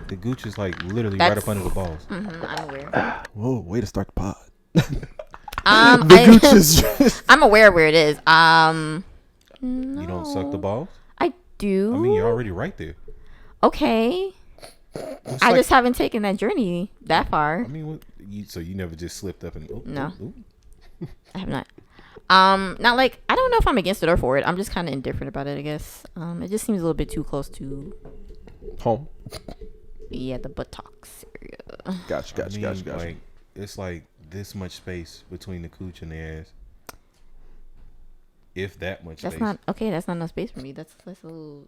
The gooch is like literally right up under the balls. Mm-hmm, I'm aware. Whoa, way to start the pod. The gooch is just... I'm aware where it is. No. You don't suck the balls? I do. I mean, you're already right there. Okay. I just haven't taken that journey that far. I mean, so you never just slipped up and... No. I have not. Not like, I don't know if I'm against it or for it. I'm just kind of indifferent about it, I guess. It just seems a little bit too close to... home. Yeah, the buttocks area. Gotcha. Like, it's like this much space between the cooch and the ass. If that much that's space. Not okay. That's not enough space for me. That's a little.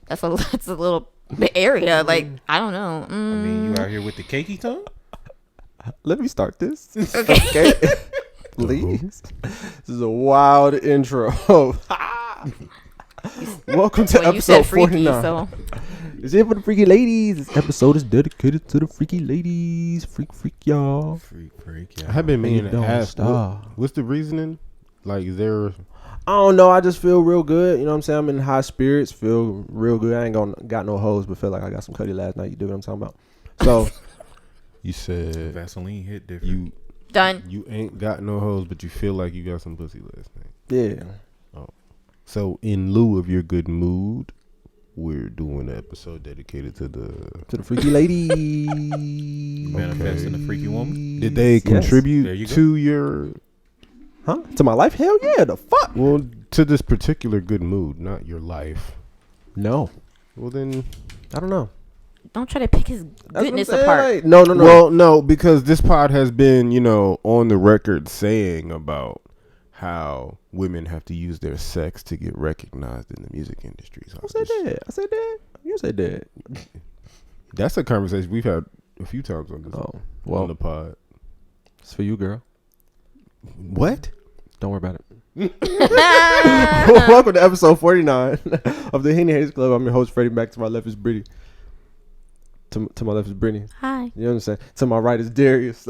That's a little bit area. Like, I don't know. I mean, you out here with the cakey tongue? Let me start this. Okay. Please. This is a wild intro. Welcome to episode 49. So. It's here for the freaky ladies. This episode is dedicated to the freaky ladies. Freak, y'all. Freak, y'all. I have been meaning to ask, stop. what's the reasoning? Like, is there... I don't know. I just feel real good. You know what I'm saying? I'm in high spirits. Feel real good. I ain't got no hoes, but feel like I got some cutty last night. You do what I'm talking about? So... You said... Vaseline hit different. Done. You ain't got no hoes, but you feel like you got some pussy last night. Yeah. Oh. So, in lieu of your good mood... We're doing an episode dedicated to the freaky lady. Manifesting the freaky woman. Did they contribute you to your... Huh? To my life? Hell yeah, the fuck? Well, to this particular good mood, not your life. No. Well, then... I don't know. Don't try to pick his goodness apart. No. Well, no, because this pod has been, on the record saying about how women have to use their sex to get recognized in the music industry. So I said that. You said that. That's a conversation we've had a few times on this. On the pod. It's for you, girl. What? Don't worry about it. Welcome to episode 49 of the Henny Haters Club. I'm your host, Freddie. Back to my left is Brittany. To my left is Brittany. Hi. You understand? To my right is Darius.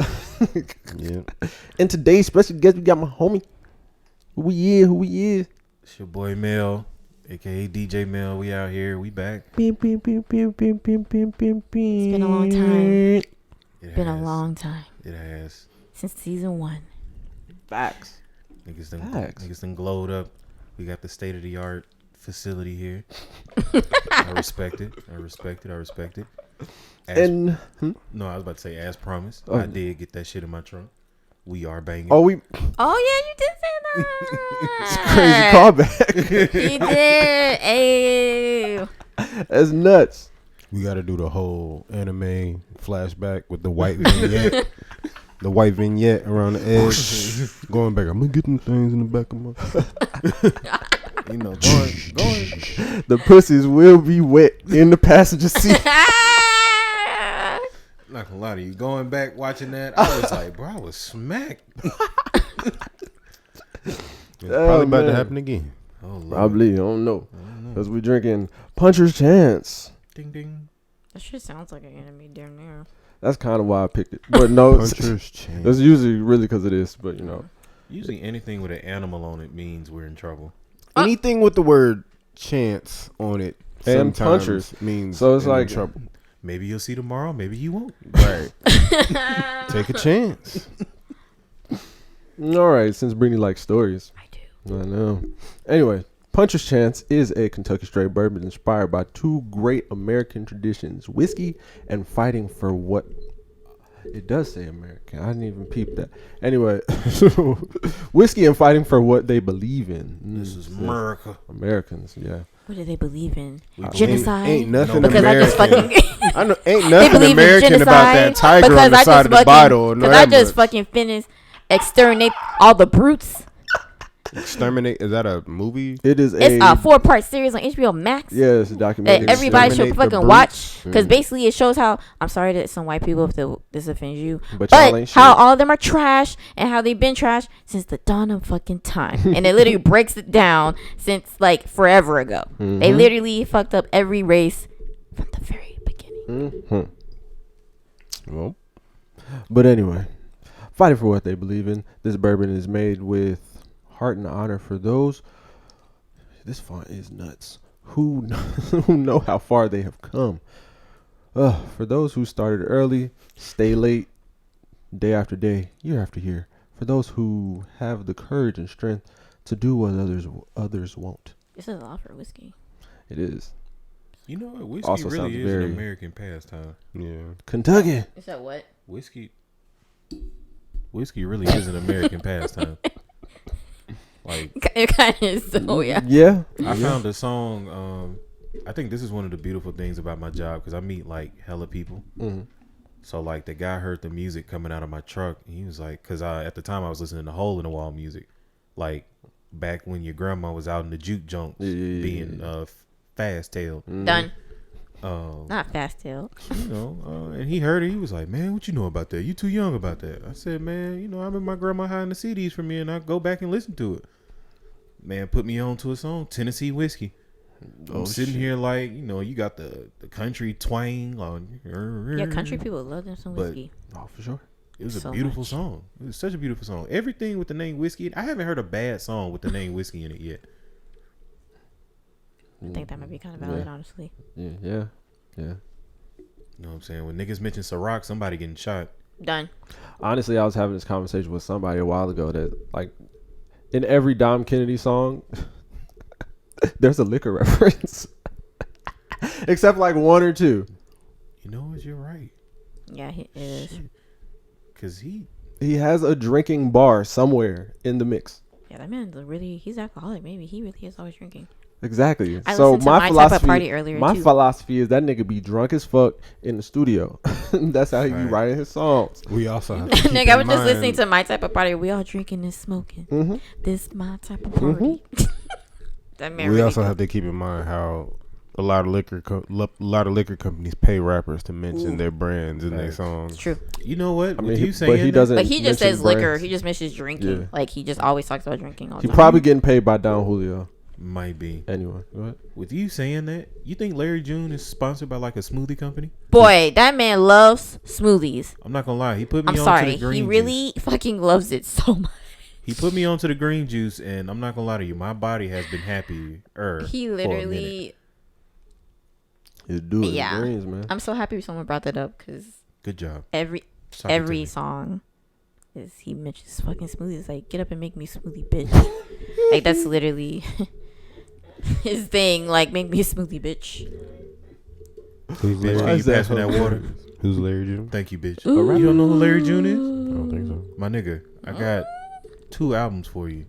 Yeah. And today's special guest, we got my homie. Who we is? It's your boy Mel, a.k.a. DJ Mel. We out here. We back. It's been a long time. Been a long time. It has. Since season 1. Facts. Niggas done glowed up. We got the state-of-the-art facility here. I respect it. No, I was about to say as promised. I did get that shit in my trunk. We are banging. Oh yeah, you did say that. It's a crazy callback. You did. Hey. That's nuts. We got to do the whole anime flashback with the white vignette. The white vignette around the edge. Going back. I'm going to get them things in the back of my... going. The pussies will be wet in the passenger seat. Not gonna lie to you. Going back watching that, I was like, bro, I was smacked. It's probably about to happen again. Oh, probably. I don't know. Because we're drinking Puncher's Chance. Ding, ding. That shit sounds like an anime damn near. That's kind of why I picked it. But no, Puncher's Chance. It's usually really because of this, but Usually anything with an animal on it means we're in trouble. Anything with the word chance on it and sometimes punchers means so it's like trouble. Maybe you'll see tomorrow. Maybe you won't. Right. Take a chance. All right. Since Brittany likes stories. I do. I know. Anyway, Puncher's Chance is a Kentucky straight bourbon inspired by two great American traditions, whiskey and fighting for what... It does say American. I didn't even peep that. Anyway, whiskey and fighting for what they believe in. This is America. Americans, yeah. What do they believe in? Genocide? Ain't nothing because American. I just ain't nothing American about that tiger on the side of the bottle. Because I just fucking finished exterminate all the brutes. Exterminate, is that a movie? It's a 4-part series on HBO Max. Yeah, it's a documentary. That everybody should fucking watch, because basically it shows how, I'm sorry to some white people if this offends you, but how all of them are trash and how they've been trash since the dawn of fucking time. And it literally breaks it down since like forever ago. Mm-hmm. They literally fucked up every race from the very beginning. Mm-hmm. Well, but anyway, fighting for what they believe in. This bourbon is made with heart and honor for those This font is nuts. Who know how far they have come? For those who started early, stay late, day after day, year after year. For those who have the courage and strength to do what others won't. This is a lot for whiskey. It is. You know what? Whiskey Also really sounds is very- an American pastime. Yeah. Kentucky. Is that what? Whiskey really is an American pastime. Like, It kind of is. So yeah. Yeah. I found a song. I think this is one of the beautiful things about my job because I meet like hella people. Mm-hmm. So like the guy heard the music coming out of my truck. And he was like, because at the time I was listening to hole in the wall music, like back when your grandma was out in the juke junks being fast tailed. Done. Um, Not fast tail. you know, and he heard it. He was like, "Man, what you know about that? You too young about that." I said, "Man, you know, I remember my grandma hiding the CDs for me, and I go back and listen to it." Man, put me on to a song, Tennessee Whiskey. I'm sitting here like, you know, you got the country twang on. Yeah, country people love them some But- whiskey. Oh, for sure. It was So a beautiful much. song. It was such a beautiful song. Everything with the name Whiskey. I haven't heard a bad song with the name Whiskey in it yet. I think that might be kind of valid, honestly. Yeah. You know what I'm saying? When niggas mention Ciroc, somebody getting shot. Done. Honestly, I was having this conversation with somebody a while ago that, like, in every Dom Kennedy song, there's a liquor reference. Except like one or two. You know what? You're right. Yeah, he is. Because he He has a drinking bar somewhere in the mix. Yeah, that man's he's alcoholic. Maybe he really is always drinking. Exactly. I So listened to my My Type of philosophy, Party earlier, my too. philosophy is that nigga be drunk as fuck in the studio. That's how he be Right. writing his songs. We also have to keep Nigga, I in was just listening mind- to My Type of Party. We all drinking and smoking. Mm-hmm. This my type of party. That man We really also good. have to keep in mind how a lot of liquor companies pay rappers to mention their brands in their Facts. songs. It's true. You know what? I With mean, you he, saying but he that- doesn't. But he just mention says liquor. brands. He just mentions drinking. Yeah. Like, he just always talks about drinking all the He time. probably getting paid by Don Julio. Might be. Anyway, go ahead. With you saying that, you think Larry June is sponsored by like a smoothie company? Boy, that man loves smoothies. I'm not gonna lie. He put me I'm on sorry. to the green He juice. really fucking loves it so much. He put me onto the green juice, and I'm not gonna lie to you. My body has been happy. He literally. He's doing Yeah. the greens, man. I'm so happy someone brought that up because Good job. every Stop it to me. song is he mentions fucking smoothies. Like, get up and make me a smoothie, bitch. Like, that's literally his thing. Like, make me a smoothie, bitch. Who's Bitch, Larry? can Why you is that pass me that so water? Who's Larry June? Thank you, bitch. Ooh. You don't know who Larry June is? I don't think so. My nigga, I got 2 albums for you.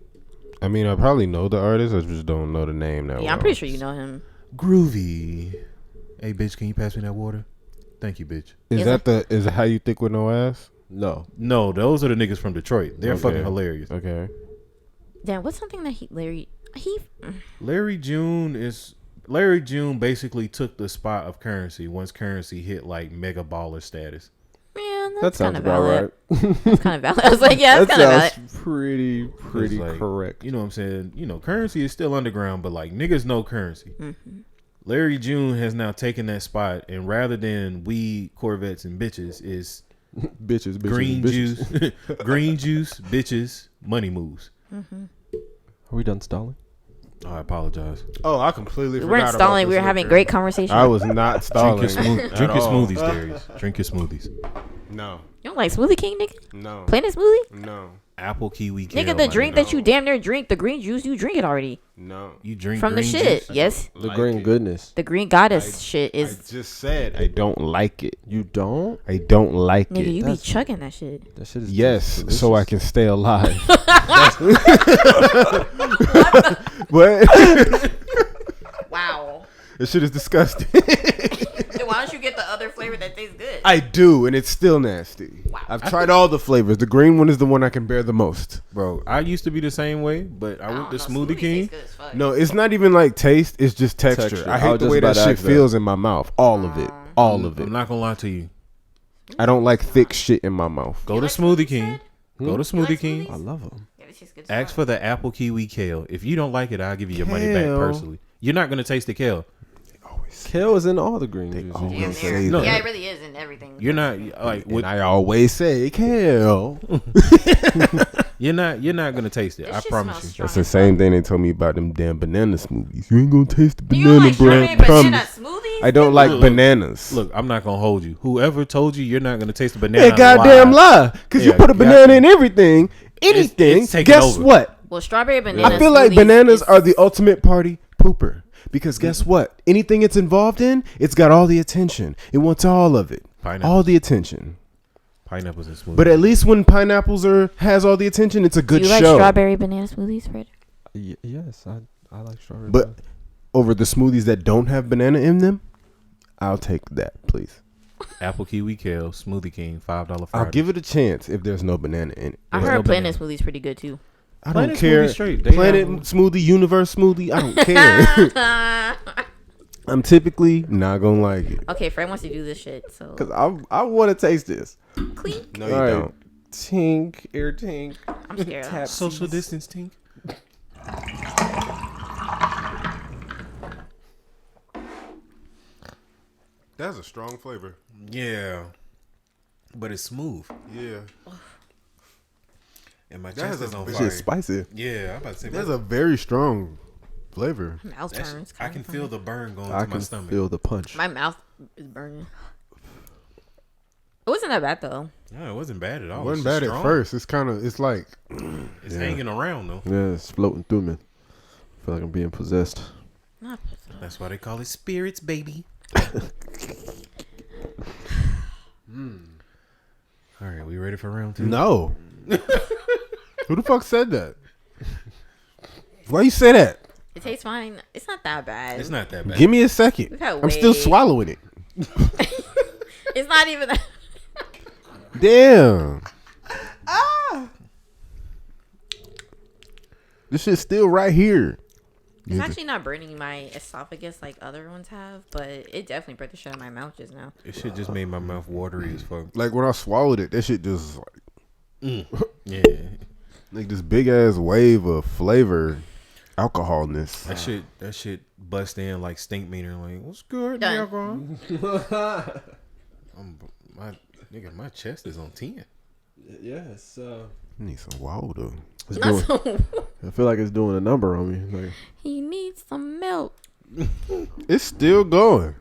I mean, I probably know the artist. I just don't know the name that Yeah, I'm pretty sure you know him. Groovy. Hey, bitch, can you pass me that water? Thank you, bitch. Is is it How You Think With No Ass? No. No, those are the niggas from Detroit. They're Okay. fucking hilarious. Okay. Damn, what's something that Larry June basically took the spot of Currency once Currency hit like mega baller status. man, That that's kind sounds of about valid. right. That's kind of valid. I was like, yeah, that's that kind of valid. sounds pretty like, correct. You know what I'm saying? You know, Currency is still underground, but like niggas know Currency. Mm-hmm. Larry June has now taken that spot, and rather than weed, Corvettes, and bitches, is bitches, green bitches. juice, green juice, bitches, money moves. Mm-hmm. Are we done stalling? I apologize. Oh, I completely We forgot weren't about stalling. We this were having liquor. great conversation. I was not stalling. Drink your at all. smoothies, Darius. Drink your smoothies. No. You don't like Smoothie King, nigga? No. Plain a smoothie? No. Apple, kiwi, kale, Nigga, the my drink nigga. that you damn near drink, the green juice, you drink it already. No. You drink From the green shit. juice? Yes. The Like green it. goodness. The green goddess shit I is. just said I don't like it. You don't? I don't like Nigga, it. you be That's- chugging that shit. That shit is Yes, delicious. so I can stay alive. What? Wow. This shit is disgusting. Then why don't you get the other flavor that tastes good? I do, and it's still nasty. Wow. I've tried all the flavors. The green one is the one I can bear the most. Bro, I used to be the same way, but I went to Smoothie King. No, it's not even like taste. It's just texture. Texture. I I hate was the just way that about to shit ask that. feels in my mouth. All of it. All of it. I'm not gonna lie to you. I don't like thick shit in my mouth. Go to like Smoothie smoothies, King. Ed? Go to Smoothie like King. I love them. Yeah, this shit's good as Ask fuck. for the apple kiwi kale. If you don't like it, I'll give you your money back Kale. personally. You're not gonna taste the kale. Kale is in all the green juices. always Damn say near. No. Yeah, it really is in everything. You're not like And with I always say kale. You're not gonna taste it. I promise you. That's the same thing they told me about them damn banana smoothies. You ain't gonna taste the Do you banana like bread. banana smoothies? I don't like bananas. Look, I'm not gonna hold you. Whoever told you you're not gonna taste the banana, Yeah, goddamn lie. Because you put a banana in everything. Anything. It's guess over. what? Well, strawberry banana. I feel like bananas are the ultimate party pooper. Because guess what? Anything it's involved in, it's got all the attention. It wants all of it. All the attention. Pineapples and smoothies. But at least when pineapples has all the attention, it's a good show. Do you like strawberry banana smoothies, Fred? Yes, I like strawberry. But over the smoothies that don't have banana in them, I'll take that, please. Apple, kiwi, kale, Smoothie King, $5 Friday. I'll give it a chance if there's no banana in it. I heard Planet Smoothie's pretty good too. I don't care. Planet Smoothie, Universe Smoothie, I don't care. I'm typically not gonna like it. Okay, Fred wants to do this shit, so because I want to taste this. Clink. No, you don't. Tink, air tink. I'm scared. Social distance tink. That's a strong flavor. Yeah, but it's smooth. Yeah. And my chest is on fire. Shit's spicy. Yeah, I'm about to say that's a very strong flavor. My mouth burns. I can feel the burn going to my stomach. I can feel the punch. My mouth is burning. It wasn't that bad though. No, it wasn't bad at all. It wasn't bad at first. It's kind of, it's like, it's hanging around though. Yeah, it's floating through me. I feel like I'm being possessed. Not possessed. That's why they call it spirits, baby. All right, we ready for round 2? No. Who the fuck said that? Why you say that? It tastes fine. It's not that bad. It's not that bad. Give me a second. I'm still swallowing it. It's not even that. Damn. This shit's still right here. It's actually not burning my esophagus like other ones have, but it definitely burnt the shit out of my mouth just now. It shit just made my mouth watery as fuck. Like when I swallowed it, that shit just like, yeah, like this big ass wave of flavor, alcoholness. That shit bust in like stink meter. Like, what's good, Done. alcohol? My chest is on 10. Yes. I need some water. I feel like it's doing a number on me. Like, he needs some milk. It's still going.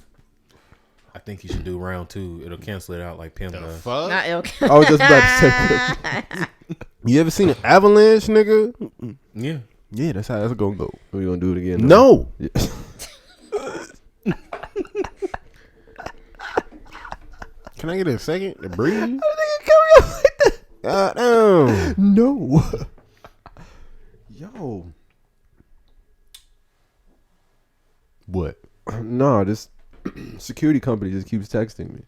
I think you should do round 2. It'll cancel it out like Pimp does. Fuck? Not ilk. I was just about to say. You ever seen an avalanche, nigga? Yeah. Yeah, that's how that's gonna go. We're gonna do it again. No. Yeah. Can I get a second to breathe? God, no. Yo. What? No, this security company just keeps texting me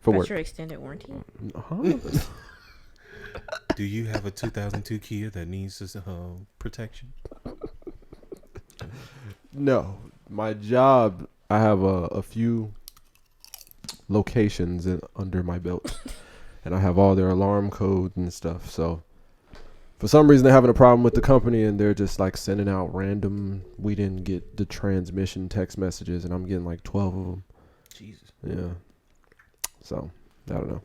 for That's work. your extended warranty? Huh? Do you have a 2002 Kia that needs this protection? No, my job. I have a few locations under my belt, and I have all their alarm codes and stuff. So, for some reason, they're having a problem with the company, and they're just like sending out random. We didn't get the transmission text messages, and I'm getting like 12 of them. Jesus. Yeah. So I don't know.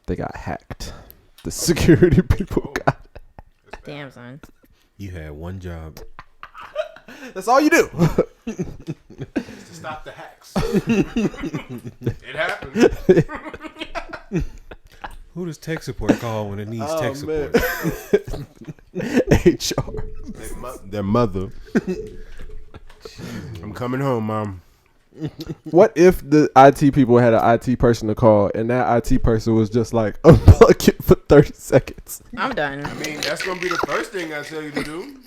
They got hacked. The security people got. Damn, son. You had one job. That's all you do. To stop the hacks. It happened. Who does tech support call when it needs tech support? HR. Their mother. I'm coming home, Mom. What if the IT people had an IT person to call and that IT person was just like, unplug it for 30 seconds? I'm done. I mean, that's going to be the first thing I tell you to do.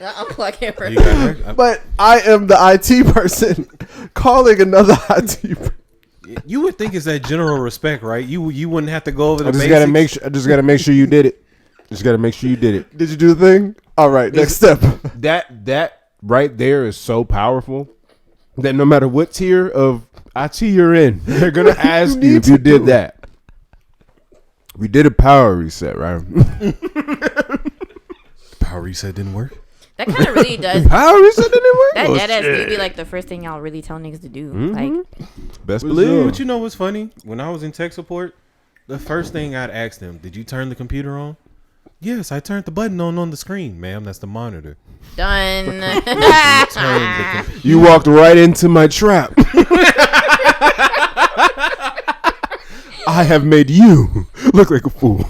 Unplug it for You got her? But I am the IT person calling another IT person. You would think it's that general respect, right? You wouldn't have to go over the I just basics. gotta make sure you did it. Just gotta make sure you did it. Did you do the thing? All right, next step. That right there is so powerful that no matter what tier of IT you're in, they're gonna ask you if you did that. We did a power reset, right? Power reset didn't work. That kind of really does. Power reset didn't work. That deadass be like the first thing y'all really tell niggas to do. Mm-hmm. Like, Best But believe. you know what's funny? When I was in tech support, The first thing I'd ask them, did you turn the computer on? Yes, I turned the button on the screen, ma'am. That's the monitor. Done. You walked right into my trap. I have made you look like a fool.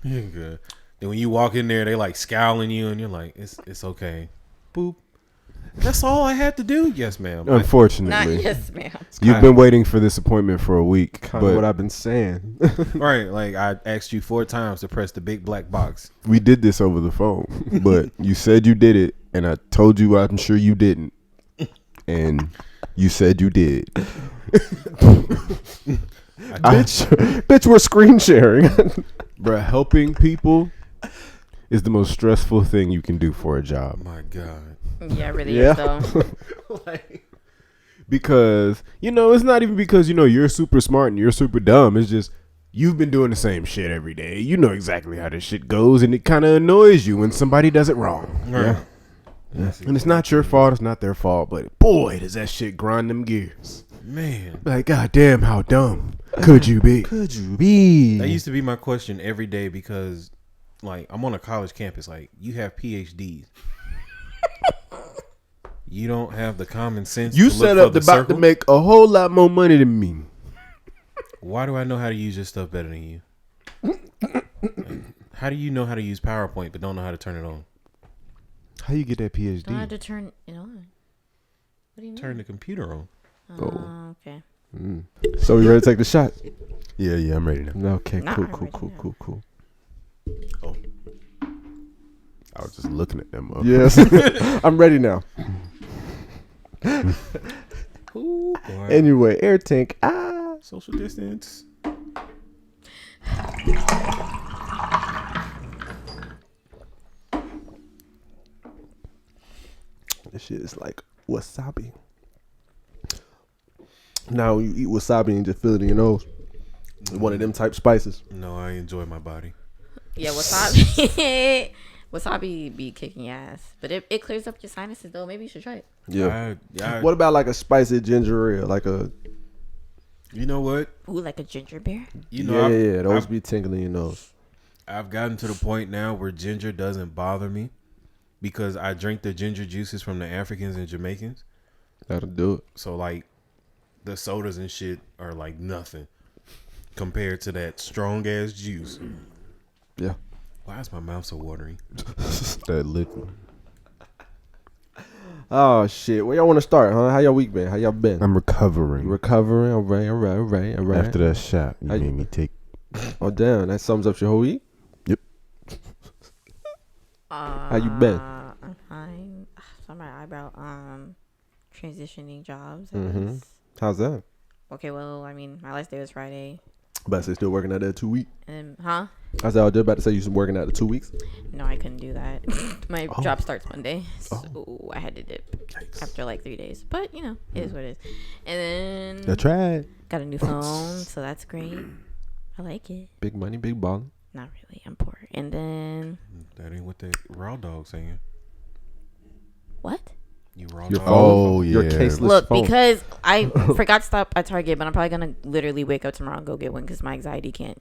You're good. Then when you walk in there, they like scowling you, and you're like, "It's okay." Boop. That's all I had to do. Yes, ma'am. Unfortunately, Not yes, ma'am. You've been waiting for this appointment for a week. Kind of what I've been saying. Right, like I asked you 4 times to press the big black box. We did this over the phone, but you said you did it, and I told you I'm sure you didn't, and you said you did. Bitch, we're screen sharing. Bruh, helping people is the most stressful thing you can do for a job. My God. Yeah, it really is though. Because, it's not even because, you're super smart and you're super dumb. It's just you've been doing the same shit every day. You know exactly how this shit goes, and it kind of annoys you when somebody does it wrong. Right. Yeah. And it's not your fault. It's not their fault. But boy, does that shit grind them gears. Man. Like, God damn, how dumb could you be? Could you be? That used to be my question every day because, like, I'm on a college campus. Like, you have PhDs. You don't have the common sense. You to set look up for about circle? to make a whole lot more money than me. Why do I know how to use your stuff better than you? Like, how do you know how to use PowerPoint but don't know how to turn it on? How you get that PhD? Don't have to turn it on. What do you mean? Turn the computer on. Oh, okay. So we ready to take the shot? Yeah, I'm ready now. Okay, Nah, cool. I'm ready now. Oh. I was just looking at them up. Yes. I'm ready now. Ooh, boy. Anyway, air tank. Social distance. This shit is like wasabi. Now you eat wasabi and just feel it in your nose. One of them type spices. No, I enjoy my body. Yeah, wasabi. Wasabi be kicking your ass, but it clears up your sinuses though. Maybe you should try it. Yeah. I What about like a spicy ginger ale? Like a You know what? Ooh, like a ginger beer. You know, yeah. Those be tingling in your nose. I've gotten to the point now where ginger doesn't bother me because I drink the ginger juices from the Africans and Jamaicans. That'll do it. So like the sodas and shit are like nothing compared to that strong ass juice. Yeah. Why is my mouth so watery? That liquid. Oh shit. Where y'all want to start, huh? How y'all week been? How y'all been? I'm recovering. Recovering. All right. After that shot you How made you- me take. Oh damn, that sums up your whole week. Yep. How you been? I'm fine. So my eyebrow. Transitioning jobs. I Mhm. guess. How's that? Okay, well, I mean, my last day was Friday. But I say still working out there 2 weeks. And I was just about to say you was working out the 2 weeks. no, I couldn't do that. My job starts Monday, so I had to dip after like 3 days. But you know, it is what it is. And then I tried. got a new phone, so that's great. I like it. Big money, big ball. Not really. I'm poor. And then That ain't what that raw dog saying. what? You raw Your dog. Oh, Your yeah. caseless Look, phone. because I forgot to stop at Target, but I'm probably gonna literally wake up tomorrow and go get one because my anxiety can't.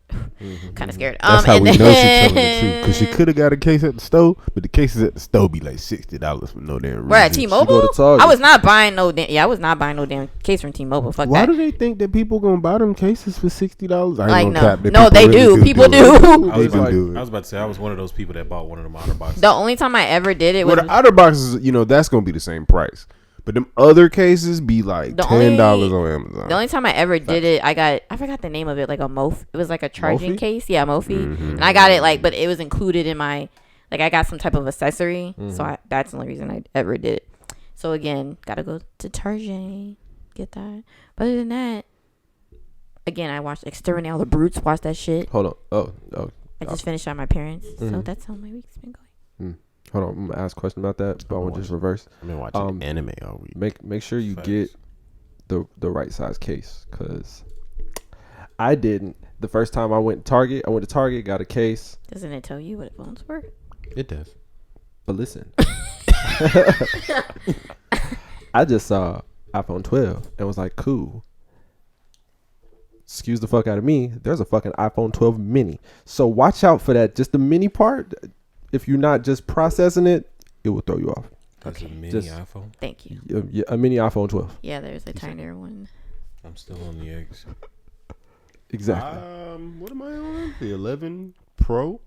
Kind of scared. That's how and we know she's telling the then- truth. Because she could have got a case at the store, but the cases at the store be like $60 for no damn reason. We're at Go T-Mobile. to Target. I was not buying no damn. Yeah, I was not buying no damn case from T-Mobile. Fuck Why that. do they think that people gonna buy them cases for $60? I Like, ain't no. gonna cap. No, they do. People do. I was, They about, do I it. was about to say I was one of those people that bought one of them outer boxes. The only time I ever did it was Well, the outer boxes, that's gonna be the same price. But them other cases be like The $10 only- on Amazon. the only time I ever did it. I forgot the name of it, like a Mophie. It was like a charging Mophie? case. Yeah, Mophie. And I got it but it was included in my, like I got some type of accessory. So that's the only reason I ever did it. So again, gotta go to Target, get that. But other than that, again, I watched Exterminate All the Brutes. Watch that shit. Hold on. Oh. I just finished at my parents. So that's how my week's been going. Hold on. I'm gonna ask a question about that, but I want to just reverse. I've been watching Um, anime all week. Make sure you Facts. get the right size case, because I didn't. The first time I went to Target, got a case. Doesn't it tell you what phones were? It does. But listen, I just saw iPhone 12 and was like, cool. excuse the fuck out of me, there's a fucking iPhone 12 mini. So watch out for that. Just the mini part. If you're not just processing it, it will throw you off. That's a mini iPhone. Thank you. A mini iPhone 12. Yeah, there's a tinier one. I'm still on the X. Exactly. What am I on? The 11 Pro.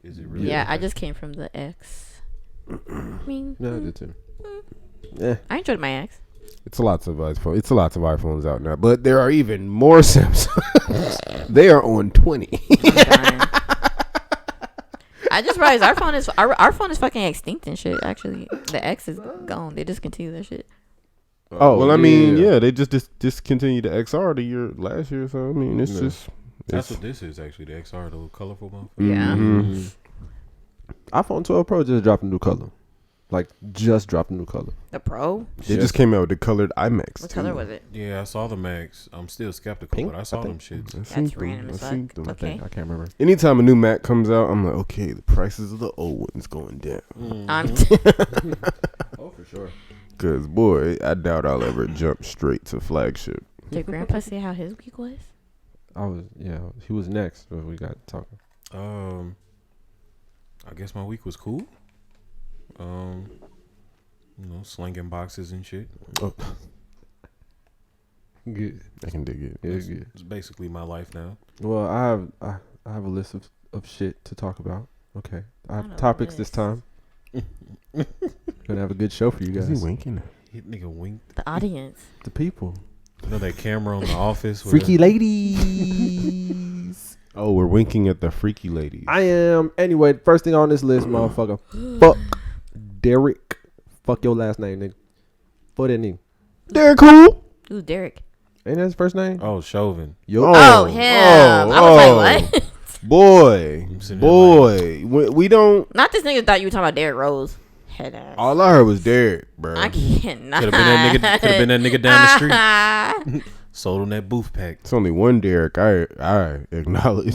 Is it really? Yeah, I just came from the X. I mean, Yeah, I did too. Yeah. I enjoyed my X. It's lots of iPhones. It's lots of iPhones out now, but there are even more Samsungs. They are on 20. I just realized our phone is fucking extinct and shit. Actually, the X is gone. They discontinued that shit. Oh, well, I mean, yeah, they just discontinued the XR last year. So I mean, it's just that's what this is actually. The XR, the colorful one. Yeah. Mm-hmm. iPhone 12 Pro just dropped a new color. Like, just dropped a new color. The Pro? They just came out with the colored IMAX. What color was it? Yeah, I saw the Max. I'm still skeptical, Pink, but I saw them shits. That's random as fuck. I Okay. think. I can't remember. Anytime a new Mac comes out, I'm like, okay, the prices of the old ones going down. Oh, for sure. Cause boy, I doubt I'll ever jump straight to flagship. Did Grandpa say how his week was? He was next when we got talking. I guess my week was cool. Slinging boxes and shit. Oh. Good. I can dig it. Yeah, good. It's basically my life now. Well, I have a list of shit to talk about. Okay. I have topics this time. Gonna have a good show for you guys. Is he winking? Hit nigga winked. The audience. The people. You know that camera on the office? Freaky ladies. Oh, we're winking at the freaky ladies. I am. Anyway, first thing on this list, motherfucker. Fuck Dereck. Fuck your last name, nigga. Fuck that name. Dereck cool. Who's Dereck? Ain't that his first name? Oh, Chauvin. Yo. Oh, him. I was like, what? Boy. We don't. Not this nigga thought you were talking about Derrick Rose. Head ass. All I heard was Dereck, bro. I cannot. Could have been that nigga down the street. Sold on that booth pack. It's only one Dereck I acknowledge.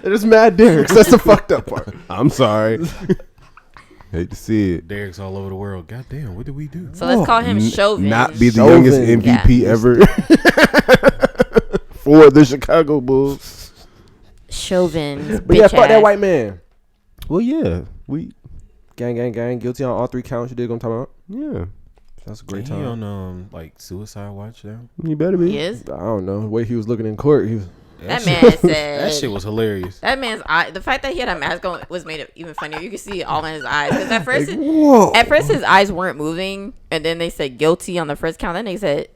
There's mad Derecks. That's the fucked up part. I'm sorry. Hate to see it. Derek's all over the world. God damn, what did we do? So let's call him Chauvin. Not be the Chauvin. youngest MVP ever for the Chicago Bulls. Chauvin. But yeah, fuck that white man. Well, yeah, we Gang. Guilty on all 3 counts. You did gonna talk about? yeah. That's a great He time. on like suicide watch now. You better be. He is. I don't know the way he was looking in court. He was. That man said. That shit was hilarious. That man's eye. The fact that he had a mask on was made it even funnier. You could see it all in his eyes. Because Whoa. at first his eyes weren't moving, and then they said guilty on the first count. Then they said,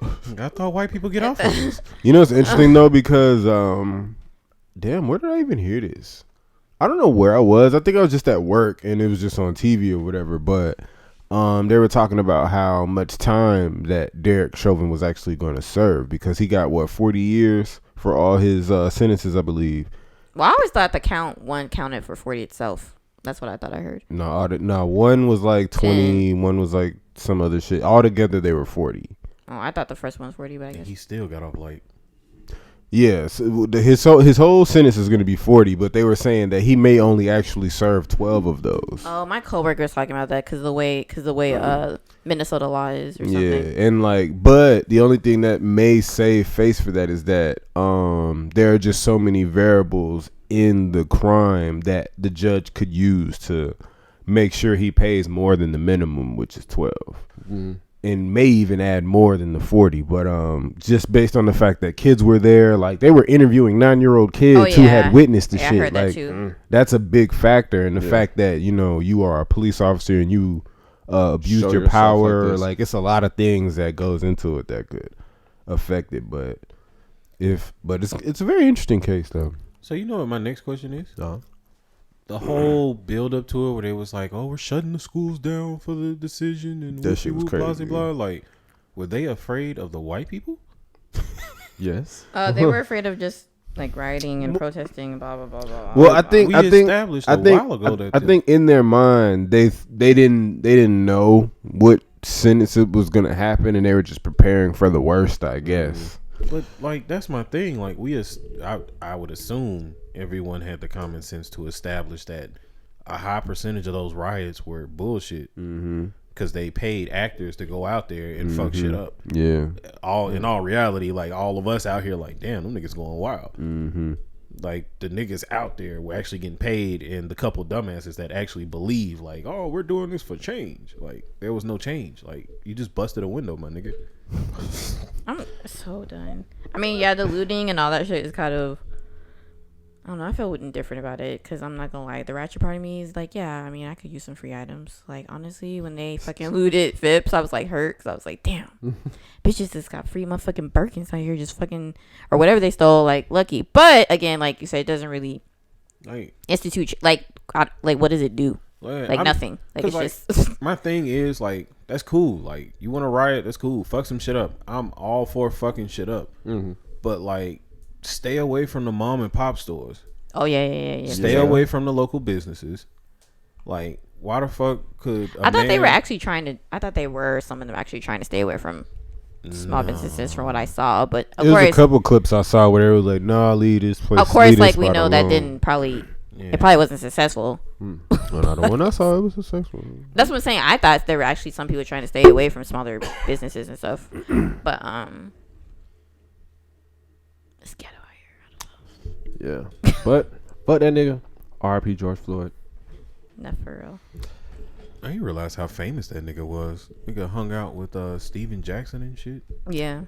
I thought white people get off of this. You know, it's interesting though because damn, where did I even hear this? I don't know where I was. I think I was just at work and it was just on TV or whatever. But they were talking about how much time that Dereck Chauvin was actually going to serve because he got 40 years for all his sentences, I believe. well, I always thought the count one counted for 40 itself. That's what I thought I heard. No, one was like 20, one was like some other shit. All together they were 40. Oh, I thought the first one was 40, but I And guess. he still got off like. Yeah, so his whole sentence is going to be 40, but they were saying that he may only actually serve 12 of those. Oh, my coworker was talking about that because the way Minnesota law is or something. Yeah, and but the only thing that may save face for that is that there are just so many variables in the crime that the judge could use to make sure he pays more than the minimum, which is 12. Mm-hmm. And may even add more than the 40, but just based on the fact that kids were there, like they were interviewing 9-year-old kids who had witnessed the shit. I heard that like too. that's a big factor, and the fact that you are a police officer and you abused your power, like it's a lot of things that goes into it that could affect it. But it's a very interesting case though. So you know what my next question is? No. The whole build up to it, where they was like, "Oh, we're shutting the schools down for the decision," and that shit was crazy. Blah, blah. Like, were they afraid of the white people? Yes. They were afraid of just like rioting and protesting and blah blah blah blah. Well, I think established a while ago that I think in their mind they didn't know what sentence it was gonna happen, and they were just preparing for the worst, I guess. But like that's my thing. Like I would assume everyone had the common sense to establish that a high percentage of those riots were bullshit. Mm-hmm. because they paid actors to go out there and fuck shit up. Yeah. In all reality, like all of us out here, like damn, them niggas going wild. Like the niggas out there were actually getting paid, and the couple dumbasses that actually believe, like, oh, we're doing this for change. Like there was no change. Like you just busted a window, my nigga. I'm so done. I mean, yeah, the looting and all that shit is kind of, I don't know. I feel different about it because I'm not gonna lie. The ratchet part of me is like, yeah, I mean, I could use some free items. Like, honestly, when they fucking looted Phipps, I was like hurt because I was like, damn, bitches just got free motherfucking Birkins out here just fucking, or whatever they stole, like, lucky. But again, like you said, it doesn't really institute, like what does it do? Like nothing. Like, it's just. My thing is, like, that's cool. Like, you want to riot, that's cool. Fuck some shit up. I'm all for fucking shit up. But, like, stay away from the mom and pop stores. Oh yeah. Stay away from the local businesses. Like, why the fuck could I thought they were actually trying to. I thought they were some of them actually trying to stay away from small businesses from what I saw. But of course, there's a couple clips I saw where they were like, "Nah, leave this place." Of course, like we know that didn't probably. Yeah. It probably wasn't successful. Well, not the one I saw, it was successful. That's what I'm saying. I thought there were actually some people trying to stay away from smaller businesses and stuff. But let's get out of here. Yeah, but that nigga, R.I.P. George Floyd. Not for real. I didn't realize how famous that nigga was. Nigga hung out with Steven Jackson and shit. Yeah.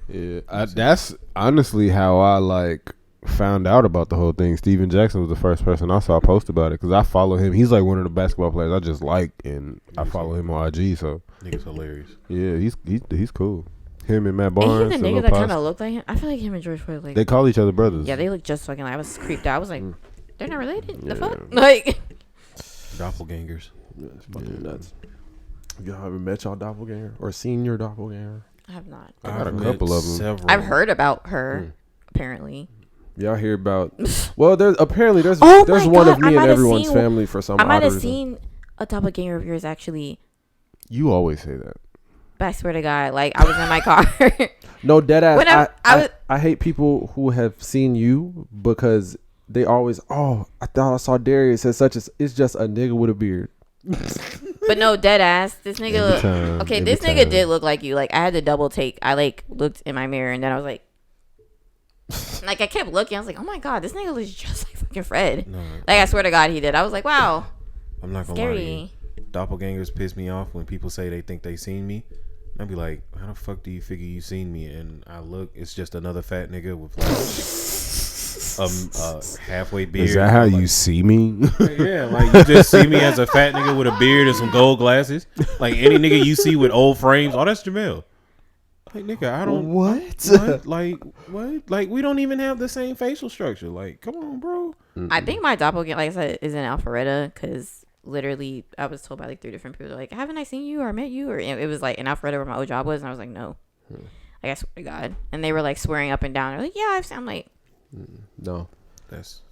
That's honestly how I like found out about the whole thing. Steven Jackson was the first person I saw post about it because I follow him. He's like one of the basketball players I just like, and I follow him on IG. So nigga's hilarious. Yeah, he's cool. Him and Matt Barnes. And he's a nigga that kind of looked like him. I feel like him and George Floyd, like, they call each other brothers. Yeah, they look just fucking like. I was creeped out. I was like, they're not related. The fuck, like doppelgangers. Yeah, it's fucking nuts. Y'all haven't met y'all doppelganger or seen your doppelganger? I have not. I got a couple of them. Several. I've heard about her. Apparently. Y'all hear about? Well, there's one God, of me in everyone's family for some. I might have reason. seen a doppelganger of yours actually. You always say that. But I swear to God, like I was in my car. No, dead ass. When I hate people who have seen you because they always. Oh, I thought I saw Darius as such as it's just a nigga with a beard. But no, dead ass. This nigga. This nigga did look like you. Like I had to double take. I like looked in my mirror and then I was like. Like I kept looking, I was like, "Oh my God, this nigga looks just like fucking Fred." No, like I swear to God, he did. I was like, "Wow." I'm not gonna lie to you. Doppelgangers piss me off when people say they think they seen me. I'd be like, "How the fuck do you figure you seen me?" And I look, it's just another fat nigga with like halfway beard. Is that how you see me? Yeah, like you just see me as a fat nigga with a beard and some gold glasses. Like any nigga you see with old frames, oh, that's Jamel. Like nigga, I don't what? Like what? Like we don't even have the same facial structure. Like, come on, bro. I think my doppelganger, like I said, is in Alpharetta because literally I was told by like 3 different people. They're like, haven't I seen you or met you? Or it was like in Alpharetta where my old job was, and I was like, no. Like I swear to God, and they were like swearing up and down. They're like, yeah, I've seen. I'm like, no,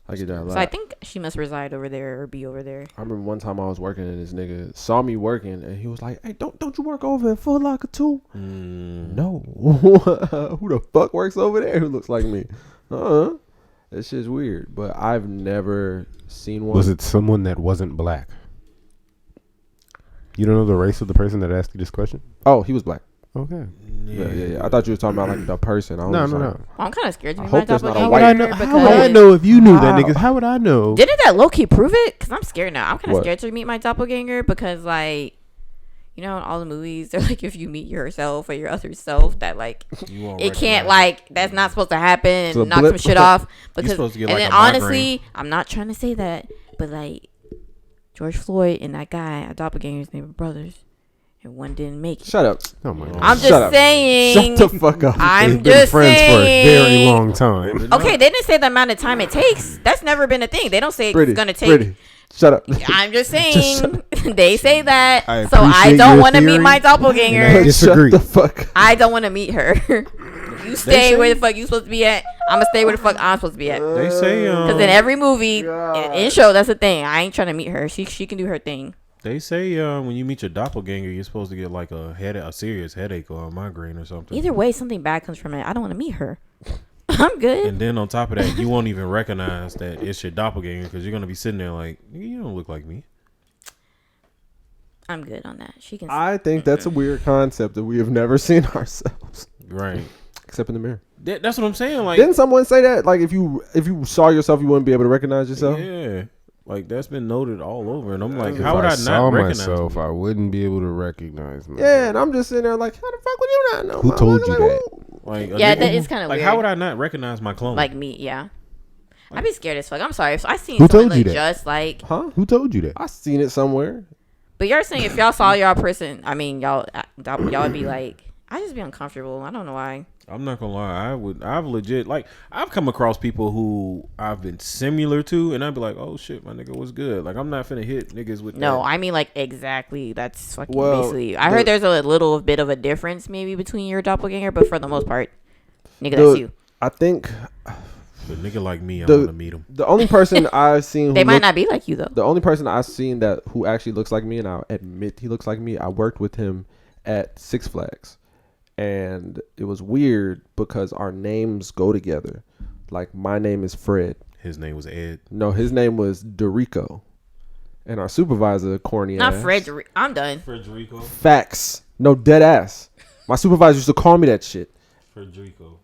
I get that a lot. So I think she must reside over there or be over there. I remember one time I was working and this nigga saw me working and he was like, "Hey, don't you work over at Foot Locker too?" No. Who the fuck works over there who looks like me? That shit's weird. But I've never seen one. Was it someone that wasn't black? You don't know the race of the person that asked you this question? Oh, he was black. Okay. Yeah. I thought you were talking about like the person. No. I'm kind of scared to be I my hope there's not a doppelganger. white- How would I know if you knew that, nigga? How would I know? Didn't that low key prove it? Because I'm scared now. I'm kind of What? scared to meet my doppelganger because, like, you know, in all the movies, they're like, if you meet yourself or your other self, that like it can't like that's not supposed to happen and a knock blip. some shit off. Because supposed to get, and like, then a migraine. honestly, I'm not trying to say that, but like George Floyd and that guy, a doppelgangers, they were brothers. And one didn't make it. Shut up. Oh my God. I'm Shut just up. saying. Shut the fuck up. I'm They've been just friends saying. for a very long time. Okay, they didn't say the amount of time it takes. That's never been a thing. They don't say Pretty, it's gonna take. Pretty. Shut up. I'm just saying. They say that. I So I appreciate don't your want to meet theory. my doppelganger. I disagree. Shut the fuck. I don't want to meet her. You stay where the fuck you supposed to be at. I'm gonna stay where the fuck I'm supposed to be at. They say Because in every movie, in show, that's the thing. I ain't trying to meet her. She can do her thing. They say when you meet your doppelganger, you're supposed to get like a serious headache or a migraine or something. Either way, something bad comes from it. I don't want to meet her. I'm good. And then on top of that, you won't even recognize that it's your doppelganger because you're gonna be sitting there like, you don't look like me. I'm good on that. She can. I think that's a weird concept that we have never seen ourselves. Right. Except in the mirror. That's what I'm saying. Like, didn't someone say that? Like, if you saw yourself, you wouldn't be able to recognize yourself. Yeah. Like, that's been noted all over, and I'm like, If how would I not recognize myself? I wouldn't be able to recognize myself. Yeah, and I'm just sitting there like, how the fuck would you not know? Who told you that? Like, yeah, that is kind of like, weird. how would I not recognize my clone? Like me, yeah. I'd be scared as fuck. I'm sorry. If I seen Who someone told you look that? just like. Huh? Who told you that? I seen it somewhere. But you're saying if y'all saw y'all person, I mean, y'all would be like, I just be uncomfortable. I don't know why. I'm not gonna lie. I've legit, like, I've come across people who I've been similar to, and I'd be like, oh shit, my nigga was good. Like, I'm not finna hit niggas with No, that. I mean, like, exactly. That's fucking Well, basically. I heard there's a little bit of a difference maybe between your doppelganger, but for the most part, nigga, that's you. I think But nigga like me, I want to meet him. the only person I've seen They might not be like you though. the only person I've seen that who actually looks like me, and I'll admit he looks like me, I worked with him at Six Flags. And it was weird because our names go together. Like, my name is Fred. His name was Ed. No, his name was Dereck. And our supervisor, corny Not ass. Fred. I'm done. Frederico. Facts. No, dead ass. My supervisor used to call me that shit. Frederico.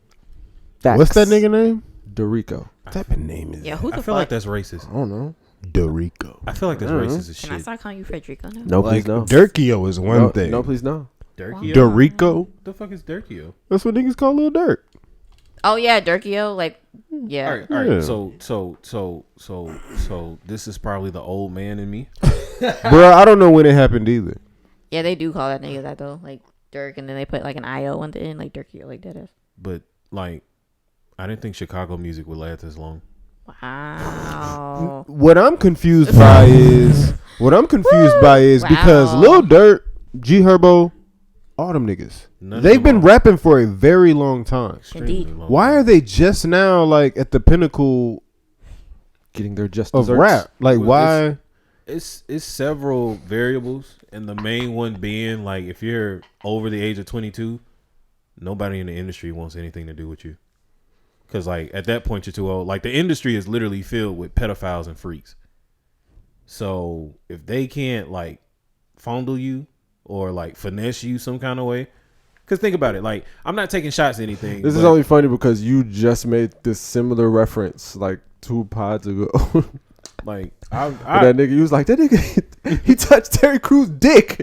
Facts. What's that nigga name? Dereck. What type of name is Yeah, who the I fuck? feel like that's racist. I don't know. Dereck? I feel like that's racist as Can I shit. start calling you Frederico now? No, Like, please no. Dirkio is one no, thing. No, please no. Dirkio? Dorico? The fuck is Dirkio? That's what niggas call Lil Durk. Oh yeah, Dirkio. Like, yeah. All right. Yeah. So this is probably the old man in me. Bro, I don't know when it happened either. Yeah, they do call that nigga that though. Like Dirk, and then they put like an IO on the end, like Dirkio, like that is. But like, I didn't think Chicago music would last this long. Wow. What I'm confused by is because Wow. Lil Durk, G Herbo, all them niggas, they've been rapping for a very long time. Extremely Indeed. long. Why are they just now like at the pinnacle Getting their just of desserts. rap? Like, Well, why? It's several variables, and the main one being like, if you're over the age of 22, nobody in the industry wants anything to do with you. Because like at that point you're too old. Like, the industry is literally filled with pedophiles and freaks. So if they can't like fondle you or like finesse you some kind of way, because think about it, like, I'm not taking shots at anything. This is only funny because you just made this similar reference like 2 pods ago. like that nigga, you was like, that nigga, he touched Terry Crews' dick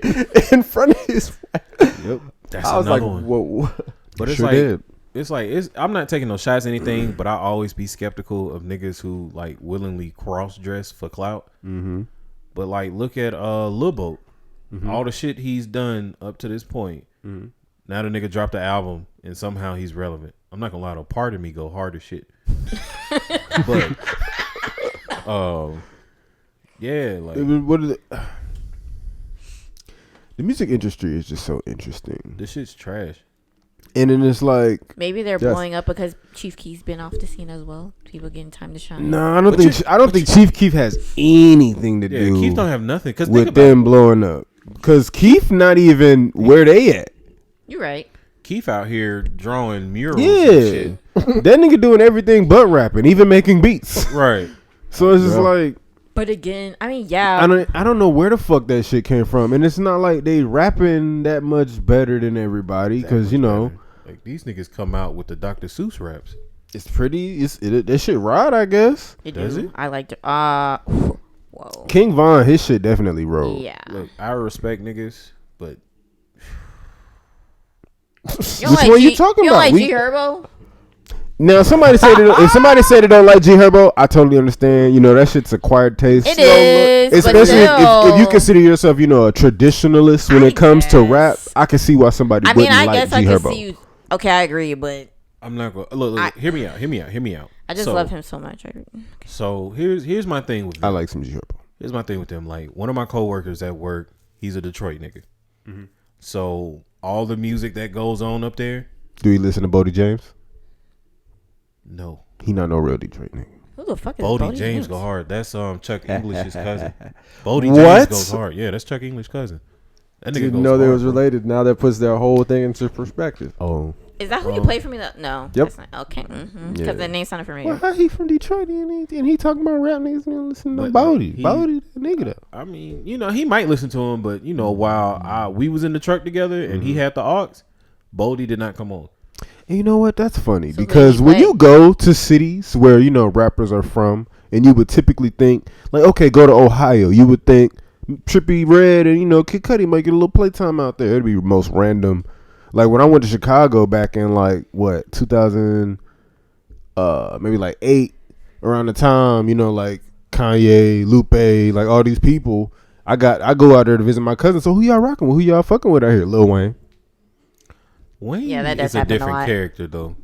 in front of his wife. Yep. That's I was another like, one. whoa. But it's Sure like did. it's I'm not taking no shots at anything, but I always be skeptical of niggas who like willingly cross dress for clout. Mm-hmm. But like, look at Lil Boat. All the shit he's done up to this point. Mhm. Now the nigga dropped the album and somehow he's relevant. I'm not gonna lie though, part of me go hard as shit. But yeah, like, What is it? The music industry is just so interesting, this shit's trash. and then it's like, Maybe they're Yes. blowing up because Chief Keef's been off the scene as well. People getting time to shine. no, I don't But think you- I don't think Chief Keef has anything to Yeah, do Keith don't have nothing. Cause think with about them blowing up. Cause Keith not even where they at. You're right. Keith out here drawing murals. Yeah, And shit. that nigga doing everything but rapping, even making beats. Right. So it's just Yeah. like, But again, I mean, yeah. I don't know where the fuck that shit came from, and it's not like they rapping that much better than everybody, because you know like, these niggas come out with the Dr. Seuss raps. it's pretty. That shit right, I guess. It Does do. it? I liked it. Whoa. King Von, his shit definitely rolled. Yeah. Look, I respect niggas, but You don't Which one you talking You don't about? like G Herbo? Now, somebody said if somebody said they don't like G Herbo, I totally understand. You know, that shit's acquired taste. It is, but Especially still. if you consider yourself, you know, a traditionalist when I it comes to guess. rap. I can see why somebody I mean, wouldn't I like guess G I Herbo. can see you. Okay, I agree, but I'm not going to look. Hear me out. I just love him so much. So here's my thing with them. I like some G Herbo. Here's my thing with them. Like, one of my coworkers at work, he's a Detroit nigga. Mm-hmm. So all the music that goes on up there, Do you listen to Bodie James? no. He not no real Detroit nigga. Who the fuck is Bodie Bodie James go hard. That's Chuck English's cousin. Bodie What? James goes hard. Yeah, that's Chuck English's cousin. That nigga Didn't goes know they hard, was bro. related. Now that puts their whole thing into perspective. Oh, Is that who you played for me? No. Yep. That's not, okay. Because the name sounded familiar. Well, how he from Detroit and he talking about rap niggas and listen to Bodie. Bodie the nigga though. I mean, he might listen to him, but while we was in the truck together and he had the aux, Bodie did not come on. And you know what? That's funny because when you go to cities where rappers are from, and you would typically think like, okay, go to Ohio, you would think Trippie Redd and Kid Cudi might get a little playtime out there. It'd be most random. Like when I went to Chicago back in 2000, maybe 8, around the time like Kanye, Lupe, like all these people. I go out there to visit my cousin. So who y'all rocking with? Who y'all fucking with out here? Lil Wayne. Wayne that is a different character though.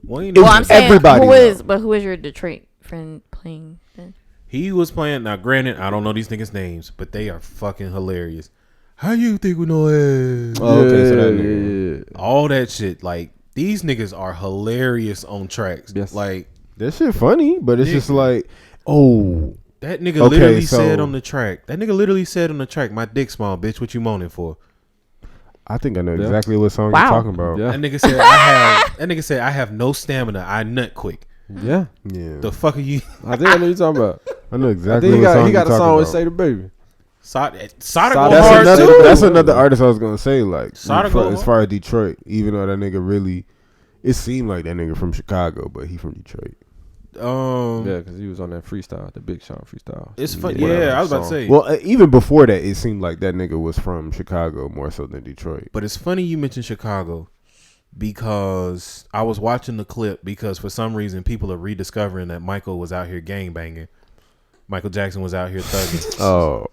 Wayne. Well, I'm saying everybody. who is your Detroit friend playing then? He was playing. Now, granted, I don't know these niggas' names, but they are fucking hilarious. How you think we know it? Oh, okay, so that nigga. All that shit. Like, these niggas are hilarious on tracks. Yes. Like, that shit funny, but it's just like, oh. That nigga literally said on the track. My dick small, bitch. What you moaning for? I think I know exactly what song you're talking about. Yeah. That nigga said I have no stamina. I nut quick. Yeah. The fuck are you? I think I know what you're talking about. I know exactly what song he got a song with about. Say the Baby. Sonic hard too. That's another artist I was gonna say. Like as Sonic far as Detroit, even though that nigga really, it seemed like that nigga from Chicago, but he from Detroit. Yeah, because he was on that freestyle, the Big Sean freestyle. It's fun. Yeah, I was about to say. Well, even before that, it seemed like that nigga was from Chicago more so than Detroit. But it's funny you mentioned Chicago because I was watching the clip because for some reason people are rediscovering that Michael was out here gangbanging. Michael Jackson was out here thugging.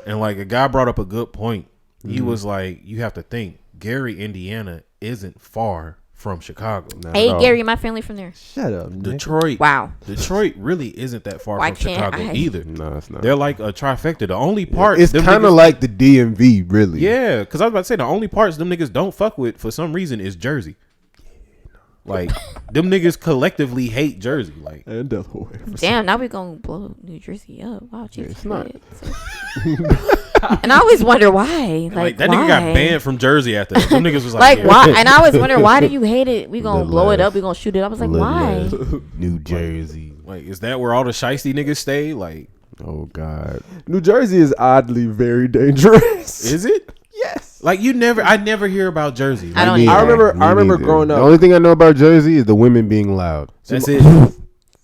And like a guy brought up a good point. He was like, you have to think Gary, Indiana isn't far from Chicago. Hey, Gary, my family from there. Shut up, Nick. Detroit. Wow. Detroit really isn't that far from Chicago either. No, it's not. They're like a trifecta. The only part it's kind of like the DMV, really. Yeah, because I was about to say the only parts them niggas don't fuck with for some reason is Jersey. Like them niggas collectively hate Jersey. Like and Delaware. Damn, now we gonna blow New Jersey up. Wow, Jesus. It's not. And I always wonder why. Like that why? nigga got banned from Jersey after that. Them niggas was like why? And I always wonder why do you hate it? We gonna blow it up. We gonna shoot it up. I was like, why? New Jersey. Like, is that where all the shiesty niggas stay? Like, oh god, New Jersey is oddly very dangerous. Is it? Yes. Like I never hear about Jersey. Like, I remember growing up. The only thing I know about Jersey is the women being loud. That's it.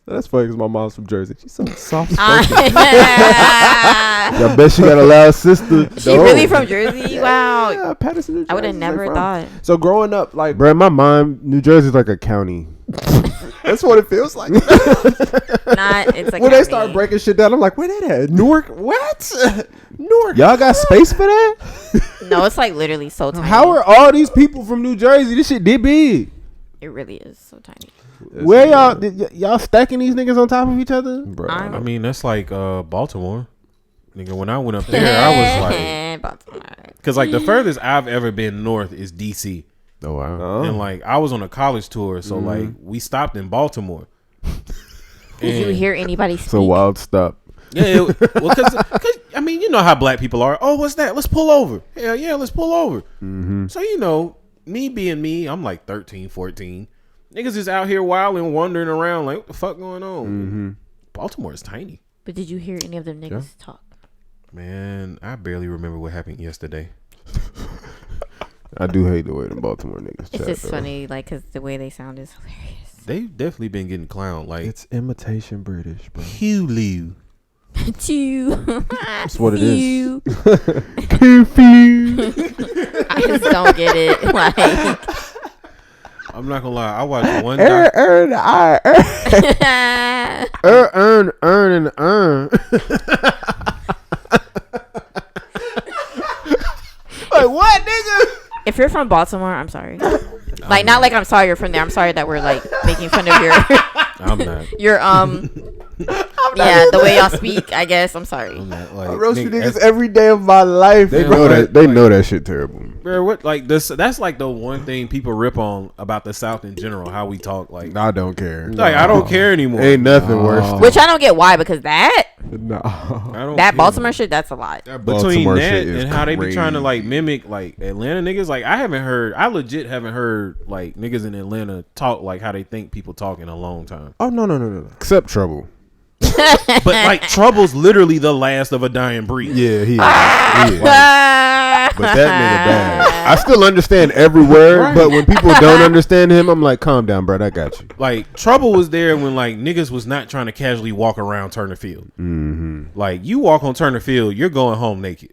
That's funny because my mom's from Jersey. She's so soft spoken. I bet she got a loud sister. She really from Jersey? Wow. Yeah, Patterson, New Jersey. I would have never thought. So growing up, like, bro, my mind, New Jersey's like a county. That's what it feels like. It's like when they start breaking shit down, I'm like, where that at? Newark? What? Newark? Y'all got space for that? No, it's like literally so tiny. How are all these people from New Jersey? This shit did big. It really is so tiny. Where y'all stacking these niggas on top of each other? Bro, I mean, that's like Baltimore. Nigga, when I went up there, I was like, Baltimore. because like the furthest I've ever been north is DC. Oh wow. And like I was on a college tour, so like we stopped in Baltimore. Did you hear anybody speak? So wild stop. Yeah, because I mean, you know how black people are. Oh, what's that? Let's pull over. Hell yeah, let's pull over. Mm-hmm. So me being me, I'm like 13, 14. Niggas is out here wilding, wandering around like, what the fuck going on? Mm-hmm. Baltimore is tiny. But did you hear any of them niggas talk? Man, I barely remember what happened yesterday. I do hate the way the Baltimore niggas chat. It's just funny, like, because the way they sound is hilarious. They've definitely been getting clowned. Like, it's imitation British, bro. Hulu. That's what it is. I just don't get it. Like, I'm not gonna lie. I watched one. Earn and earn. Like what, nigga? if you're from Baltimore, I'm sorry. Like, not like I'm sorry you're from there. I'm sorry that we're like making fun of your. I'm not. Your I'm Yeah, the way y'all speak, I guess. I'm sorry. I roast you niggas every day of my life. They know that. They know that shit terrible. Bro, what like this? That's like the one thing people rip on about the South in general. How we talk, like I don't care. Like I don't care anymore. Ain't nothing worse. Which I don't get why, because that that Baltimore shit, that's a lot. Between that and how they be trying to like mimic like Atlanta niggas, like I legit haven't heard like niggas in Atlanta talk like how they think people talk in a long time. Oh no. Except Trouble. But like Trouble's literally the last of a dying breed. Yeah, he is. But that nigga bad. I still understand every word, but when people don't understand him, I'm like, calm down, bro. I got you. Like Trouble was there when like niggas was not trying to casually walk around Turner Field. Mm-hmm. Like you walk on Turner Field, you're going home naked.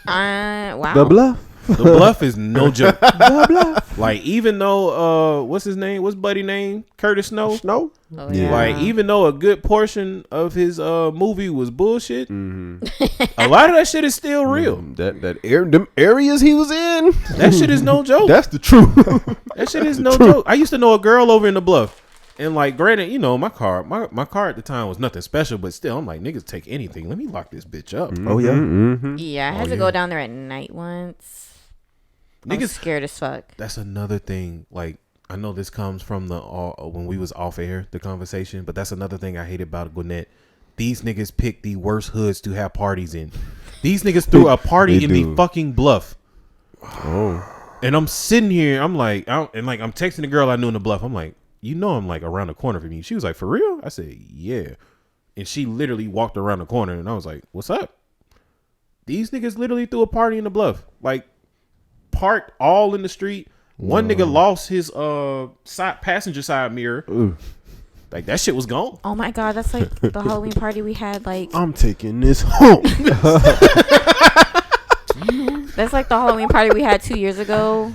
Wow. The bluff. The bluff is no joke. The bluff. Like even though what's his name? What's buddy name? Curtis Snow. Snow. Oh, yeah. Like even though a good portion of his movie was bullshit, a lot of that shit is still real. Them areas he was in, that shit is no joke. That's the truth. That shit is no joke. I used to know a girl over in the Bluff. And like, granted, you know, my car at the time was nothing special, but still, I'm like, niggas take anything. Let me lock this bitch up. Oh yeah. Mm-hmm. Yeah, I had to go down there at night once. I was scared as fuck. That's another thing. Like, I know this comes from the when we was off air, the conversation, but that's another thing I hate about Gwinnett. These niggas pick the worst hoods to have parties in. These niggas threw a party in the fucking Bluff. Oh. And I'm sitting here, I'm like, I'm texting the girl I knew in the Bluff. I'm like, you know, I'm like around the corner from you. She was like, for real? I said, yeah. And she literally walked around the corner, and I was like, what's up? These niggas literally threw a party in the Bluff. Like, parked all in the street. One nigga lost his passenger side mirror. Ooh. Like that shit was gone. Oh my god, that's like the Halloween party we had. Like I'm taking this home. That's like the Halloween party we had 2 years ago.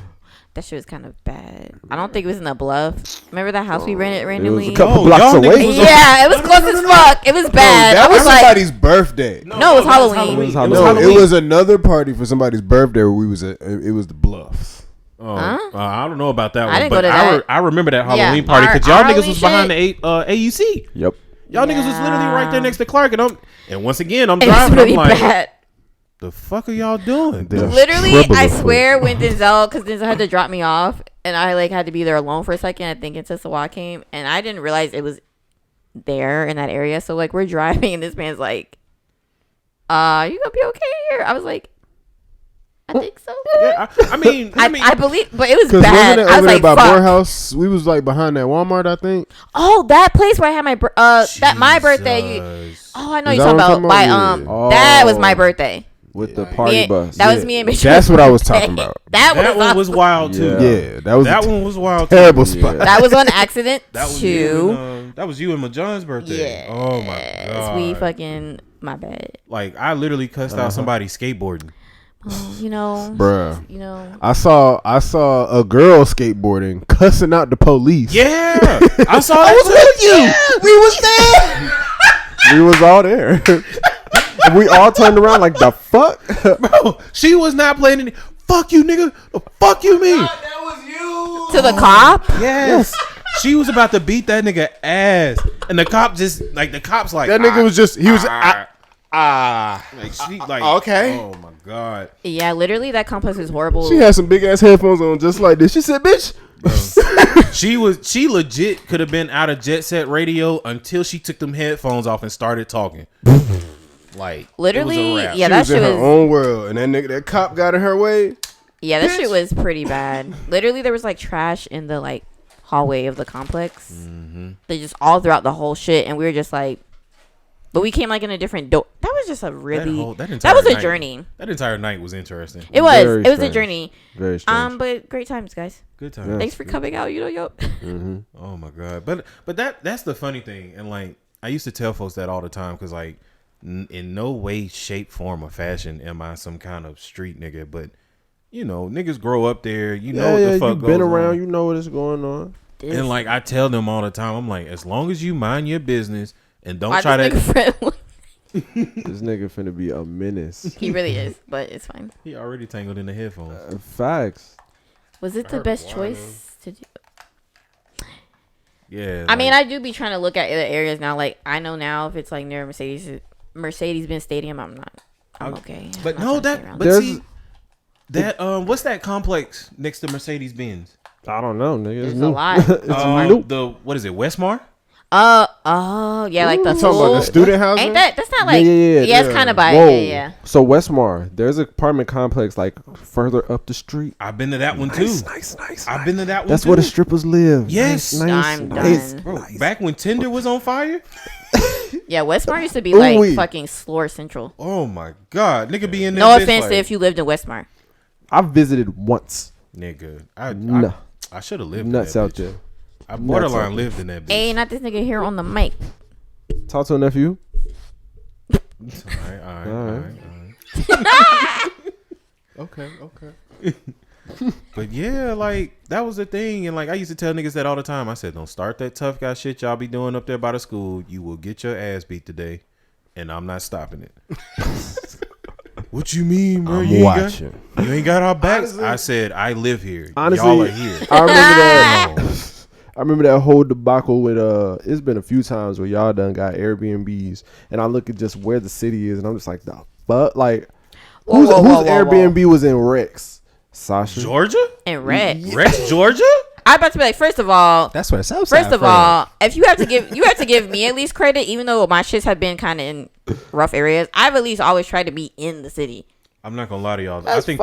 That shit was kind of bad. I don't think it was in the Bluff. Remember that house we rented randomly? It was a couple blocks away. Yeah, it was close as fuck. It was bad. That I was like, somebody's birthday. No, it was Halloween. It was another party for somebody's birthday where we was at. It was the Bluffs. I don't know about that one. I didn't go to that. I remember that Halloween party because y'all niggas was behind the AUC. Yep. Y'all niggas was literally right there next to Clark, and once again I'm It driving. was really I'm like, bad. the fuck are y'all doing? Literally, I swear when Denzel, because Denzel had to drop me off, and I like had to be there alone for a second. I think until Sawat came, and I didn't realize it was there in that area. So like we're driving, and this man's like, "You gonna be okay here?" I was like, "I think so." Yeah, I mean, I believe, but it was Cause bad. wasn't it I was over there like, by "Fuck." Morehouse? We was like behind that Walmart, I think. Oh, that place where I had my my birthday. I know you're talking about. By that was my birthday. With the party bus. That was me and Mitch. That's what I was talking about. That one was wild too. Yeah, that one was wild. Terrible too. spot. That was on accident that too. That was you and John's birthday. Yeah. Oh my god. We fucking my bad. Like I literally cussed out somebody skateboarding. You know, bruh. You know, I saw a girl skateboarding, cussing out the police. Yeah, I saw that. I was with you. We was there. We was all there. We all turned around like the fuck, bro. She was not playing any. Fuck you, nigga. The fuck you mean? God, that was you. To the cop? Yes. She was about to beat that nigga ass, and the cop just like that nigga was just like she like okay. Oh my god. Yeah, literally that complex is horrible. She had some big ass headphones on just like this. She said, "Bitch." She legit could have been out of Jet Set Radio until she took them headphones off and started talking. Like literally, yeah, that was shit in was her own world, and that cop got in her way. Yeah, that shit was pretty bad. Literally, there was like trash in the like hallway of the complex. Mm-hmm. They just all throughout the whole shit, and we were just like, but we came like in a different door. That was just a really that was a journey. That entire night was interesting. It was a journey. Very strange. But great times, guys. Good times. Yes. Thanks for coming out. You know, yo. Mm-hmm. Oh my god, but that's the funny thing, and like I used to tell folks that all the time because like in no way, shape, form, or fashion am I some kind of street nigga, but you know niggas grow up there, you know what the fuck you've been goes around, on. you know what is going on. And like I tell them all the time, I'm like, as long as you mind your business and don't try to. This nigga finna be a menace. He really is, but it's fine. He already tangled in the headphones. Facts. Was it the best choice to do? Yeah. I mean, I do be trying to look at other areas now. Like, I know now if it's like near Mercedes-Benz Stadium, I'm okay. But I'm no, not that. staying around But there. see, that what's that complex next to Mercedes-Benz? I don't know, nigga. There's a lot. The what is it? Westmar? Yeah, like the Talking about school. the student housing? Ain't that's not like Yeah. it's kind of by Whoa. yeah. So Westmar, there's an apartment complex like further up the street. I've been to that one too. Nice. I've been to that one. That's too. where the strippers live. Yes. I'm nice. done. Bro, back when Tinder was on fire. Yeah, Westmar used to be like Ooh-wee. fucking Slore Central. Oh my God, nigga be in there. No offense to if you lived in Westmar. I've visited once. Nigga, I should have lived Nuts in that out bitch. there. I borderline out lived in that bitch. Hey, not this nigga here on the mic. Talk to a nephew. All right. Okay. But yeah, like that was the thing, and like I used to tell niggas that all the time. I said, don't start that tough guy shit y'all be doing up there by the school. You will get your ass beat today, and I'm not stopping it. What you mean, bro? I'm watching. You ain't got our backs. Honestly, I said I live here. Honestly, y'all are here. I remember that. I remember that whole debacle with it's been a few times where y'all done got Airbnbs, and I look at just where the city is, and I'm just like, the fuck, like whose Airbnb was in Rex? Sasha, Georgia And Red. Rex, Georgia. I about to be like, first of all, That's where the South Side first of all, if you have to give me at least credit, even though my shits have been kind of in rough areas. I've at least always tried to be in the city. I'm not gonna lie to y'all. That's I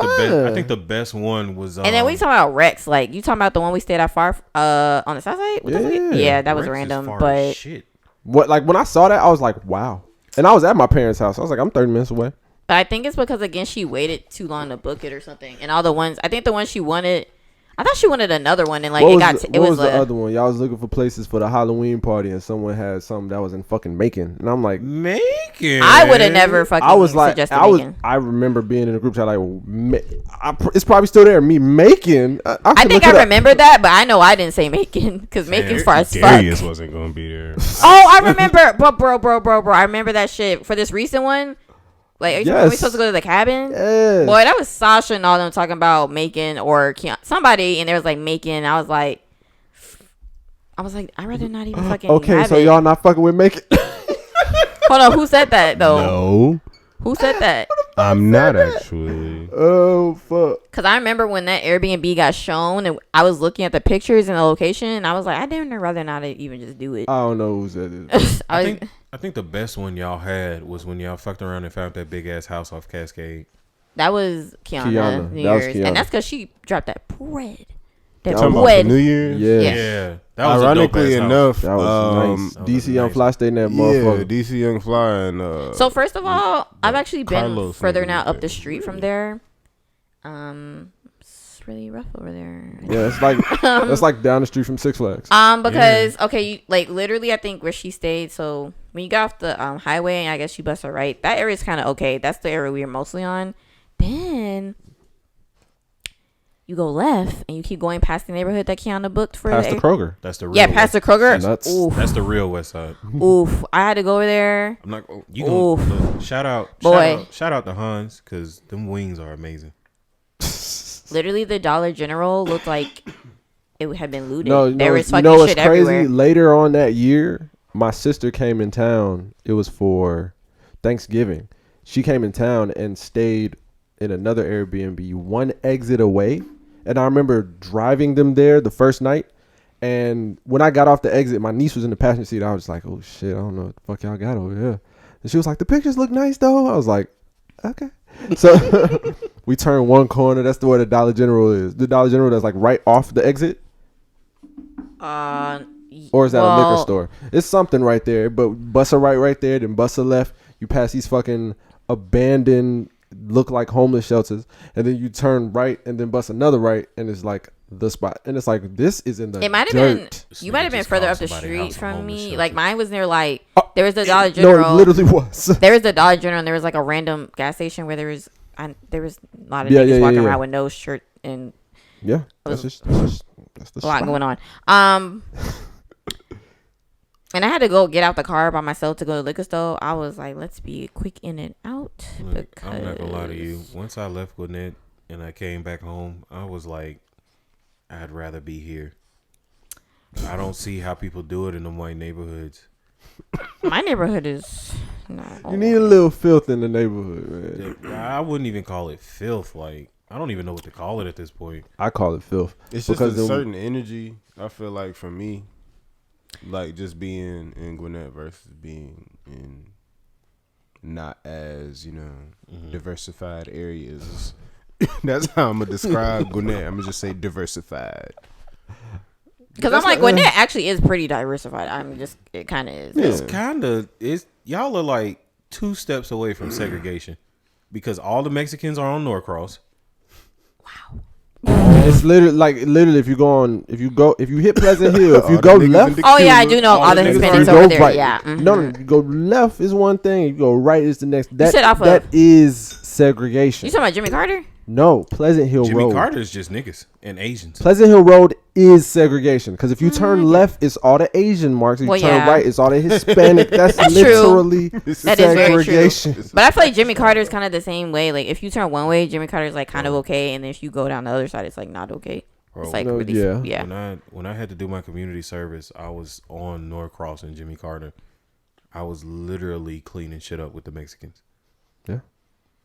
think the best one was. And then we talking about Rex, like you talking about the one we stayed at far on the south side. Yeah, that was Rex is random, far but as shit. What, like when I saw that, I was like, wow. And I was at my parents' house. I was like, I'm 30 minutes away. But I think it's because again she waited too long to book it or something. And all the ones, I think the one she wanted, I thought she wanted another one, and like What it was was the other one? Y'all was looking for places for the Halloween party, and someone had something that was in fucking Macon, and I'm like, Macon. I would have never fucking I was like, suggested Macon. I remember being in a group chat like, it's probably still there. Me Macon. I think I remember that, but I know I didn't say Macon because Macon's far as fuck. Darius wasn't gonna be there. Oh, I remember, bro. I remember that shit for this recent one. Like, are you talking, we supposed to go to the cabin? Yes. Boy, that was Sasha and all them talking about Macon or somebody, and there was like Macon. I was like, I'd rather not even fucking. Okay, have so it. y'all not fucking with Macon. Hold on, who said that though? No, Who said that? I'm not actually. Oh fuck. Because I remember when that Airbnb got shown, and I was looking at the pictures and the location, and I was like, I'd rather not even just do it. I don't know who said it. I think the best one y'all had was when y'all fucked around and found that big ass house off Cascade. That was Kiana. New That was Year's. Kiana. And that's because she dropped that bread. That Talking about bread. for New Year's. Yeah. Yeah, that was Ironically a dope-ass enough, That was nice. That was DC Young nice. Fly stayed in that yeah, motherfucker. DC Young Fly and So first of all, I've actually been Carlos further nigga now was up there. the street from there. It's really rough over there. Yeah, it's like that's like down the street from Six Flags. Because okay, like literally, I think where she stayed. So when you got off the highway, and I guess you bust her right, that area is kind of okay. That's the area we were mostly on. Then you go left, and you keep going past the neighborhood that Kiana booked for Past the Kroger. That's the real. Yeah, past the Kroger. Nuts. Oof, That's the real West Side. oof. I had to go over there. I'm not. You gonna Oof. look, shout out, Boy. shout out to Hans because them wings are amazing. Literally, the Dollar General looked like it had been looted. No, there was you fucking know what's shit crazy? everywhere. Later on that year, my sister came in town. It was for Thanksgiving. She came in town and stayed in another Airbnb, one exit away. And I remember driving them there the first night. And when I got off the exit, my niece was in the passenger seat. I was like, oh shit, I don't know what the fuck y'all got over here. And she was like, the pictures look nice though. I was like, okay. So we turned one corner. That's the where the Dollar General is. The Dollar General that's like right off the exit. Or is that a liquor store? It's something right there. But bust a right there, then bust a left. You pass these fucking abandoned, look like homeless shelters, and then you turn right and then bust another right, and it's like the spot. And it's like, this is in the It might have been. You might have been just further called up the somebody street house a from homeless me. shelter. Like mine was near like there was the Dollar No, General. it literally was. There was the Dollar General, and there was like a random gas station where there was a lot of Yeah, niggas yeah, walking yeah. around with no shirt and Yeah, that's the a lot spot. going on. And I had to go get out the car by myself to go to the liquor store. I was like, let's be quick in and out. Look, I'm not gonna lie to you. Once I left Gwinnett and I came back home, I was like, I'd rather be here. I don't see how people do it in them white neighborhoods. My neighborhood is no. You need a little filth in the neighborhood, man. I wouldn't even call it filth. Like, I don't even know what to call it at this point. I call it filth. It's just a certain energy. I feel like for me, like just being in Gwinnett versus being in not as diversified areas. That's how I'm gonna describe Gwinnett. I'm gonna just say diversified. Because I'm like, Gwinnett actually is pretty diversified. I'm just, it kind of is. It's y'all are like 2 steps away from segregation because all the Mexicans are on Norcross. Wow. It's literally if you hit Pleasant Hill, if you go left. Oh yeah, I do know all the Hispanics over there. Right. Yeah. Mm-hmm. No, you go left is one thing. You go right is the next. That is segregation. You talking about Jimmy Carter? No, Pleasant Hill Road. Jimmy Carter is just niggas and Asians. Pleasant Hill Road is segregation because if you turn left, it's all the Asian marks. If you turn right, it's all the Hispanic. That's literally segregation. But I feel like Jimmy Carter is kind of the same way. Like if you turn one way, Jimmy Carter is like kind of okay, and then if you go down the other side, it's like not okay. Bro, it's like really, yeah. When I had to do my community service, I was on Norcross and Jimmy Carter. I was literally cleaning shit up with the Mexicans. Yeah.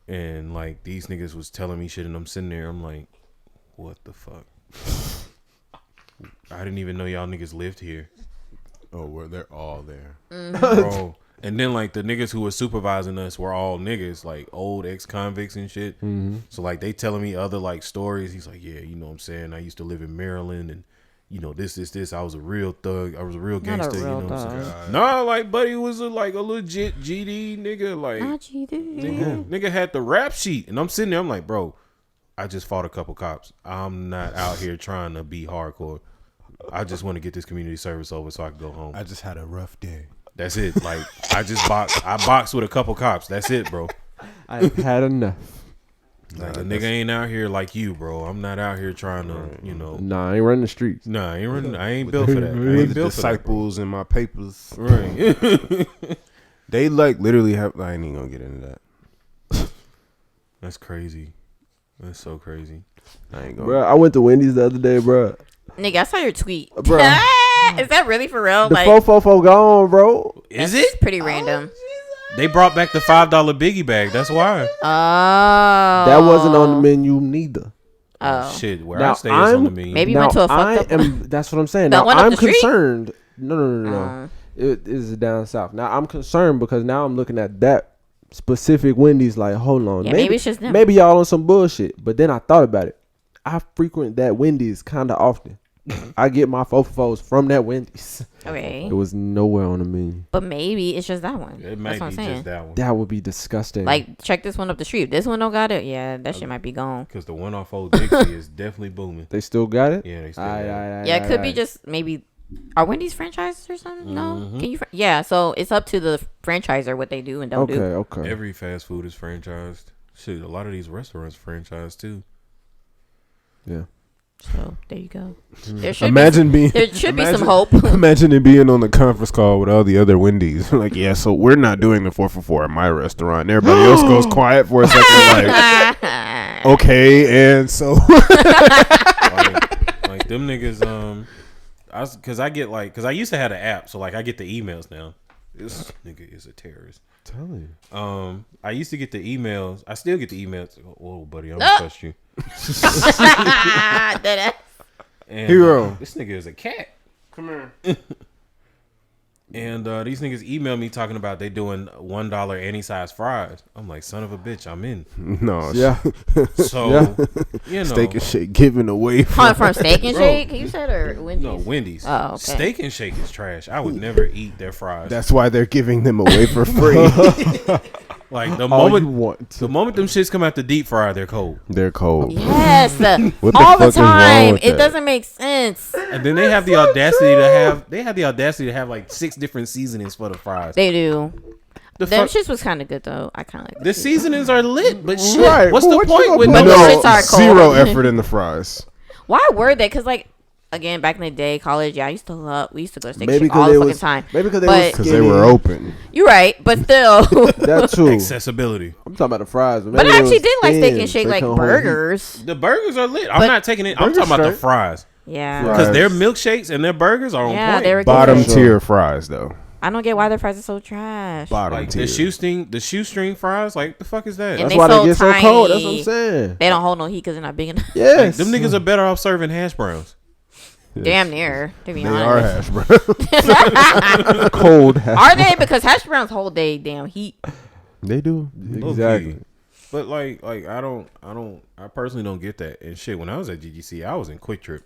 And like these niggas was telling me shit, and I'm sitting there. I'm like, what the fuck? I didn't even know y'all niggas lived here. Oh, well, they're all there, bro. And then like the niggas who were supervising us were all niggas, like old ex-convicts and shit. Mm-hmm. So like they telling me other like stories. He's like, yeah, you know what I'm saying? I used to live in Maryland, and you know this. I was a real thug. I was a real gangster. You know what I'm saying? Nah, like buddy was a legit GD nigga. Like not GD. Nigga had the rap sheet, and I'm sitting there. I'm like, bro, I just fought a couple cops. I'm not out here trying to be hardcore. I just want to get this community service over so I can go home. I just had a rough day. That's it. Like I boxed with a couple cops. That's it, bro. I've had enough. Like a nigga ain't out here like you, bro. I'm not out here trying to, Nah, I ain't running the streets. Nah, I ain't running. I ain't built for that. I ain't built for that. Disciples in my papers. Right. They like literally have. I ain't even gonna get into that. That's crazy. That's so crazy. I ain't gonna. Bro, I went to Wendy's the other day, bro. Nigga, I saw your tweet. Bro. Is that really for real? The 444 gone, bro. Is it? Pretty random. They brought back the $5 biggie bag. That's why. Oh. That wasn't on the menu neither. Oh. Shit, where now, I stay is on the menu. Maybe you went to a fucked up. That's what I'm saying. Now, I'm concerned. No. It is down south. Now, I'm concerned because now I'm looking at that specific Wendy's like, hold on. Yeah, maybe it's just them. Maybe y'all on some bullshit. But then I thought about it. I frequent that Wendy's kind of often. I get my 444s from that Wendy's. Okay. It was nowhere on the menu. But maybe it's just that one. It might be just that one. That would be disgusting. Like, check this one up the street. If this one don't got it, yeah, that shit might be gone. Because the one off Old Dixie is definitely booming. They still got it? Yeah, they still got it. Yeah, it could be just maybe. Are Wendy's franchises or something? No? Can you? Yeah, so it's up to the franchisor what they do and don't do. Okay. Every fast food is franchised. Shit, a lot of these restaurants franchised too. Yeah. So there you go. There should be some hope. Imagine it being on the conference call with all the other Wendy's. Like, yeah, so we're not doing the 4 at my restaurant. Everybody else goes quiet for a second. Like, okay, and so like them niggas. Because I used to have an app, so like I get the emails now. This nigga is a terrorist. Tell you. I used to get the emails. I still get the emails. Whoa, buddy, I'm gonna trust you. And, Hero. This nigga is a cat. Come here. And these niggas email me talking about they doing $1 any size fries. I'm like, son of a bitch, I'm in. No. Yeah. So, you know. Steak and Shake giving away. From Steak and Shake, you said, or Wendy's? No, Wendy's. Oh, okay. Steak and Shake is trash. I would never eat their fries. That's why they're giving them away for free. Like the All moment them shits come out the deep fryer, they're cold. They're cold. Yes, What the all fuck the is wrong time. with It that? doesn't make sense. And then they have the audacity to have like 6 different seasonings for the fries. They do. The Them fuck? shits was kind of good though. I kind of like The seasonings are lit, but shit. Right. What's Well, the what you point gonna with put But on the No, shits are cold. Zero effort in the fries. Why were they? Because like again, back in the day, college. Yeah, we used to go to Steak and Maybe Shake all because the they fucking was time. maybe because But- They were open. You're right, but still. That too. accessibility. I'm talking about the fries. But I actually did like Steak and Shake, like burgers. The burgers are lit. I'm But- not taking it. I'm Burgers talking about the straight. fries. Yeah. Because their milkshakes and their burgers are on point. They're bottom tier fries though. I don't get why their fries are so trash. Like the shoestring fries, like the fuck is that? And That's why they get so cold. That's what I'm saying. They don't hold no heat because they're not big enough. Yes. Like, them niggas are better off serving hash browns. Yes. Damn near, to be They honest. are hash browns. Cold hash. Are they? Because hash browns hold they damn heat. They do. Exactly. But like I personally don't get that. And shit, when I was at GGC, I was in Quick Trip.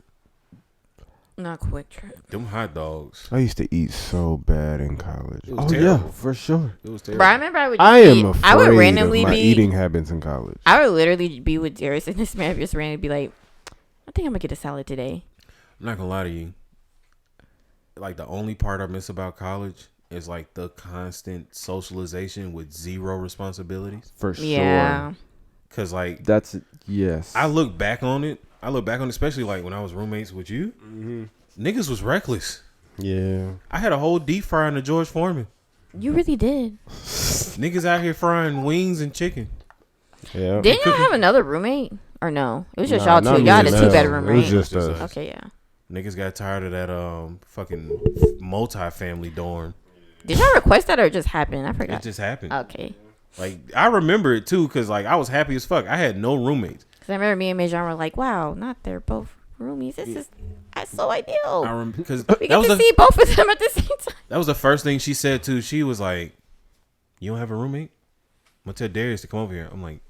Not Quick Trip. Them hot dogs. I used to eat so bad in college. It was Oh terrible. yeah, for sure. It was terrible. Bro, I remember I would. I am afraid I would randomly of my be eating habits in college. I would literally be with Darius and this man just randomly be like, I think I'm gonna get a salad today. I'm not gonna lie to you. Like the only part I miss about college is like the constant socialization with zero responsibilities. For sure. Yeah. Cause like That's yes. I look back on it, especially like when I was roommates with you. Niggas was reckless. Yeah. I had a whole deep fryer in the George Foreman. You really did. Niggas out here frying wings and chicken. Yeah. Didn't y'all have another roommate? Or no? It was just y'all not two. me Y'all had a and 2-bedroom them. It was roommate. just us. Okay, yeah. Niggas got tired of that fucking multi-family dorm. Did y'all request that or it just happened? I forgot. It just happened. Okay. Like I remember it too, cause like I was happy as fuck. I had no roommates. Because I remember me and Majon were like, wow, not they're both roomies. That's so ideal. Because We get to see both of them at the same time. that was the first thing she said too. She was like, "You don't have a roommate? I'm gonna tell Darius to come over here." I'm like,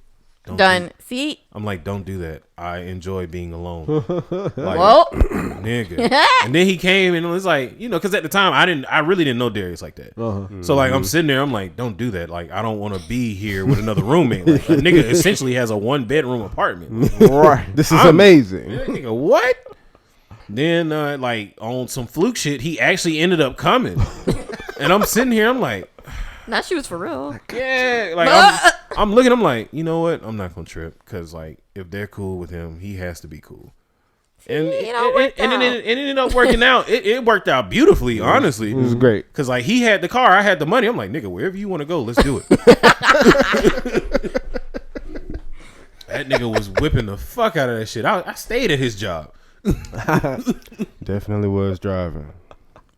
Done. See? I'm like, don't do that. I enjoy being alone. Like, Well. nigga. And then he came and it was like, you know, because at the time I really didn't know Darius like that. So like I'm sitting there, I'm like, don't do that. Like I don't want to be here with another roommate. Like, a nigga essentially has a 1-bedroom apartment. Right. This is amazing. Nigga, what? Then like on some fluke shit, he actually ended up coming. And I'm sitting here, I'm like, Now she was for real. yeah, like I'm looking. I'm like, you know what? I'm not gonna trip because like if they're cool with him, he has to be cool. And it ended up working out. It worked out beautifully, honestly. It was great because like he had the car, I had the money. I'm like, nigga, wherever you want to go, let's do it. That nigga was whipping the fuck out of that shit. I stayed at his job. Definitely was driving.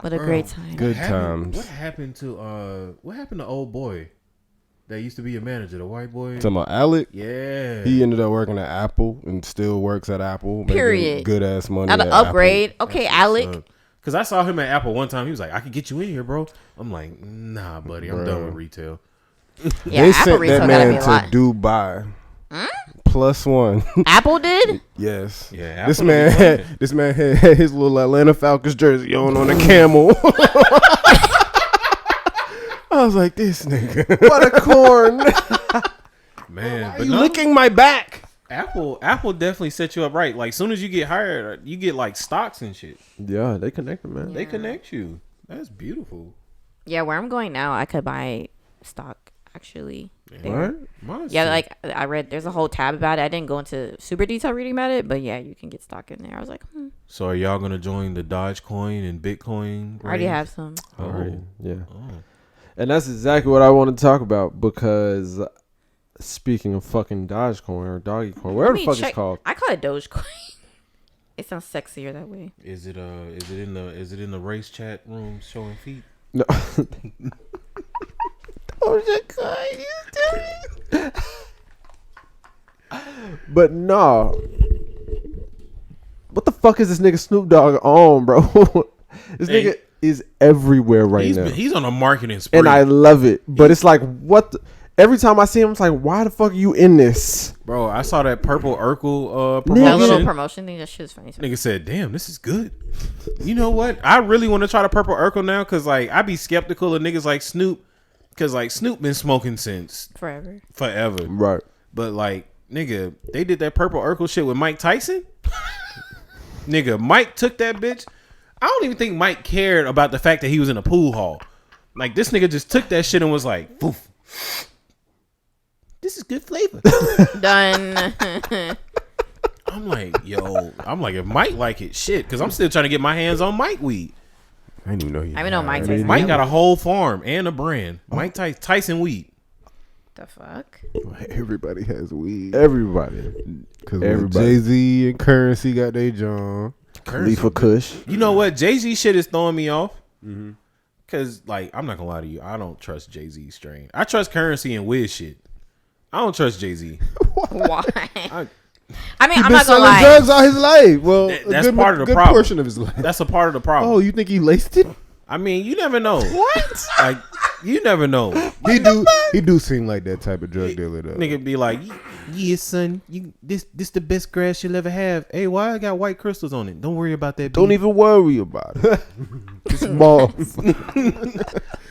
What a great time. Good times. What happened to old boy that used to be a manager, the white boy? Talking about Alec? Yeah. He ended up working at Apple and still works at Apple. Period. Good ass money. Not an upgrade. Apple. Okay, Alec. Because I saw him at Apple one time. He was like, I could get you in here, bro. I'm like, nah, buddy. I'm done with retail. Yeah, they Apple sent retail that gotta man be a to lot. Dubai. +1. Apple did? Yes. Yeah. This man had his little Atlanta Falcons jersey on a camel. I was like, this nigga. What a corn. Man, But you licking my back. Apple definitely set you up right. Like, soon as you get hired, you get like stocks and shit. Yeah, they connected, man. They connect you. That's beautiful. Yeah, where I'm going now, I could buy stock actually. What? Yeah, like I read, there's a whole tab about it. I didn't go into super detail reading about it, but yeah, you can get stock in there. I was like, So are y'all gonna join the Dogecoin and Bitcoin? I already range? have some. Already, yeah. Oh. And that's exactly what I want to talk about because speaking of fucking Dogecoin or Doggycoin, whatever the fuck it's called. I call it Dogecoin. It sounds sexier that way. Is it in the race chat room showing feet? No. But no. What the fuck is this nigga Snoop Dogg on, bro? This nigga is everywhere right now. He's on a marketing spree. And I love it. But it's like, what? Every time I see him, it's like, why the fuck are you in this? Bro, I saw that Purple Urkel That little promotion. promotion thing, that shit is funny. Nigga said, damn, this is good. You know what? I really want to try the Purple Urkel now because like I be skeptical of niggas like Snoop because like Snoop been smoking since Forever. Right. But like, nigga, they did that Purple Urkel shit with Mike Tyson. Nigga, Mike took that bitch. I don't even think Mike cared about the fact that he was in a pool hall. Like, this nigga just took that shit and was like, poof. This is good flavor. Done. I'm like, if Mike like it, shit. Because I'm still trying to get my hands on Mike weed. I didn't even know you. I even know Mike Tyson. Mike got a whole farm and a brand. Mike Tyson weed. The fuck? Everybody has weed. Everybody. Because Jay-Z and Currency got their John. Khalifa Kush. You know what? Jay-Z shit is throwing me off. Cause like I'm not gonna lie to you, I don't trust Jay-Z's strain. I trust Currency and Wiz shit. I don't trust Jay-Z. Why? I'm not gonna lie. Drugs all his life. Well, That's part of the problem. Portion of his life. That's a part of the problem. Oh, you think he laced it? I mean, you never know. What? Like, you never know. He do seem like that type of drug dealer though. Nigga be like, yeah, son, this the best grass you'll ever have. Hey, why I got white crystals on it? Don't worry about that. Don't even worry about it. It's mauve.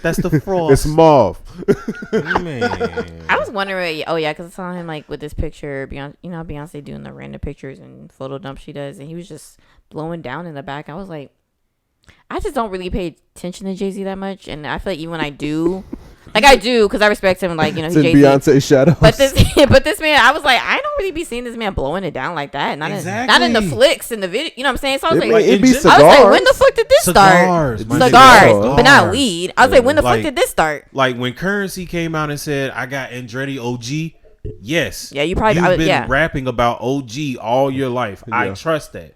That's the frost. It's mauve. Man. I was wondering. Oh yeah, because I saw him like with this picture. Beyonce doing the random pictures and photo dump she does, and he was just blowing down in the back. I was like, I just don't really pay attention to Jay-Z that much, and I feel like even when I do, like I do, because I respect him, like he's Jay-Z. Beyonce shadows. But this man, I was like, I don't really be seeing this man blowing it down like that. Not in the flicks in the video. You know what I'm saying? So I was like, it'd be cigars. I was like, when the fuck did this Cigars, start? Cigars, but not weed. I was like, when the fuck did this start? Like when Currency came out and said, I got Andretti OG. Yes. Yeah, you probably You've been rapping about OG all your life. Yeah. I trust that.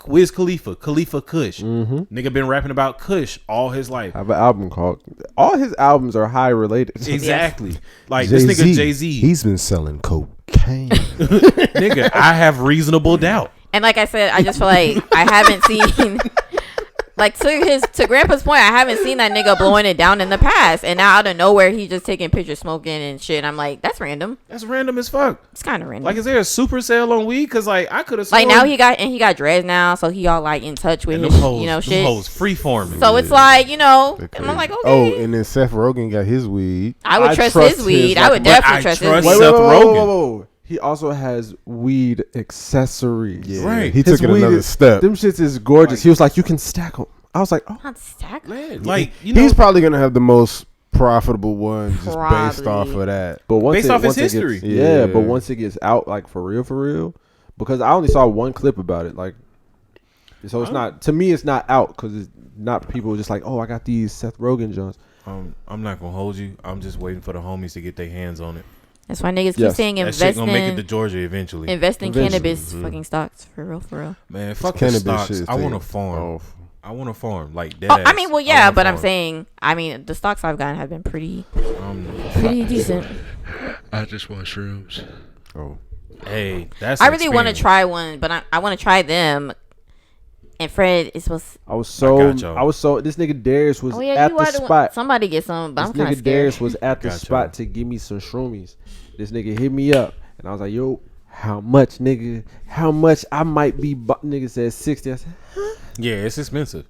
Wiz Khalifa Kush. Nigga been rapping about Kush all his life. I have an album called. All his albums are high related. Exactly. Yes. Like Jay-Z, this nigga Jay-Z. He's been selling cocaine. Nigga, I have doubt. And like I said, I just feel like I haven't seen. Like to Grandpa's point, I haven't seen that nigga blowing it down in the past, and now out of nowhere he just taking pictures, smoking and shit. And I'm like, that's random. That's random as fuck. It's kind of random. Like, is there a super sale on weed? Cause like I could have like now he got dreads now, so he all like in touch with his shit. Hoes free forming. So it's like and I'm like, okay. Oh, and then Seth Rogen got his weed. I would trust his weed. I would definitely trust his weed. Seth Rogen. He also has weed accessories. Yeah. Right. He took it another step. Them shits is gorgeous. He was like, you can stack them. I was like, oh. Not stack, man. Like, he's probably gonna have the most profitable one just based off of that. But based off his history. But once it gets out, like for real, because I only saw one clip about it. Like, so it's not, to me, it's not out because it's not people just like, oh, I got these Seth Rogen Jones. I'm not gonna hold you. I'm just waiting for the homies to get their hands on it. That's why niggas keep saying invest in. That shit gonna make it to Georgia eventually. Invest in cannabis fucking stocks for real. Man, fuck cannabis stocks. I want to farm. I want to farm like that. I mean, well, yeah, but I'm saying, the stocks I've gotten have been pretty decent. I just want shrooms. Oh, hey, that's. I really want to try one, but I want to try them. And Fred is supposed. I was so. This nigga Darius was at the spot. Somebody get some, but I'm kind of scared. Darius was at the spot to give me some shroomies. This nigga hit me up, and I was like, "Yo, how much, nigga? How much I might be?" Nigga said 60. I said, huh? Yeah, it's expensive.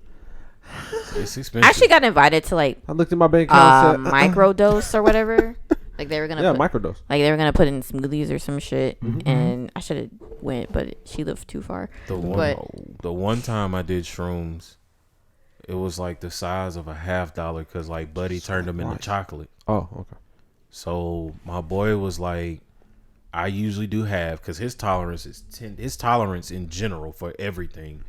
It's expensive. I actually got invited to I looked at my bank account. And said, microdose or whatever. Like they were gonna microdose. Like they were gonna put in smoothies or some shit, and I should have went, but she lived too far. The one time I did shrooms, it was like the size of a $50 because like Buddy turned them into chocolate. Oh, okay. So my boy was like, I usually do half because his tolerance is 10. His tolerance in general for everything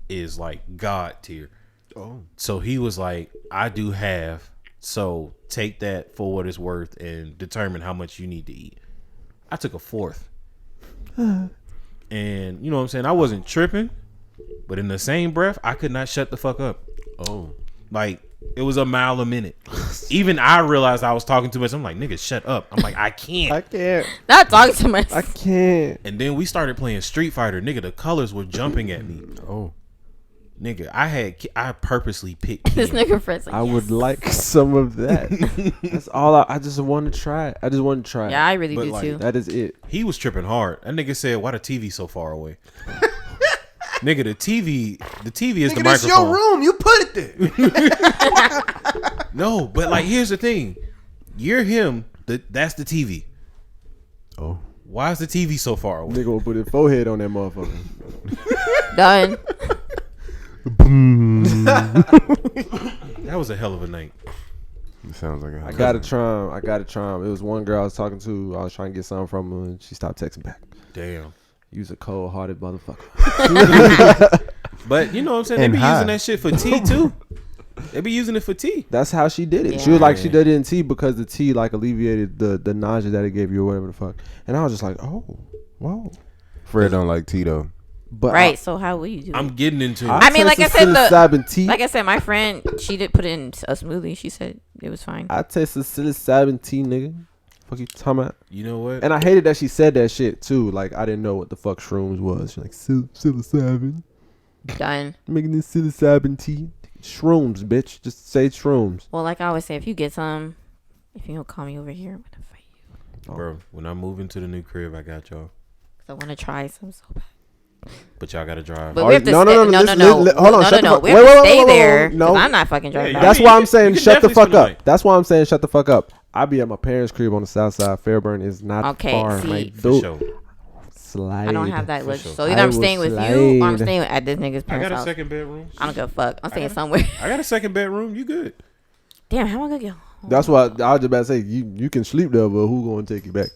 is like God tier. Oh. So he was like, I do half. So take that for what it's worth and determine how much you need to eat. I took a fourth. And you know what I'm saying? I wasn't tripping, but in the same breath, I could not shut the fuck up. Oh. Like, it was a mile a minute. Even I realized I was talking too much. I'm like, nigga, shut up. I'm like, I can't. I can't. Not talking too much. I can't. And then we started playing Street Fighter. Nigga, the colors were jumping at me. Oh. Nigga, I purposely picked this nigga friend's like, I would like some of that. That's all I just want to try. I just want to try. Yeah, I really do too. That is it. He was tripping hard. That nigga said, why the TV so far away? Nigga, the TV is the microphone. It's your room. You put it there. No, but like, here's the thing. You're him. That's the TV. Oh. Why is the TV so far away? Nigga will put his forehead on that motherfucker. Done. That was a hell of a night. It sounds like I gotta try him. It was one girl I was talking to. I was trying to get something from her, and she stopped texting back. Damn. You's a cold-hearted motherfucker. But you know what I'm saying? They be using that shit for tea too. They be using it for tea. That's how she did it. Yeah. She was like, she did it in tea because the tea like alleviated the nausea that it gave you or whatever the fuck. And I was just like, oh, whoa. Fred don't like tea though. But right. So how will you do I'm it? getting into it. I mean, like I said, like I said, my friend, she did put it in a smoothie. She said it was fine. I taste the psilocybin tea, nigga. Fuck you talking about? You know what? And I hated that she said that shit too. Like I didn't know what the fuck shrooms was. She's like psilocybin. Done. Making this psilocybin tea. Shrooms, bitch. Just say shrooms. Well, like I always say, if you get some, if you don't call me over here, I'm gonna fight you. Bro, when I move into the new crib, I got y'all. Cause I want to try some so bad. But y'all gotta drive. But we have to no. Hold on. We have to stay there. No, I'm not fucking driving. Yeah, that's you- why you- I'm saying you can shut the definitely fuck spend the up. night. That's why I'm saying shut the fuck up. I be at my parents' crib on the south side. Fairburn is not Okay, far. see. Like, For dude, sure. slide. I don't have that For luxury. sure. So either I I'm will staying with you or I'm slide. staying at this nigga's I parents' got a house. second bedroom. I don't give a fuck. I'm staying got a- somewhere. I got a second bedroom. You good? Damn, how am I gonna get home? That's why I was just about to say you can sleep there, but who gonna take you back?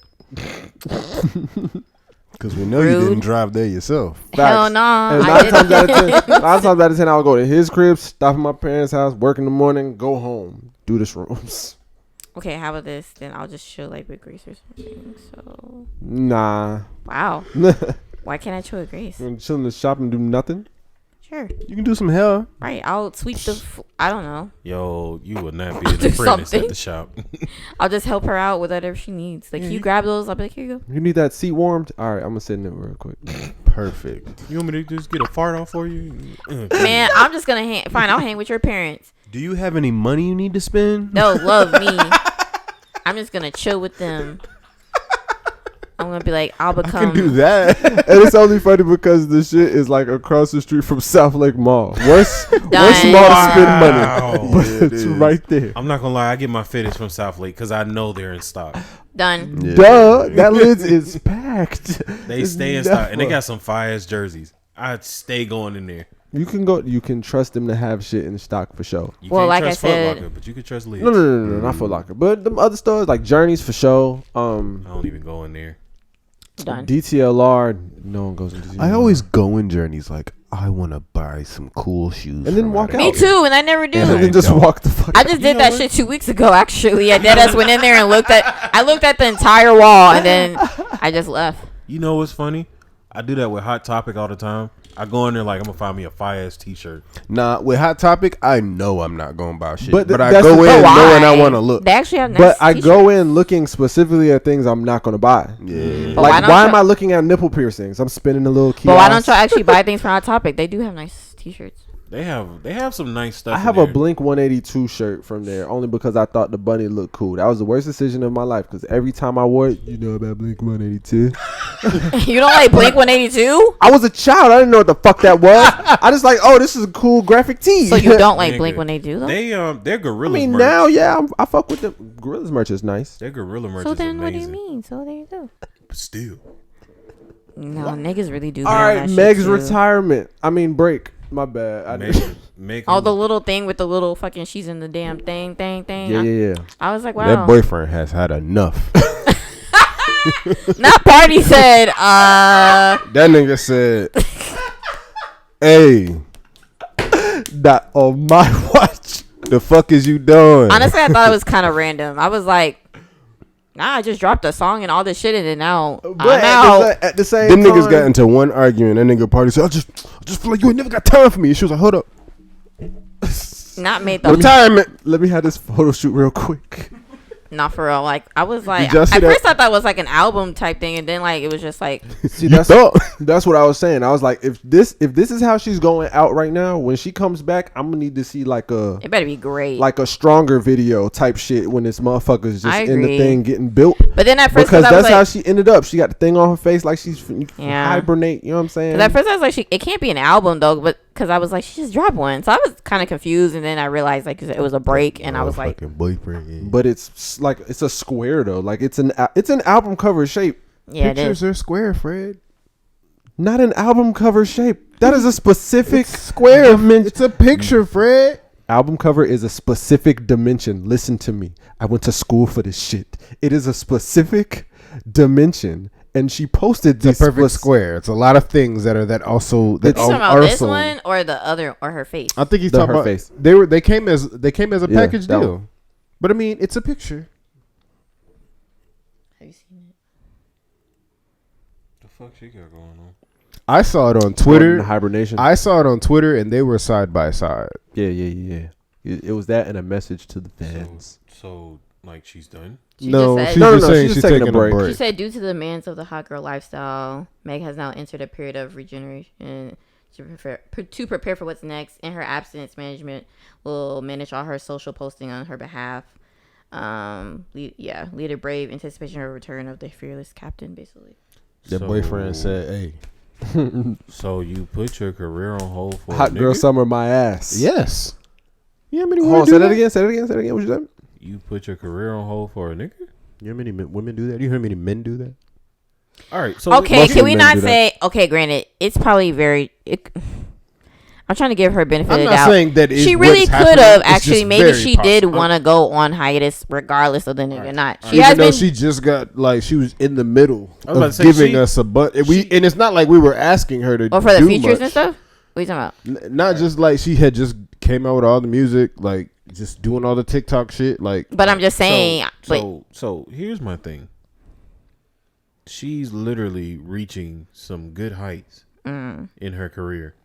Because we know Rude. you didn't drive there yourself. Hell Facts. no. And I nine times out didn't. of 10, 9 times out of 10, I'll go to his crib, stop at my parents' house, work in the morning, go home, do the shrooms. Okay, how about this? Then I'll just chill like with Grace or something. So Nah, wow. Why can't I chill with Grace? you chill in the shop and do nothing. Sure. You can do some hair. Right. I'll sweep the. I don't know. Yo, you would not be I'll an do apprentice something. at the shop. I'll just help her out with whatever she needs. Like, you grab those. I'll be like, here you go. You need that seat warmed. All right, I'm gonna sit in it real quick. Perfect. You want me to just get a fart off for you? Man, I'm just gonna hang. Fine, I'll hang with your parents. Do you have any money you need to spend? No, love me. I'm just gonna chill with them. I'm gonna be like, I'll I become. can do that. And it's only funny because the shit is like across the street from South Lake Mall. Worst mall to spend Wow. money, but Yeah, it it's is. right there. I'm not gonna lie. I get my fitteds from South Lake because I know they're in stock. Done. Yeah. Duh, that lids is packed. They It's stay in stock, and they never- got some fire ass jerseys. I stay going in there. You can go. You can trust them to have shit in stock for sure. You Well, can't like I trust said- Foot Locker, but you can trust Lids. No, not Foot Locker, but them other stores like Journeys for sure. I don't even go in there. Done. DTLR. No one goes in DTLR. I always go in Journeys like, I want to buy some cool shoes. And then from walk out out. Me too, and I never do. and I then just don't. walk the fuck. I just did know that what? shit 2 weeks ago. Actually, I deadass went in there and looked at the entire wall, and then I just left. You know what's funny? I do that with Hot Topic all the time. I go in there like I'm gonna find me a fire ass t-shirt. Nah, with Hot Topic, I know I'm not going to buy shit. But But, I that's go the- in But knowing I why? want to look. They actually have nice But I go t-shirts. in looking specifically at things I'm not going to buy. Yeah. But Like, don't why you- am I looking at nipple piercings? I'm spinning a little kiosk. But why don't y'all actually buy things from Hot Topic? They do have nice t-shirts. They have some nice stuff. I have a Blink 182 shirt from there only because I thought the bunny looked cool. That was the worst decision of my life because every time I wore it, you know about Blink 182. You don't like Blink 182? I was a child. I didn't know what the fuck that was. I just like, oh, this is a cool graphic tee. So you don't like Nigga. Blink 182 though? They're I Gorillas mean, merch. now, yeah, I fuck with the Gorillas merch is nice. Their Gorilla merch So is then, what do you amazing. mean? So there you go. But still, No, niggas really do. All be on right, that shit, Meg's too. retirement. I mean, break. My bad. I make Oh, the little thing with the little fucking she's in the damn thing. yeah. I was like, wow. That boyfriend has had enough. Not party said, That nigga said, hey, Not on my watch. the fuck is you doing? honestly, I thought it was kind of random. I was like, nah, I just dropped a song and all this shit, and then now I'm But out. at the same Them time, niggas got into one argument. That nigga party said, I just feel like you ain't never got time for me. She was like, hold up. Not made the Retirement. let me have this photo shoot real quick. not for real. Like I was like, Did y'all see at that? first I thought it was like an album type thing, and then like it was just like, See, You that's thought? that's what I was saying. I was like, if this is how she's going out right now, when she comes back, I'm gonna need to see like it better be great. a stronger video type shit when this motherfucker's I just in the agree. thing getting built. But then at first, Because I was that's how like, she ended up. She got the thing on her face like she's Yeah. hibernate. You know what I'm saying? 'cause at first I was like, it can't be an album though, but because I was like, she just dropped one, so I was kind of confused, and then I realized like it was a break, and I was like, Fucking boyfriend. But it's like it's a square though. Like it's an album cover shape, yeah, it Pictures is. are square, Fred. not an album cover shape. That is a specific Square. dimension. It's a picture, Fred. Album cover is a specific dimension. Listen to me. I went to school for this shit. It is a specific dimension, and she posted It's a this perfect square. It's a lot of things that are that also that You talking are about this also. one or the other or her face? I think he's The talking her about face. They came as a Yeah, package that deal. one. But I mean, it's a picture. Have you seen it? the fuck she got going on? I saw it on Twitter. Hibernation. I saw it on Twitter, and they were side by side. Yeah. It was that and a message to the fans. So like she's done. She's just saying she's taking a break. She said, due to the demands of the hot girl lifestyle, Meg has now entered a period of regeneration to prepare for what's next. In her absence, management will manage all her social posting on her behalf. Lead a brave anticipation of her return of the fearless captain, basically. Their boyfriend said, "Hey." So you put your career on hold for hot a girl nigga? summer my ass. Yes. Yeah, Say that again. Say that again. What you said? You put your career on hold for a nigga? You hear many women do that? You hear many men do that? All right. So okay, can we not say? Okay, granted, it's probably very. I'm trying to give her benefit of the doubt. I'm not saying that she really could have actually. Maybe she did want to go on hiatus, regardless of the nigga or not. She has been. She just got she was in the middle of giving us a and it's not like we were asking her to. Or for the features and stuff. What are you talking about? Not just like she had just came out with all the music, like just doing all the TikTok shit, like. But I'm just saying. So here's my thing. She's literally reaching some good heights in her career.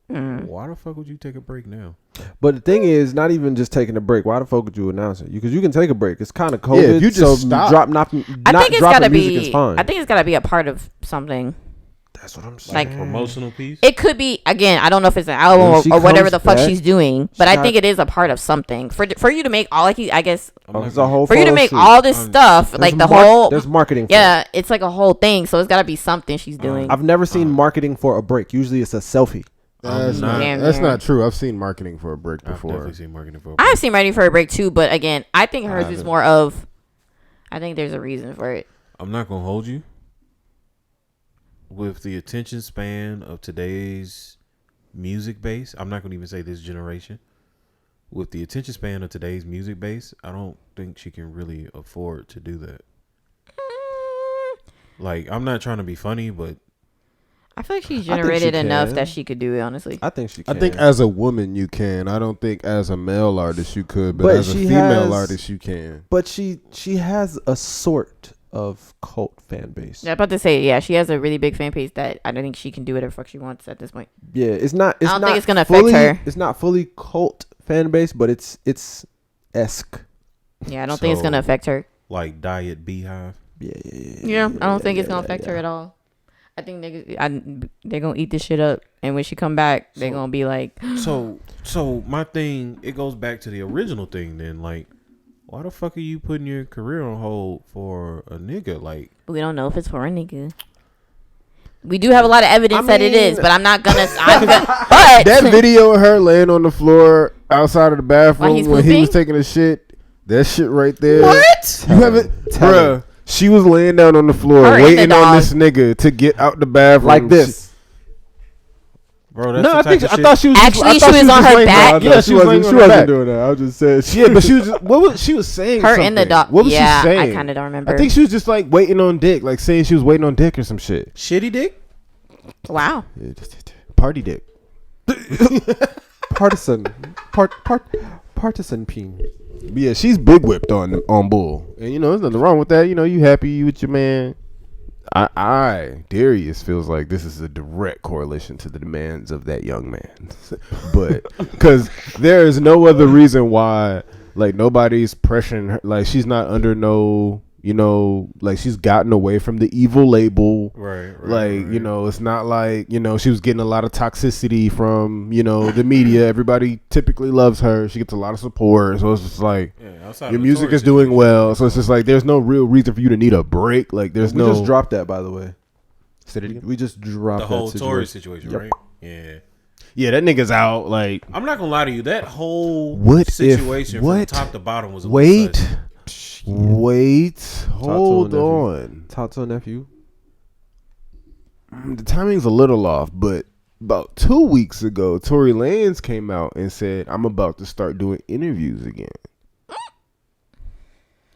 Why the fuck would you take a break now? But the thing is, not even just taking a break. Why the fuck would you announce it? Because you can take a break. It's kind of COVID. Yeah, if you just stop. I think it's gotta be. I think it's gotta be a part of something. That's what I'm saying. Like promotional piece. It could be, again, I don't know if it's an album or whatever the fuck she's doing, but I think it is a part of something. For you to make all, like, I guess, it's a whole for you to make all this stuff, like the whole, there's marketing. Yeah, it's like a whole thing. So it's got to be something she's doing. I've never seen marketing for a break. Usually it's a selfie. That's not true. I've seen marketing for a break before. I've definitely seen marketing for a break. I've seen marketing for a break too, but again, I think hers is more of, I think there's a reason for it. I'm not going to hold you. With the attention span of today's music base, I'm not going to even say this generation. With the attention span of today's music base, I don't think she can really afford to do that. Like, I'm not trying to be funny, but I feel like she's generated enough that she could do it, honestly. I think she can. I think as a woman you can. I don't think as a male artist you could, but as a female artist you can. But she has a sort of cult fan base. Yeah, I'm about to say, yeah, she has a really big fan base that I don't think she can do whatever the fuck she wants at this point. Yeah, it's not. I don't think it's gonna affect her. It's not fully cult fan base, but it's esque. Yeah, I don't think it's gonna affect her. Like Diet Beehive. Yeah, I don't think it's gonna affect her at all. I think they're gonna eat this shit up, and when she come back, they're gonna be like. So my thing, it goes back to the original thing. Then, like, why the fuck are you putting your career on hold for a nigga? Like, we don't know if it's for a nigga. We do have a lot of evidence that it is, but I'm not gonna. But that video of her laying on the floor outside of the bathroom when he was taking a shit, that shit right there. What? You haven't, bruh. She was laying down on the floor waiting on this nigga to get out the bathroom like this. Bro, that's no, I thought she was actually she was on her back. Yeah, she wasn't doing that. I was just saying. Yeah, but she was. What was she was saying? Her in the dog. What was she saying? I kind of don't remember. I think she was just like waiting on dick, like saying she was waiting on dick or some shit. Shitty dick. Wow. Party dick. Partisan peen. Yeah, she's big whipped on bull, and you know there's nothing wrong with that. You know, you happy with your man. Darius feels like this is a direct correlation to the demands of that young man, but because there is no other reason why, like, nobody's pressuring her, like she's not under no, you know, like she's gotten away from the evil label, right. You know, it's not like, you know, she was getting a lot of toxicity from, you know, the media. Everybody typically loves her. She gets a lot of support, so it's just like your music is doing well. So it's just like there's no real reason for you to need a break. Like we just dropped that, by the way. Say it again. We just dropped the whole Tory situation, right? Yeah, that nigga's out. Like, I'm not gonna lie to you, that whole situation from top to bottom was a Wait, hold on. Talk to a nephew. The timing's a little off, but about 2 weeks ago, Tory Lanez came out and said, "I'm about to start doing interviews again."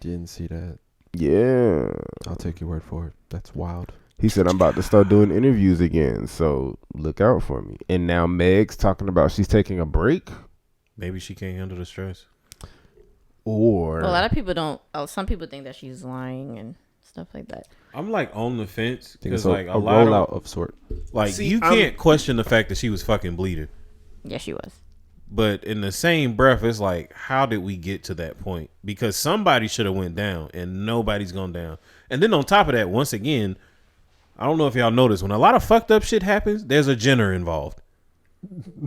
Didn't see that. Yeah, I'll take your word for it. That's wild. He said, "I'm about to start doing interviews again, so look out for me." And now Meg's talking about she's taking a break. Maybe she can't handle the stress. Or a lot of people don't. Some people think that she's lying and stuff like that. I'm like on the fence because it's like a lot rollout of sort. Like you can't question the fact that she was fucking bleeding. Yeah, she was. But in the same breath, it's like, how did we get to that point? Because somebody should have went down, and nobody's gone down. And then on top of that, once again, I don't know if y'all noticed, when a lot of fucked up shit happens, there's a gender involved.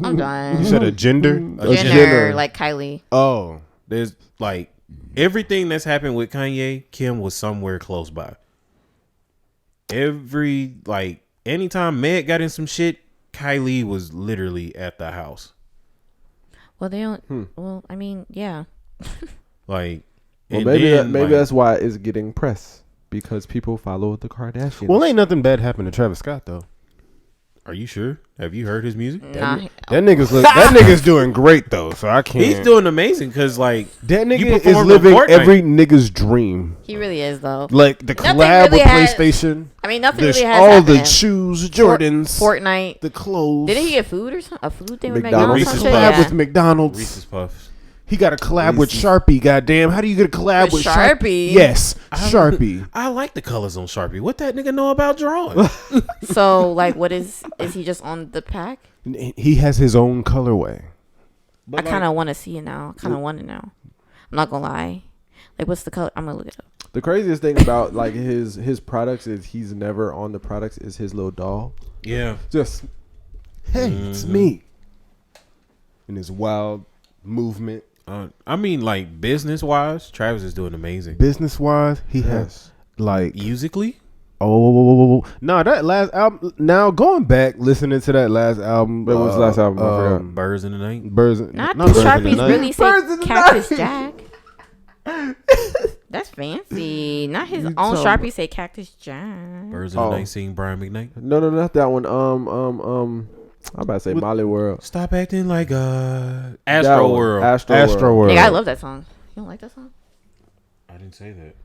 I'm done. You said a gender? Jenner, like Kylie. Oh. There's like everything that's happened with Kanye, Kim was somewhere close by. Anytime Meg got in some shit, Kylie was literally at the house. Well, they don't. Well, I mean, yeah. Like, well, maybe that's why it's getting press, because people follow the Kardashians. Well, ain't nothing bad happened to Travis Scott though. Are you sure? Have you heard his music? Nah. That nigga's doing great though, so I can't. He's doing amazing because like that nigga is performed living on Fortnite. every nigga's dream. He really is though. Like the Nothing collab really with has- PlayStation. I mean, nothing really has all happened the to him. shoes, Jordans, Fortnite, the clothes. Didn't he get food or something? A food thing with McDonald's. McDonald's? Reese's Some shit? collab Yeah. with McDonald's? Reese's Puffs. He got a collab with Sharpie. Goddamn, how do you get a collab With with Sharpie? Yes, Sharpie. I like the colors on Sharpie. What that nigga know about drawing? So, like, what is he just on the pack? He has his own colorway. I kind of want to see it now. I kind of want to know. I'm not gonna lie. Like, what's the color? I'm gonna look it up. The craziest thing about like his products is he's never on the products. Is his little doll. Yeah. Just Hey, it's me. And his wild movement. I mean, like business wise, Travis is doing amazing. Business wise, he has like Musically, no, that last album. Now going back listening to that last album. What was the last album? I forgot. Birds in the Night. Birds. Not not these Birds in the Sharpies Night. really Birds say in the Cactus Night. Jack. That's fancy. Not his You own tell Sharpie say Cactus Jack. Birds in the Night. Sing Brian McKnight. No, not that one. I'm about to say Molly World. Stop acting like That Astro one. World. Astro World. Nigga, I love that song. You don't like that song? I didn't say that.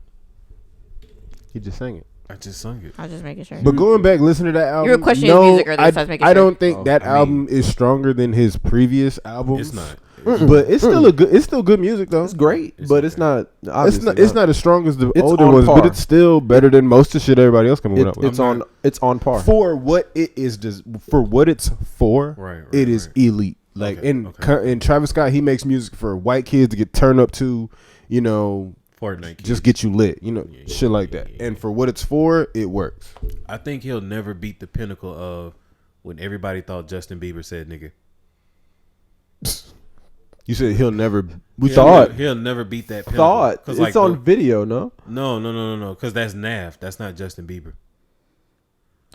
He just sang it. I just sung it. I was just making sure. But going back, listen to that album. You were questioning his music earlier, so I was making I sure. don't think Oh, that I mean- album is stronger than his previous albums. It's not. But it's still a good. It's still good music though. It's great, It's but okay. it's not. It's Obviously not as strong as the It's older on ones, par. but it's still better than most of the shit everybody else coming up with. It's on par. For what it is, for what it's for, Right, it is elite. Like Okay, in Travis Scott, he makes music for white kids to get turned up to, you know, Fortnite. Kids. just get you lit, you know, Yeah, shit like yeah, that. yeah. And for what it's for, it works. I think he'll never beat the pinnacle of when everybody thought Justin Bieber said nigga. You said he'll never. He'll never beat that pinnacle. Thought 'Cause, it's on video, no? No. Because that's Nav. That's not Justin Bieber.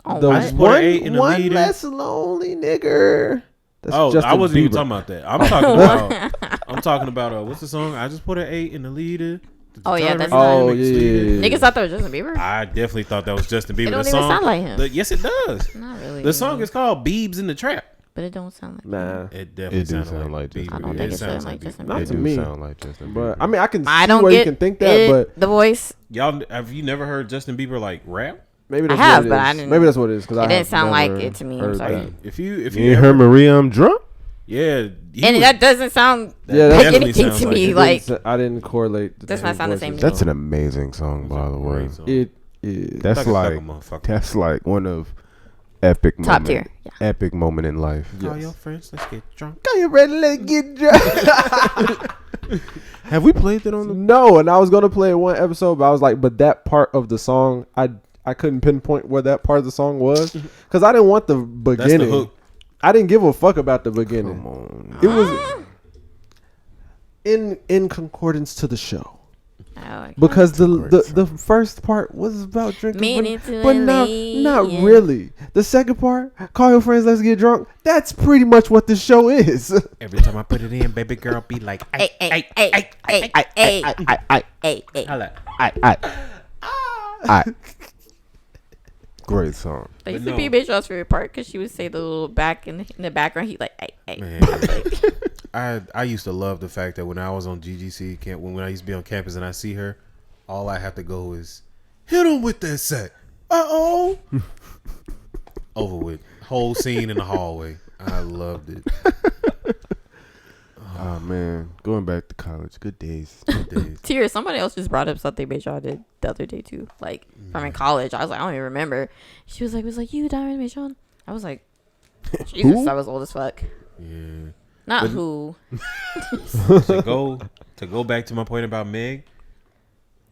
Oh, The I just put an 8 in the one leader. less lonely nigger. That's Oh, Justin I wasn't even Bieber. talking about that. I'm talking about what's the song? I just put an 8 in the leader. Oh, yeah, that's Oh, not- yeah. Niggas thought that was Justin Bieber. I definitely thought that was Justin Bieber. It don't the even song, sound like him. Yes, it does. Not really. The song is called "Beebs in the Trap." but it don't sound like. Nah, It definitely It do sounded sound like Bieber. Justin I don't Bieber. think it sounds sounds like Justin Not They to do me. sound like Justin Bieber. but I mean, I can see I don't where get you can think that, but the voice. Y'all, have you never heard Justin Bieber like rap? maybe that's have, what it but I is. didn't- Maybe that's what it is. Because It didn't sound like it to me. I'm sorry. That. If you you ain't heard Maria, I'm drunk. yeah, And that doesn't sound Yeah, like definitely anything sounds to like me. it. Like, I didn't correlate. Does not sound the same to That's an amazing song, by the way. It is. That's Suck a like motherfucker. that's like one of epic Top moment, tier, yeah. epic moment in life. Call Yes. your friends. Let's get drunk. Are you ready to let it get drunk? Have we played that on the? No, and I was gonna play one episode, but I was like, but that part of the song, I couldn't pinpoint where that part of the song was because I didn't want the That's beginning. the hook. I didn't give a fuck about the beginning. Come on. It was in concordance to the show. oh, Because Great the first part was about drinking, Minute to but a not lady. really. The second part, call your friends, let's get drunk. That's pretty much what this show is. Every time I put it in, baby girl be like, hey, hey, hey, hey, hey, hey, hey. holla. Great song. That used But to be no. Bitch's favorite part because she would say the little back in the background. He like, hey, hey. Man, I used to love the fact that when I was on GGC camp, when I used to be on campus and I see her, all I have to go is hit him with that sack. Uh-oh. Over with. Whole scene in the hallway. I loved it. Oh man, going back to college. Good days. Good days. Tears, somebody else just brought up something bitch y'all did the other day too. Like from in college. I was like, I don't even remember. She was like, you Diamond Majon? I was like, Jesus, I was old as fuck. Yeah. Not But- who. To go back to my point about Meg,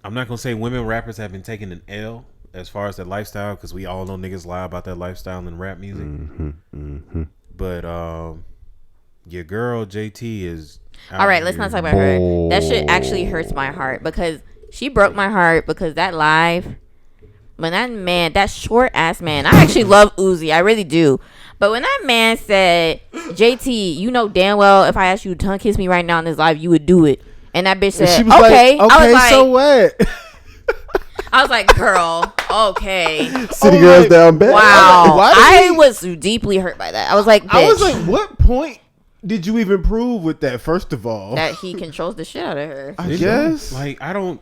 I'm not gonna say women rappers have been taking an L as far as their lifestyle, because we all know niggas lie about their lifestyle in rap music. But your girl JT is out All right, let's here. not talk about her. That shit actually hurts my heart because she broke my heart because that live, when that man, that short ass man, I actually love Uzi, I really do. But when that man said, JT, you know damn well if I asked you to tongue kiss me right now in this live, you would do it. And that bitch said, She was okay. like, I was like, so what? I was like, girl, okay. City girls down bad. Wow. Why did I he- was deeply hurt by that. I was like, bitch. I was like, what point did you even prove with that? First of all, that he controls the shit out of her. I guess. Like I don't.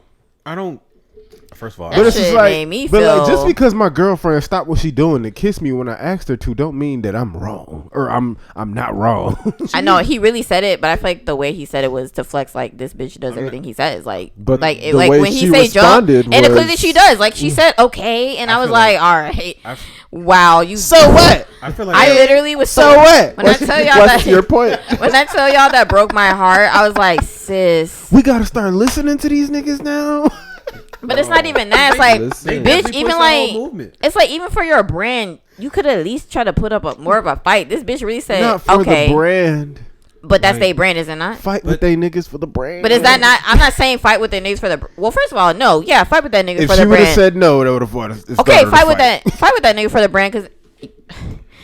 First of all, That But it's shit just like, made me but like, feel- just because my girlfriend stopped what she doing to kiss me when I asked her to, don't mean that I'm wrong or I'm not wrong. I know he really said it, but I feel like the way he said it was to flex like this bitch does everything he says. Like, But like, the like way when he she say jump, responded and was- clearly she does. Like she said okay, and I was feel like, like- all right, I, wow, you. So what? I feel like I literally was So what? When I tell y'all What's that, your point? when I tell y'all that broke my heart, I was like, sis. We gotta start listening to these niggas now. But it's not even that. It's like, Listen. bitch, definitely even push the like, whole movement. it's like even for your brand, you could at least try to put up more of a fight. This bitch really said, Not for okay, the brand. but that's Like- their brand, is it not? Fight with they niggas for the brand. But is that not? I'm not saying fight with the niggas for the. Well, first of all, no, yeah, fight with that nigga If for she the would have brand. said no, that would have fought us. Okay, fight with that. Fight with that nigga for the brand, because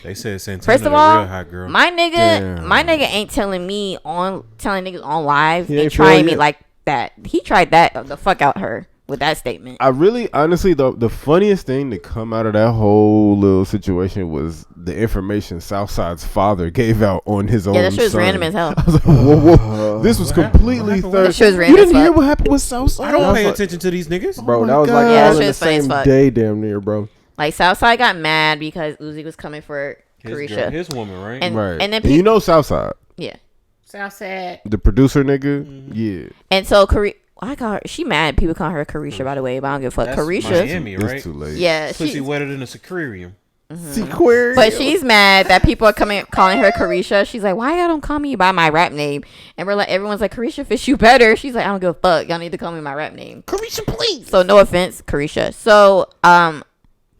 They said Santana first of the all, real hot girl. my nigga, Damn. my nigga ain't telling niggas on live He and ain't trying feel me it. like that. He tried that the fuck out her with that statement. I really, honestly, the funniest thing to come out of that whole little situation was the information Southside's father gave out on his own. Yeah, that shit was son. random as hell. I was like, whoa. This was What happened? What completely happened? third. That shit was You random didn't as hear fuck. what happened with Southside? I don't That was pay like- attention to these niggas. Bro, my that was God. like Yeah, that all shit in the was funny as same fuck. day, damn near, bro. Like Southside got mad because Uzi was coming for His Carisha, girl, his woman, right? and Right. and then you know Southside, yeah, Southside, the producer nigga. Mm-hmm. Yeah. and so I call her. She mad. People call her Carisha, by the way, but I don't give a fuck. That's Carisha, Miami, It's right? too late. yeah, Pussy she. wetter than a aquarium. Sequarium. But she's mad that people are calling her Carisha. She's like, why y'all don't call me by my rap name? And we're like, everyone's like, Carisha fits you better. She's like, I don't give a fuck. Y'all need to call me my rap name. Carisha, please. So no offense, Carisha. So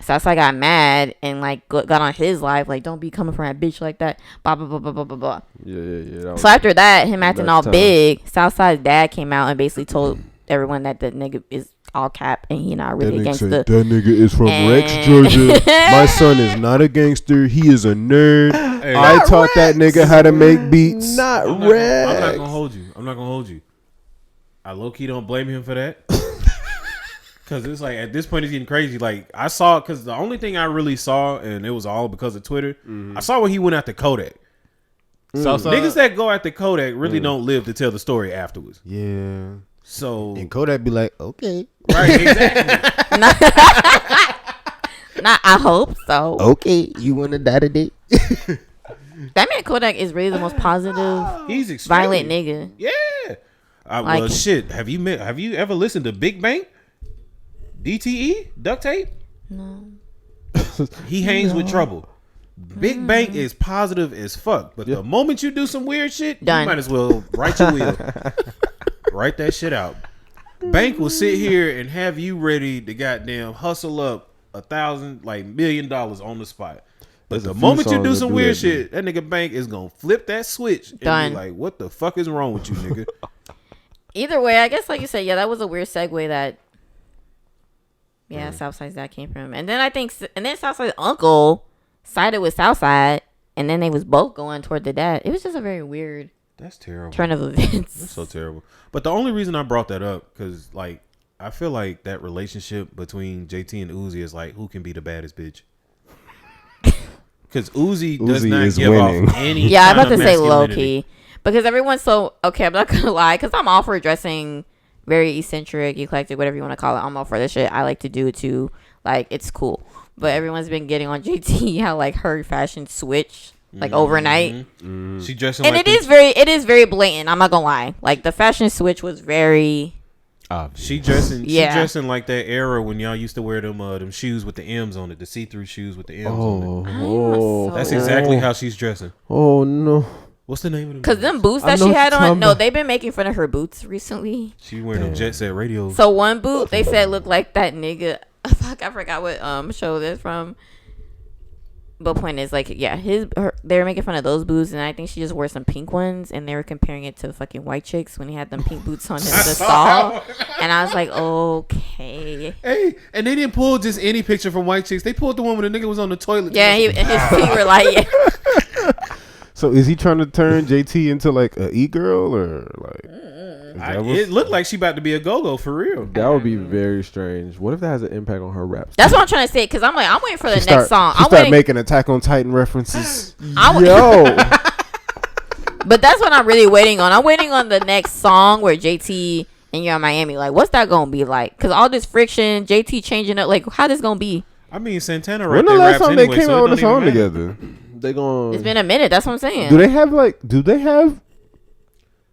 Southside got mad and like got on his live like, don't be coming for that bitch like that. Blah blah blah blah blah blah blah. Yeah. That was- So after that, him acting That's all tough. big, Southside's dad came out and basically told everyone that the nigga is all cap and he not really against said, the. that nigga is from Rex, And- Georgia. My son is not a gangster. He is a nerd. Hey, I taught that nigga how to make beats. Not I'm not Rex. gonna hold you. I'm not gonna hold you. I low key don't blame him for that. Cause it's like at this point it's getting crazy. Like I saw, cause the only thing I really saw, and it was all because of Twitter. I saw when he went after Kodak. Southside? Niggas that go after Kodak really don't live to tell the story afterwards. Yeah. So And Kodak be like, okay. right, exactly. Not, I hope so. Okay, you want to die today? That man Kodak is really the most positive, He's extremely violent nigga. Yeah. Well, Like- shit. Have you ever listened to Big Bang? DTE? Duct Tape? No. He hangs with trouble. Big Bang is positive as fuck, but the moment you do some weird shit, Done. you might as well write your will. Write that shit out. Bank will sit here and have you ready to goddamn hustle up $1,000, like $1 million on the spot. But There's a the few moment you songs do that some do weird that, shit, that nigga Bank is gonna flip that switch and Done. be like, "What the fuck is wrong with you, nigga?" Either way, I guess like you said, yeah, that was a weird segue that. Yeah, Southside's dad came from him, and then I think, and then Southside's uncle sided with Southside, and then they was both going toward the dad. It was just a very weird That's terrible. turn of events. That's so terrible. But the only reason I brought that up, because like I feel like that relationship between JT and Uzi is like, who can be the baddest bitch? Because Uzi does Uzi not is give winning. off any. Yeah, I'm kind about of to say low masculinity. key because everyone's so okay. I'm not gonna lie because I'm all for dressing very eccentric, eclectic, whatever you want to call it. I'm all for this shit. I like to do it too. Like it's cool. But everyone's been getting on JT how like her fashion switch like overnight. Mm-hmm. She dressing, and like it is very blatant. I'm not gonna lie. Like the fashion switch was very. She dressing like that era when y'all used to wear them shoes with the M's on it, the see-through shoes with the M's on it. So that's exactly how she's dressing. Oh no. What's the name of them? Because them boots that she had on, no, they've been making fun of her boots recently. She wearing them Jet Set radios. So one boot they said looked like that nigga. Fuck, I forgot what show this from. But point is, like, yeah, they were making fun of those boots, and I think she just wore some pink ones, and they were comparing it to fucking White Chicks when he had them pink boots on in the stall. And I was like, okay. Hey, and they didn't pull just any picture from White Chicks. They pulled the one when the nigga was on the toilet. Yeah, and his feet were like, yeah. So is he trying to turn JT into like a e-girl or like? It looked like she about to be a go-go for real. That would be very strange. What if that has an impact on her raps? That's what I'm trying to say, because I'm waiting for the next song. She start making Attack on Titan references. Yo. But that's what I'm really waiting on. I'm waiting on the next song where JT and You're in Miami. Like, what's that gonna be like? Because all this friction, JT changing up. Like, how this gonna be? I mean, Santana when the last time they came out with a song together? It's been a minute. That's what I'm saying. Do they have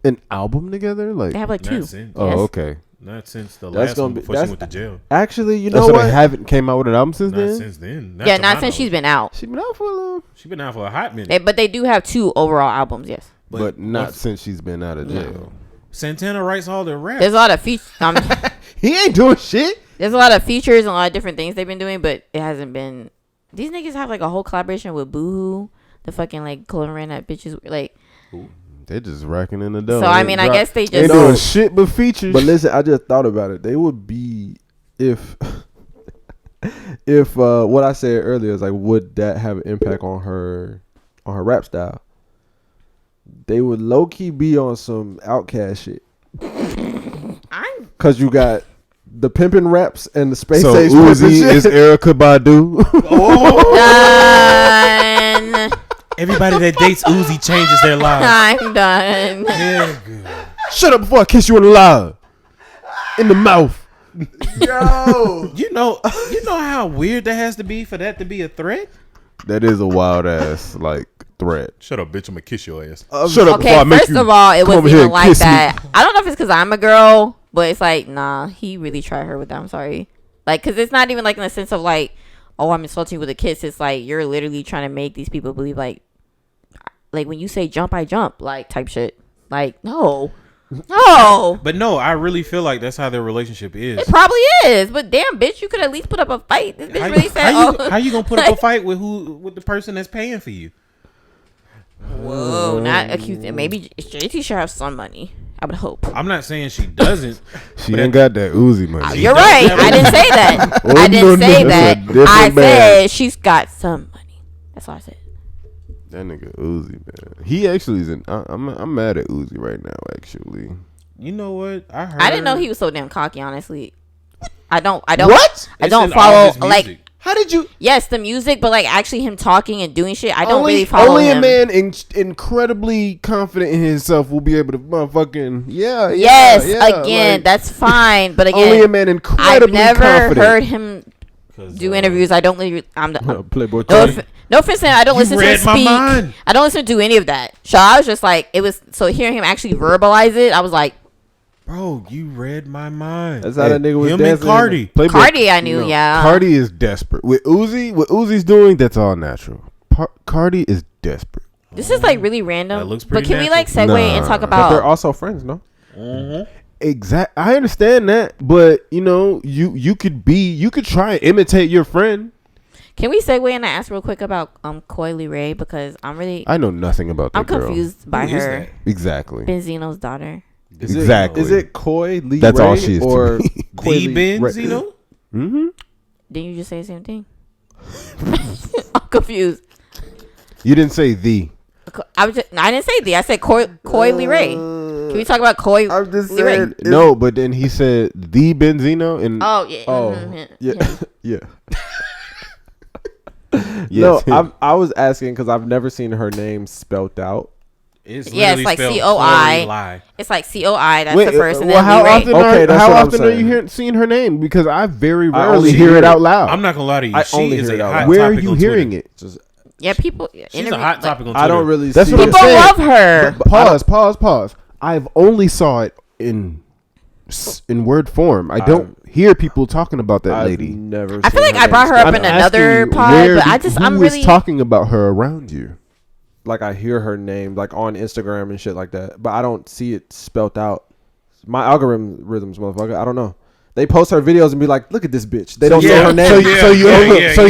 an album together? Like they have like 2. Since. Oh, okay. Not since the last one before she went to jail. Actually, you know what? They haven't came out with an album since not then? Since then. Not since she's been out. She's been out for a little. She's been out for a hot minute. But they do have 2 overall albums, yes. But not since she's been out of jail. Santana writes all the raps. There's a lot of features. He ain't doing shit. There's a lot of features and a lot of different things they've been doing, but it hasn't been. These niggas have like a whole collaboration with Boohoo, the fucking like Clothing Brand that bitches like. They just racking in the dough. So I mean, I guess they just they doing shit but features. But listen, I just thought about it. They would be if what I said earlier is like, would that have an impact on her rap style? They would low key be on some Outkast shit. Cause you got the pimpin' raps and the space age. So Uzi is Erykah Badu. Done. Everybody that dates Uzi changes their lives. I'm done. Yeah, good. Shut up before I kiss you in the lie. In the mouth. Yo. You know how weird that has to be for that to be a threat? That is a wild ass like threat. Shut up, bitch! I'm gonna kiss your ass. Shut up before I make you. First of all, it wasn't even like that. Me. I don't know if it's because I'm a girl, but it's like, nah, he really tried her with that. I'm sorry. Like, because it's not even like in the sense of like, oh, I'm insulting you with a kiss. It's like you're literally trying to make these people believe like when you say jump, I jump, like type shit. Like, no. But no, I really feel like that's how their relationship is. It probably is, but damn, bitch, you could at least put up a fight. This bitch really said, how you gonna put up a fight with the person that's paying for you? Whoa, not accusing. Maybe JT should have some money. I would hope. I'm not saying she doesn't. She ain't got that Uzi money. You're right. I didn't say that. I didn't say that. I said she's got some money. That's all I said. That nigga Uzi, man. He actually is I'm mad at Uzi right now, actually. You know what? I didn't know he was so damn cocky, honestly. I don't What? I don't follow like how did you? Yes, the music, but like actually him talking and doing shit, I don't really follow only him. A man incredibly confident in himself will be able to motherfucking that's fine. But again, only a man incredibly I've never confident. heard him do interviews. I don't really. Playboy. No offense, I don't listen to him speak. I don't listen to any of that. So I was just like, it was so hearing him actually verbalize it. I was like, bro, you read my mind. That's how that nigga was him dancing. And Cardi. Cardi, I knew, yeah. Cardi is desperate. With Uzi, what Uzi's doing, that's all natural. Cardi is desperate. This is like really random. That looks but pretty can we like segue natural. and talk But about? they're also friends, no? Mm-hmm. Exact. I understand that, but you know, you could try and imitate your friend. Can we segue and ask real quick about Coy Ray, because I know nothing about that girl. confused by Who is her. that? Exactly. Benzino's daughter. Exactly. Is it Coy Lee That's Ray all she is to or me. Coy The Lee Ray? Benzino? Mm-hmm. Didn't you just say the same thing? I'm confused. You didn't say the. I didn't say the. I said Coy Lee Ray. Can we talk about Coy I'm just Lee Ray? saying. No, but then he said the Benzino and Oh yeah. Oh, Mhm. yeah. yes, No, I was asking because I've never seen her name spelt out. It's It's like COI. It's like COI. That's the first, and then how Lee Ray. often Okay, that's how what I'm often are saying. you seeing her name? Because I very I rarely only hear hear it it. out loud. I'm not gonna lie to you. I She only is hear it a out hot loud. Where are topic you on hearing Twitter. it? Just Yeah, people. She's a hot topic on Twitter. I don't really. That's see what I'm people saying. love her. But pause. I've only saw it in word form. I don't hear people talking about that I've lady. Never. I feel like I brought her up in another pod, but I'm really talking about her around you. Like I hear her name like on Instagram and shit like that, but I don't see it spelt out. My algorithms, motherfucker. I don't know. They post her videos and be like, "Look at this bitch." They don't say her name.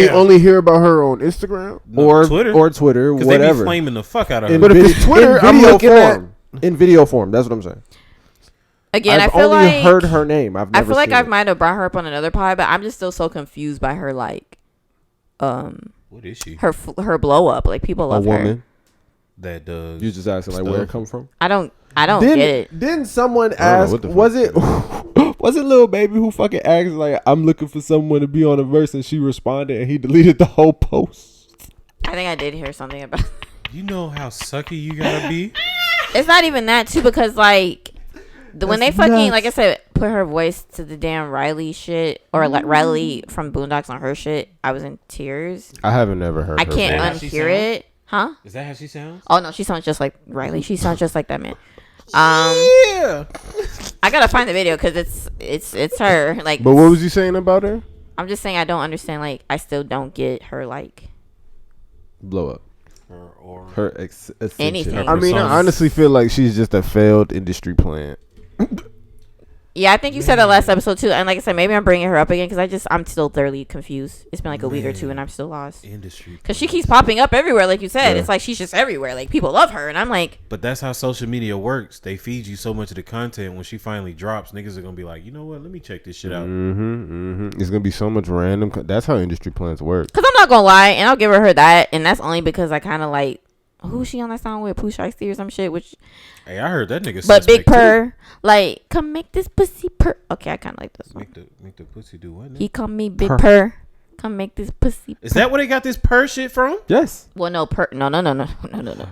You only hear about her on Instagram or Twitter, whatever. They be flaming the fuck out of her. But if it's Twitter, I'm looking at in video form. That's what I'm saying. Again, I've I feel only like heard her name. I've never I feel like seen I it. might have brought her up on another pod, but I'm just still so confused by her like, what is she? her blow up. Like people love a woman. her. That does. You just asking like where it come from? I don't get it. Didn't someone ask? Was it Lil Baby who fucking asked like, "I'm looking for someone to be on a verse," and she responded and he deleted the whole post? I think I did hear something about. You know how sucky you gotta be. It's not even that too, because like when they fucking like I said, put her voice to the damn Riley shit or like Riley from Boondocks on her shit, I was in tears. I haven't ever heard. I can't unhear it. Huh? Is that how she sounds? Oh no, she sounds just like Riley. She sounds just like that man. Yeah. I gotta find the video because it's her. Like, But what was you saying about her? I'm just saying I don't understand. Like, I still don't get her. Like, Blow up. Her ascension. Anything. I mean, I honestly feel like she's just a failed industry plant. yeah, I think you said that last episode too. And like I said, maybe I'm bringing her up again because I'm still thoroughly confused. It's been like a week or two, and I'm still lost. Industry. Because she keeps popping up everywhere, like you said. It's like she's just everywhere. Like people love her, and I'm like. But that's how social media works. They feed you so much of the content. When she finally drops, niggas are gonna be like, you know what? Let me check this shit out. It's gonna be so much random. That's how industry plants work. Because I'm not gonna lie, and I'll give her that, and that's only because I kind of like. Who's she on that song with? Pooh Shiesty or some shit? Which. Hey, I heard that nigga. But Big Purr, like, come make this pussy purr. Okay, I kind of like this one. Make the pussy do what? He called me Big Purr. Come make this pussy purr. Is that where they got this purr shit from? Yes. Well, no, no. No.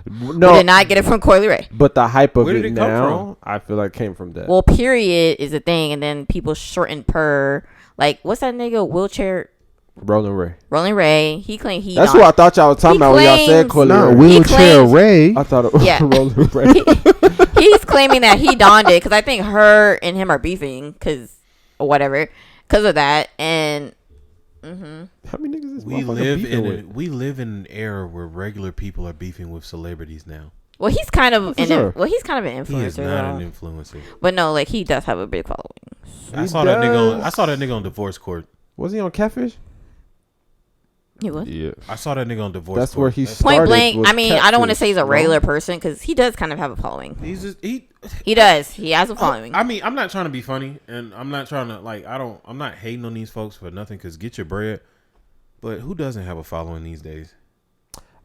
We did not get it from Coily Ray. But the hype of Where did it it come now, from? I feel like came from that. Well, period is a thing, and then people shorten purr. Like, what's that nigga? Wheelchair. Rolling Ray. He claimed he. That's what I thought y'all was talking about when y'all said Coily Ray. Wheelchair Ray. I thought it was Rolling Ray. He's claiming that he donned it because I think her and him are beefing because or whatever because of that. And how many niggas is we live in an era where regular people are beefing with celebrities now. well, he's kind of an influencer. He is not an influencer. But no, like he does have a big following. I saw that nigga on divorce court. Was he on Catfish? He was. Yeah. I saw that nigga on divorce. That's court. where he started. Point blank. I mean, I don't want to Catfish, say he's a no? regular person because he does kind of have a following. He does. He has a following. I mean, I'm not trying to be funny, and I'm not trying to I'm not hating on these folks for nothing. Because get your bread. But who doesn't have a following these days?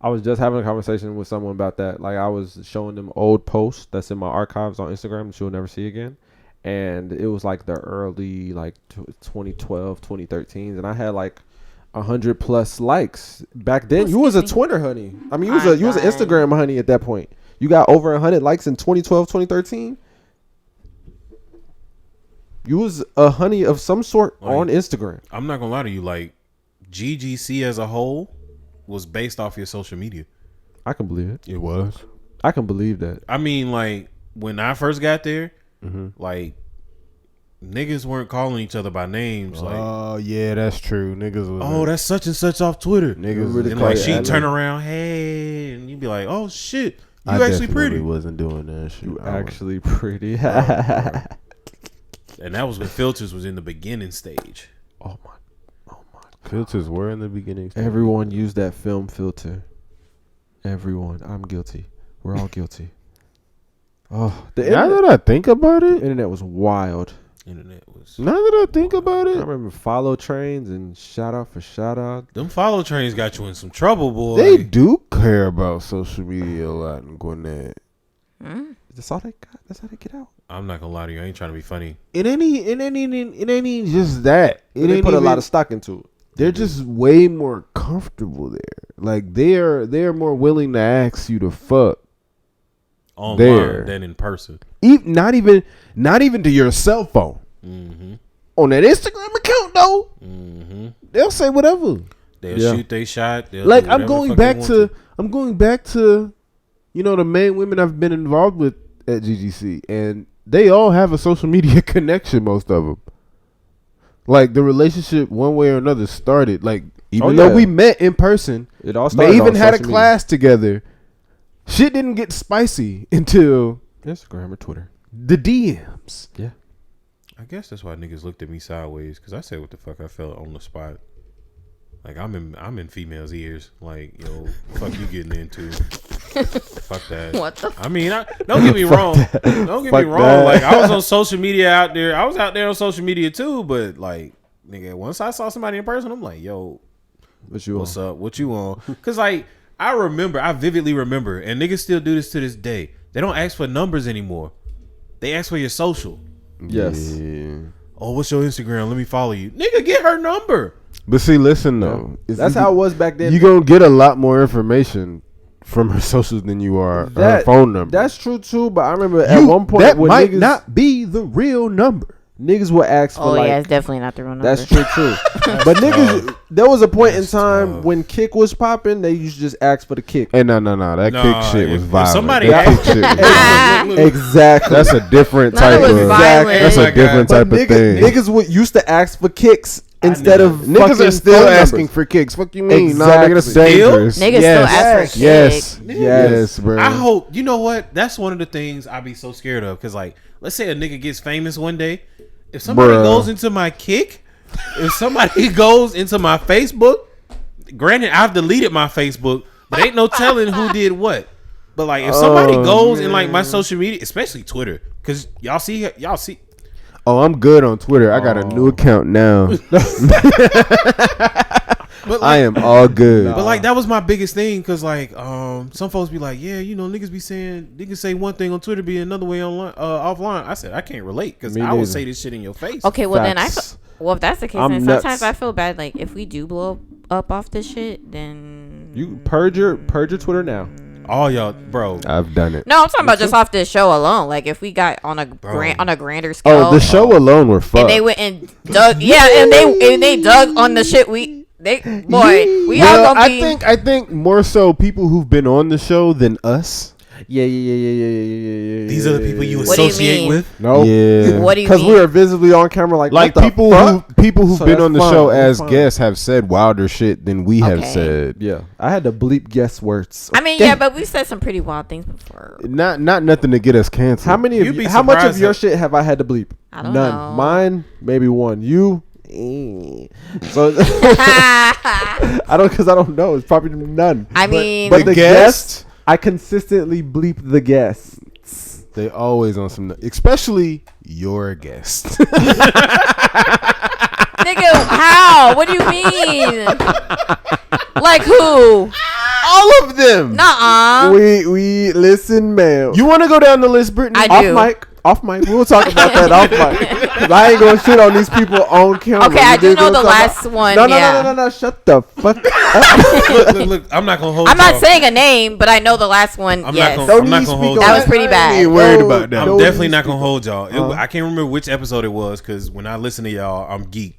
I was just having a conversation with someone about that. Like I was showing them old posts that's in my archives on Instagram that you'll never see again. And it was like the early 2012, 2013s, and I had like 100+ likes back then. You was a Twitter honey. I mean, you was an Instagram honey at that point. You got over 100 likes in 2012, 2013. You was a honey of some sort on Instagram. I'm not gonna lie to you. Like GGC as a whole was based off your social media. I can believe it. It was. I can believe that. I mean, like when I first got there, like niggas weren't calling each other by names. Like, oh yeah, that's true. Niggas was. Oh, that's such and such off Twitter. Niggas really and like she'd turn around, hey, and you'd be like, oh shit, you actually pretty. I wasn't doing that shit. You actually pretty. And that was when filters was in the beginning stage. Oh my. Filters were in the beginning. Everyone used that film filter. Everyone. I'm guilty. We're all guilty. Oh, now that I think about it, internet was wild. Internet was. Now that I think about it, I remember follow trains and shout out for shout out. Them follow trains got you in some trouble, boy. they do care about social media a lot in Gwinnett. That's all they got. That's how they get out. I'm not gonna lie to you. I ain't trying to be funny. It ain't just that. They put a lot of stock into it. They're just way more comfortable there. Like they're more willing to ask you to fuck online than in person. Not even to your cell phone. On that Instagram account though, they'll say whatever. They'll shoot they shot. Like I'm going back to, you know, the main women I've been involved with at GGC, and they all have a social media connection. Most of them, like the relationship, one way or another, started. Like even though we met in person, it all started. They even had a media. class together. Shit didn't get spicy until Instagram or Twitter. The DMs. Yeah. I guess that's why niggas looked at me sideways, because I said what the fuck I felt on the spot. Like I'm in females' ears. Like, yo, fuck you getting into? Fuck that. What the? I mean, don't get me wrong. Don't get me wrong. That. Like I was on social media out there. I was out there on social media too. But like, nigga, once I saw somebody in person, I'm like, yo, what's up? What you on? Because like I vividly remember, and niggas still do this to this day. They don't ask for numbers anymore. They ask for your social. Yes. Yeah. Oh, what's your Instagram? Let me follow you. Nigga, get her number. But see, listen though. That's how it was back then. You gonna get a lot more information from her socials than you are her phone number. That's true too. But I remember at one point that when might niggas, not be the real number. Niggas would ask for yeah, it's definitely not the real number. That's true too. But niggas, there was a point in time tough. when kick was popping. They used to just ask for the kick. Hey, no, that kick shit was violent. Somebody that asked, kick shit was look. Exactly. That's a different None type of it was of. violent. That's Oh a my different God. type of thing. Niggas used to ask for kicks instead of Niggas fucking are still phone asking numbers. for kicks. Fuck you mean? Nah, Exactly. nigga, that's dangerous. Niggas still ask for Yes, kick. yes, bro. I hope, you know what? That's one of the things I be so scared of. Because, like, let's say a nigga gets famous one day. If somebody goes into my kick, if somebody goes into my Facebook, granted, I've deleted my Facebook, but ain't no telling who did what. But, like, if somebody goes in, like, my social media, especially Twitter, because y'all see. Oh, I'm good on Twitter. I got a new account now. But, like, I am all good. But like that was my biggest thing, cause like some folks be like, yeah, you know, niggas say one thing on Twitter, be another way online, offline. I said I can't relate, cause I would say this shit in your face. Okay, well Facts. then if that's the case, I'm then nuts. sometimes I feel bad. Like if we do blow up off this shit, then You purge your Twitter now. All y'all, bro. I've done it. no, I'm talking about just off this show alone. Like if we got on a grander scale. Oh, the show alone were fucked. And they went and dug. Yeah, and they dug on the shit we all gonna be. I think more so people who've been on the show than us. Yeah. These are the people you What do you associate mean? with. No. Yeah. What do you Because mean? we were visibly on camera like what the people fuck? who've So been that's on the fine, show that's as fine. guests have said wilder shit than we have Okay. said. Yeah, I had to bleep guess words. I mean, yeah, but we said some pretty wild things before. Not nothing to get us canceled. How many? You'd be How much of surprised your how- shit have I had to bleep? I don't None. know. Mine, maybe one. You. So I don't, because I don't know. It's probably none. I mean, But the guest, guest, I consistently bleep the guests. they always on some, especially your guest. nigga, how? What do you mean? Like who? All of them. Nuh-uh. We listen, man. You want to go down the list, Brittany? I do. Off mic. We'll talk about that off mic. 'Cause I ain't gonna shit on these people on camera. Okay, I You do dig know what the I'm talking last about? one. No, yeah. Shut the fuck up. Look, I'm not gonna hold. I'm not y'all. saying a name, but I know the last one. I'm yes. not gonna hold. That y'all. was pretty bad. I ain't worried about that. I'm definitely not gonna hold y'all. Uh-huh. I can't remember which episode it was, because when I listen to y'all, I'm geeked.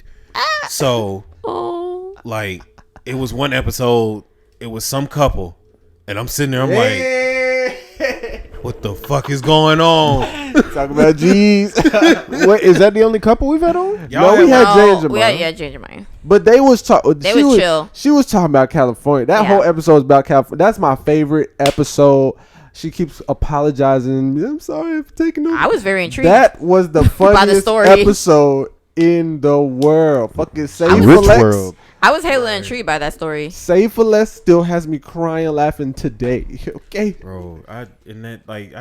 So Oh. like, it was one episode. It was some couple, and I'm sitting there. I'm like, what the fuck is going on? Talk about G's. Wait, is that the only couple we've had on? No, we had James and we mine. had James and mine. But they was talking. They was chill. She was talking about California. That Yeah. whole episode is about California. That's my favorite episode. She keeps apologizing. I'm sorry for taking over. I was very intrigued. That was the the funniest story. episode in the world. Fucking Save Which for Less. world? I was hella intrigued by that story. Save for Less still has me crying, laughing today. Okay. Bro, I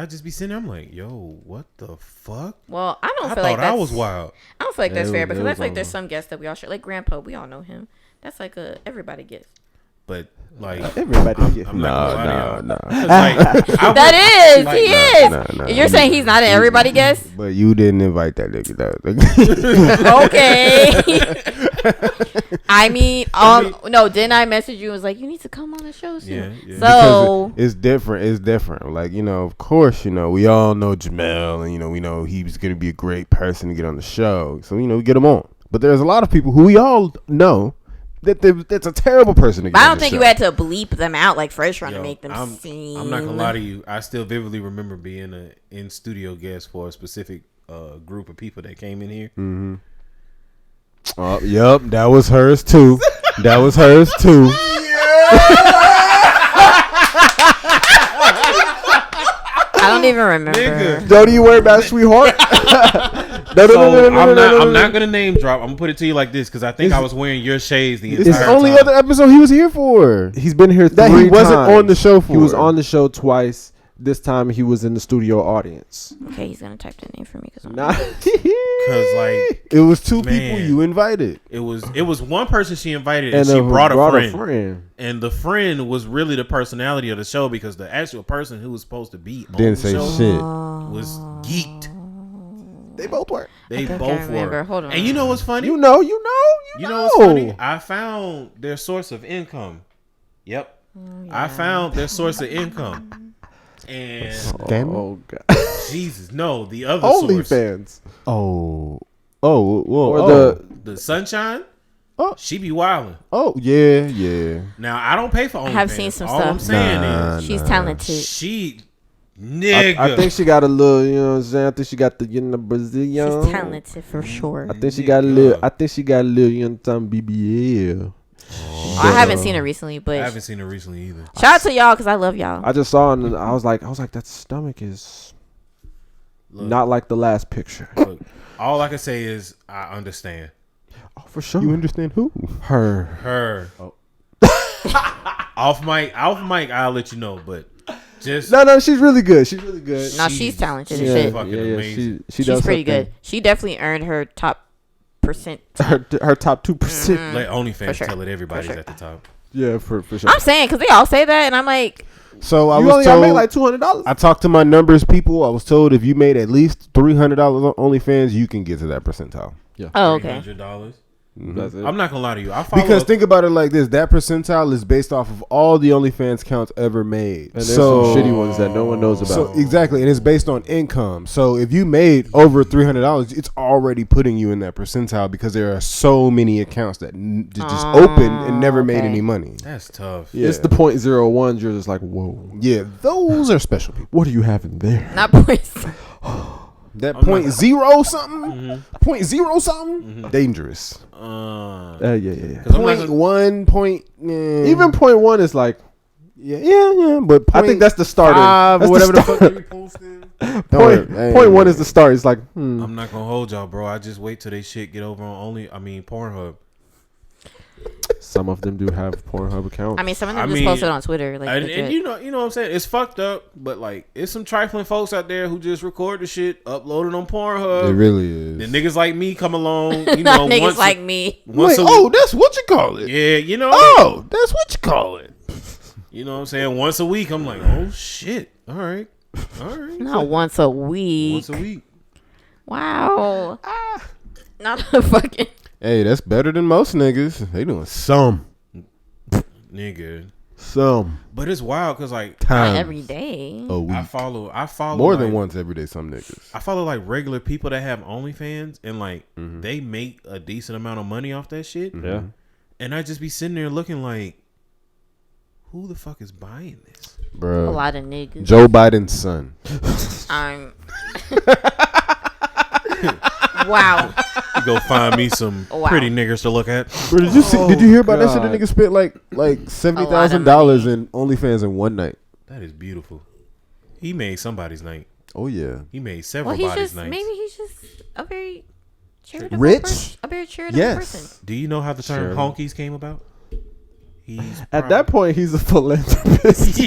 just be sitting there. I'm like, yo, what the fuck? Well, I don't I feel like thought that's. I was wild. I don't feel like that's it fair was- because it I was feel like there's on. some guests that we all share. Like Grandpa, we all know him. That's like everybody gets. But like, Everybody get. I'm not gonna lie to y'all. No. 'Cause, like, I That would- is, like, he nah. is. nah, You're saying he's not an everybody guest? But you didn't invite that nigga. Okay. I mean, no, didn't I message you and was like, you need to come on the show soon? Yeah. So, It's different. It's different. Like, you know, of course, you know, we all know Jamel, and, you know, we know he's going to be a great person to get on the show. So, you know, we get him on. But there's a lot of people who we all know that's a terrible person to get But I on don't the think show. you had to bleep them out like Fresh trying to make them seem. I'm not gonna lie to you. I still vividly remember being an in studio guest for a specific group of people that came in here. Mm-hmm. Yep, that was hers too. That was hers too. I don't even remember. Nigga. Don't you worry about sweetheart. I'm not gonna name drop. I'm gonna put it to you like this because I think I was wearing your shades the entire It's the time. only other episode he was here for. He's been here 3 That he wasn't times. on the show for. He was on the show twice. This time he was in the studio audience. Okay, he's gonna type the name for me because I'm Nah. Because like it was 2 Man. people you invited. it was one person she invited and she And brought a friend. friend. And the friend was really the personality of the show because the actual person who was supposed to be on Didn't the say show shit. was geeked. They both were. They I think I both remember. were. Hold on. And you know what's funny? You know what's funny? I found their source of income. Yep. I found their source of income. And Oh God. Jesus, no, the other source. OnlyFans. Well, Or The Sunshine. Oh. She be wildin'. yeah. Now I don't pay for OnlyFans. I have seen some All stuff. I'm saying is she's talented. she, nigga. I think she got a little, you know what I'm saying? I think she got the, Brazilian. She's talented for sure. I think she got a little, you know, some BBL. I haven't seen her recently, I but haven't seen her recently either. shout out to y'all because I love y'all. I just saw it and I was like, that stomach is Look, not like the last picture. look, all I can say is I understand Oh, for sure. You understand who? Her. her. Off mic, I'll let you know, but just No, she's really good. She's really good. No, she's talented as Yeah, shit. fucking yeah, amazing. She She's does pretty her thing. good. She definitely earned her top percent. Her top 2%. let OnlyFans sure. tell it everybody's For sure. at the top. Yeah, for sure. I'm saying because they all say that, and I'm like, So I You was only got told, made like $200. I talked to my numbers people. I was told if you made at least $300 on OnlyFans, you can get to that percentile. oh okay. $300. That's it. I'm not gonna lie to you. I follow Because think about it like this: that percentile is based off of all the OnlyFans counts ever made. And there's some shitty ones that no one knows about. So exactly, and it's based on income. So if you made over $300, it's already putting you in that percentile because there are so many accounts that just opened and never made okay. any money. That's tough. Yeah. It's the 0.01s. You're just like, whoa. Yeah, those are special people. What are you having there? Not points. That I'm point not- zero something, point zero something, dangerous. Yeah. 'Cause I'm not Point gonna- one point, Even 0.1 is like, yeah. But I think that's the starter. five, That's whatever the start. fuck you posting. Point 1 is the start. It's like, I'm not gonna hold y'all, bro. I just wait till they shit get over on Pornhub. Some of them do have Pornhub accounts. I mean, some of them I just mean, posted on Twitter. Like, And legit. you know what I'm saying? It's fucked up, but like, it's some trifling folks out there who just record the shit, upload it on Pornhub. It really is. Then niggas like me come along, you know, niggas once like me. once a oh, that's what you call it. yeah, you know, Oh, that's what you call it. you know what I'm saying? Once a week, I'm like, oh shit, all right. Not once a week. Once a week. Wow. Not a fucking. Hey, that's better than most niggas. They doing some. Nigga. But it's wild because like Not every day. a week. I follow More like, than once every day. Some niggas. I follow like regular people that have OnlyFans and like they make a decent amount of money off that shit. yeah. And I just be sitting there looking like, who the fuck is buying this? Bro. A lot of niggas. Joe Biden's son. Wow. You go find me some Wow. pretty niggers to look at. Bro, did you see? Did you hear about that shit? The God. nigga spent like $70,000 in OnlyFans in one night. That is beautiful. He made somebody's night. Oh yeah. He made several Well, he's bodies just nights. maybe he's just a very charitable Rich? person. A very charitable Yes. person. Do you know how the term Sure. honkies came about? He's At that point, he's a philanthropist.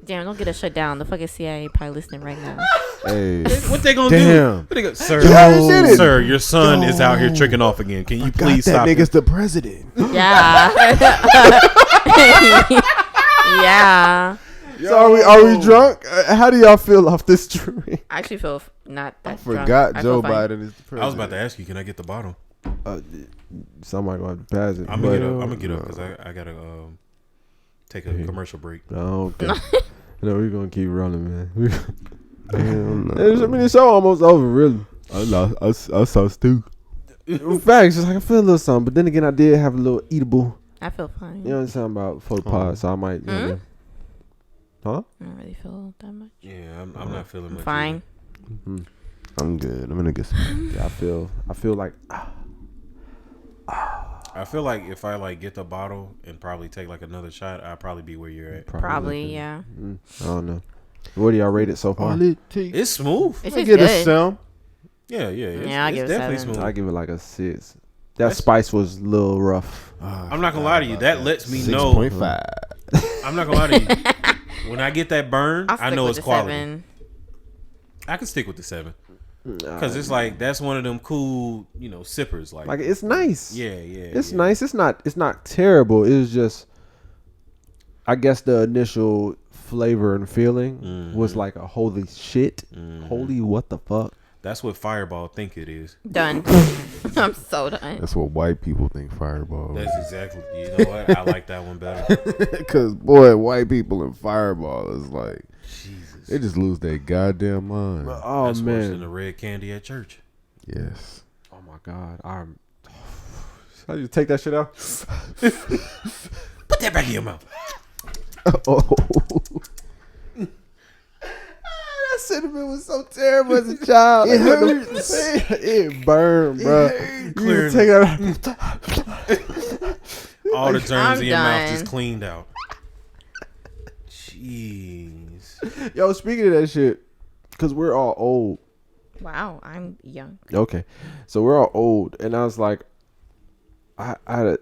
Damn, don't get us shut down. The fucking CIA probably listening right now. Hey. What they gonna Damn. do? What they go, sir, Yo. did it. sir, your son is out here tricking off again. Can you please that stop? nigga's it? the president. Yeah. Yeah. So are we drunk? How do y'all feel off this drink? I actually feel not that Forgot drunk. I Joe feel fine. Biden is the president. I was about to ask you, can I get the bottle? Somebody gonna have to pass it. I'm gonna get up because I gotta take a commercial break. Oh, okay. No, we're gonna keep running, man. Damn, I mean, the show almost over, really. I saw Stu. Facts. Just like I feel a little something, but then again, I did have a little eatable. I feel fine. You know what I'm talking about? Faux pas, so I might. You know, huh? I don't really feel that much. Yeah, I'm not feeling much. Fine. Mm-hmm. I'm good. I'm gonna get some. Yeah, I feel like. I feel like if I like get the bottle and probably take like another shot, I'll probably be where you're at. Probably yeah. I don't know. What do y'all rate it so far? It's smooth. It's I just get good. a sound. Yeah. Yeah, I It's give it definitely 7. smooth. I give it like a 6. That spice was a little rough. I'm not gonna lie to you. That lets me know. 6.5. I'm not gonna lie to you. When I get that burn, I'll I stick know with it's the quality. 7. I can stick with the 7 because it's like that's one of them cool, sippers. Like It's nice. Yeah. It's nice. It's not terrible. It was just, I guess the initial flavor and feeling was like a holy shit. Holy what the fuck. That's what Fireball think it is. Done. I'm so done. That's what white people think Fireball is. That's exactly. You know what? I like that one better. Because, boy, white people and Fireball is like, Jesus. they just lose their goddamn mind. Oh That's worse than man. the red candy at church. Yes. Oh my god. How do you take that shit out? Put that back in your mouth. Oh. That cinnamon was so terrible as a child. It hurt. It burned, bro. You take it out. All the germs in your mouth done. just cleaned out. Jeez. Yo, speaking of that shit, because we're all old. Wow, I'm young. Okay. So we're all old. And I was like, I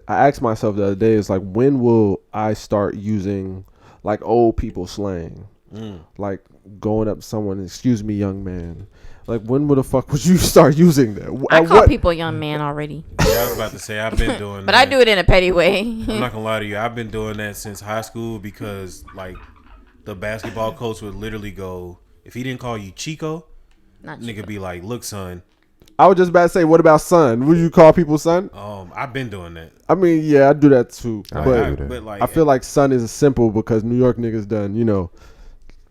asked myself the other day, it's like, when will I start using like old people slang? Like going up to someone, excuse me, young man. Like, when the fuck would you start using that? I call people young man already. Yeah, I was about to say I've been doing But that. I do it in a petty way. I'm not gonna lie to you. I've been doing that since high school because like the basketball coach would literally go, if he didn't call you Chico, Not nigga Chico. be like, look son. I was just about to say, what about son? Would you call people son? I've been doing that. I mean, yeah, I do that too. I But do that. But like I feel like son is simple because New York niggas done,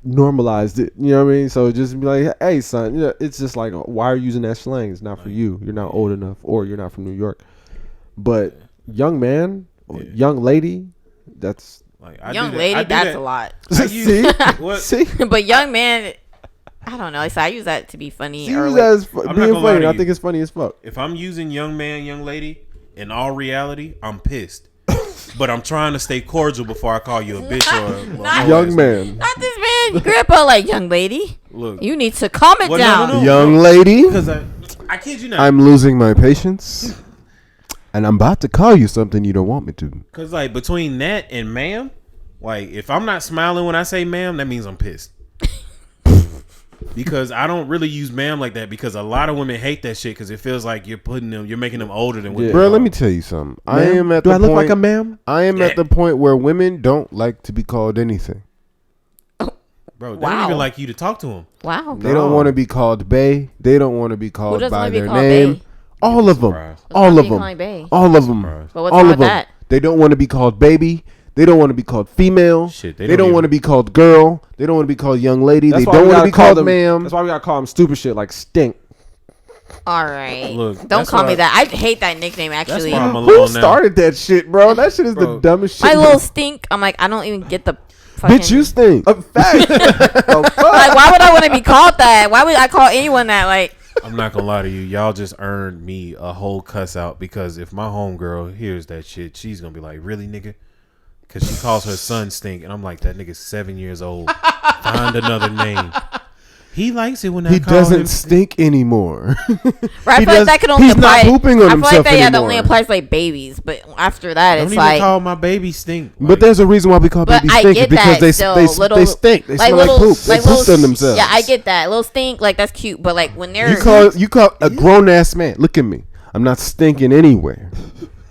normalized it. You know what I mean? So just be like, hey, son. It's just like, why are you using that slang? It's not for you. You're not old enough, or you're not from New York. But young man, or young lady, that's like I Young do that. lady, I do that's that. a lot. see, What? see. But young man, I don't know. So I use that to be funny. See, Or use like, that as I'm not being gonna lie funny. to I you. think it's funny as fuck. If I'm using young man, young lady, in all reality, I'm pissed. But I'm trying to stay cordial before I call you a bitch or a Not- Young man. not this man. Grandpa, like, young lady, Look, you need to calm it Well, down. no. Young lady, because I kid you not. I'm losing my patience. And I'm about to call you something you don't want me to. Because like between that and ma'am, like if I'm not smiling when I say ma'am, that means I'm pissed. Because I don't really use ma'am like that because a lot of women hate that shit because it feels like you're making them older than what Yeah. they Bro, are. let me tell you something. I Ma'am? am at Do the I look point, like a ma'am? I am at the point where women don't like to be called anything. Bro, they Wow. don't even like you to talk to them. Wow. They don't want to be called bae. They don't want to be called doesn't by wanna be their called name. bae? All of them. Surprised. What's All wrong of with you them. calling bae? All of them. Surprised. But what's All wrong of with them. that? They don't want to be called baby. They don't want to be called female. Shit, they they don't don't want to be called girl. They don't want to be called young lady. That's They why we don't want gotta to be call called them, ma'am. That's why we gotta call them stupid shit like stink. All right. Look, Don't that's call me why- that. I hate that nickname, actually. why I'm a Who little now. started that shit, bro? That shit is the Bro. dumbest shit. My little stink. I'm like, I don't even get the fucking. Bitch, you stink. A fact. The fuck? Like, why would I want to be called that? Why would I call anyone that? Like, I'm not gonna lie to you. Y'all just earned me a whole cuss out because if my homegirl hears that shit, she's gonna be like, really, nigga? Because she calls her son stink. And I'm like, that nigga's 7 years old. Find another name. He likes it when I He call doesn't him stink anymore. right, I He feel does- like that could only he's apply. not pooping on I feel himself like that anymore. only applies to like babies, but after that, Don't it's even like. call my baby stink. But there's a reason why we call But babies I stink. get Because that they still, they little- stink. They like smell little, like poop. They like poop little, on themselves. Yeah, I get that. Little stink, like that's cute. But like when they're, You call a grown ass man. Look at me. I'm not stinking anywhere.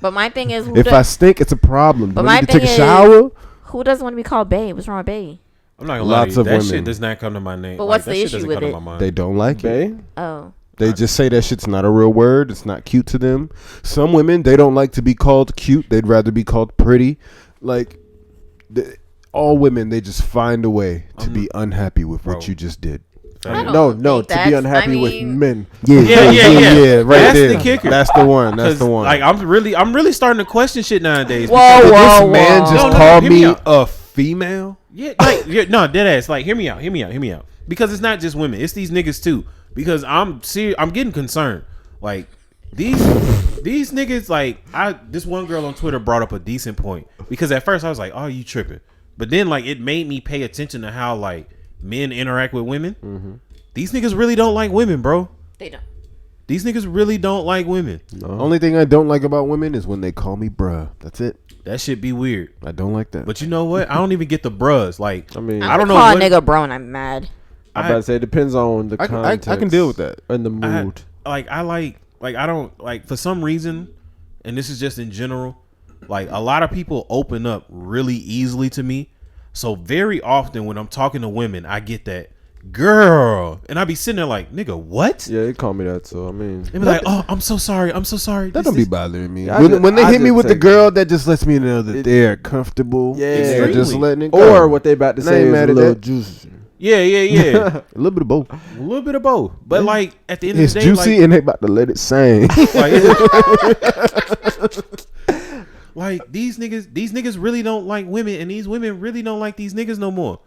but my thing is, If I stink, it's a problem. But Do my I need to thing take a is- shower? who doesn't want to be called bae? What's wrong with bae? I'm not gonna lie to Lots you. of That women. shit does not come to my name. But what's that the shit issue doesn't with come to it? my mind. They don't like it. Bae? Oh, They just say that shit's not a real word. It's not cute to them. Some women, they don't like to be called cute. They'd rather be called pretty. Like, all women, they just find a way to be unhappy with what Bro. you just did. No, to be unhappy with men. Yeah. Right That's there. the kicker. That's the one. That's the one. Like I'm really starting to question shit nowadays. Whoa. This man just called hear me out. a female. Yeah, like dead ass. Like hear me out. Because it's not just women, it's these niggas too. Because I'm getting concerned. Like these niggas, like this one girl on Twitter brought up a decent point. Because at first I was like, oh, you tripping. But then like it made me pay attention to how like men interact with women. Mm-hmm. These niggas really don't like women, bro. They don't. These niggas really don't like women. No. Only thing I don't like about women is when they call me bruh. That's it. That shit be weird. I don't like that. But you know what? I don't even get the bruhs. Like, I don't know. Call a nigga bro and I'm mad. I'm about to say it depends on the context. I can deal with that. And the mood. I don't like for some reason, and this is just in general. Like a lot of people open up really easily to me. So very often when I'm talking to women, I get that girl, and I be sitting there like, nigga, what? Yeah, they call me that. So I mean, they be like, oh, I'm so sorry. That don't be bothering me. Yeah, when they hit me with the girl, that just lets me know that they're comfortable. Yeah, they're just letting it go. Or what they about to say is a little juicy. Yeah. A little bit of both. A little bit of both. But like at the end of the day, it's juicy like, and they about to let it sing. Like these niggas really don't like women, and these women really don't like these niggas no more.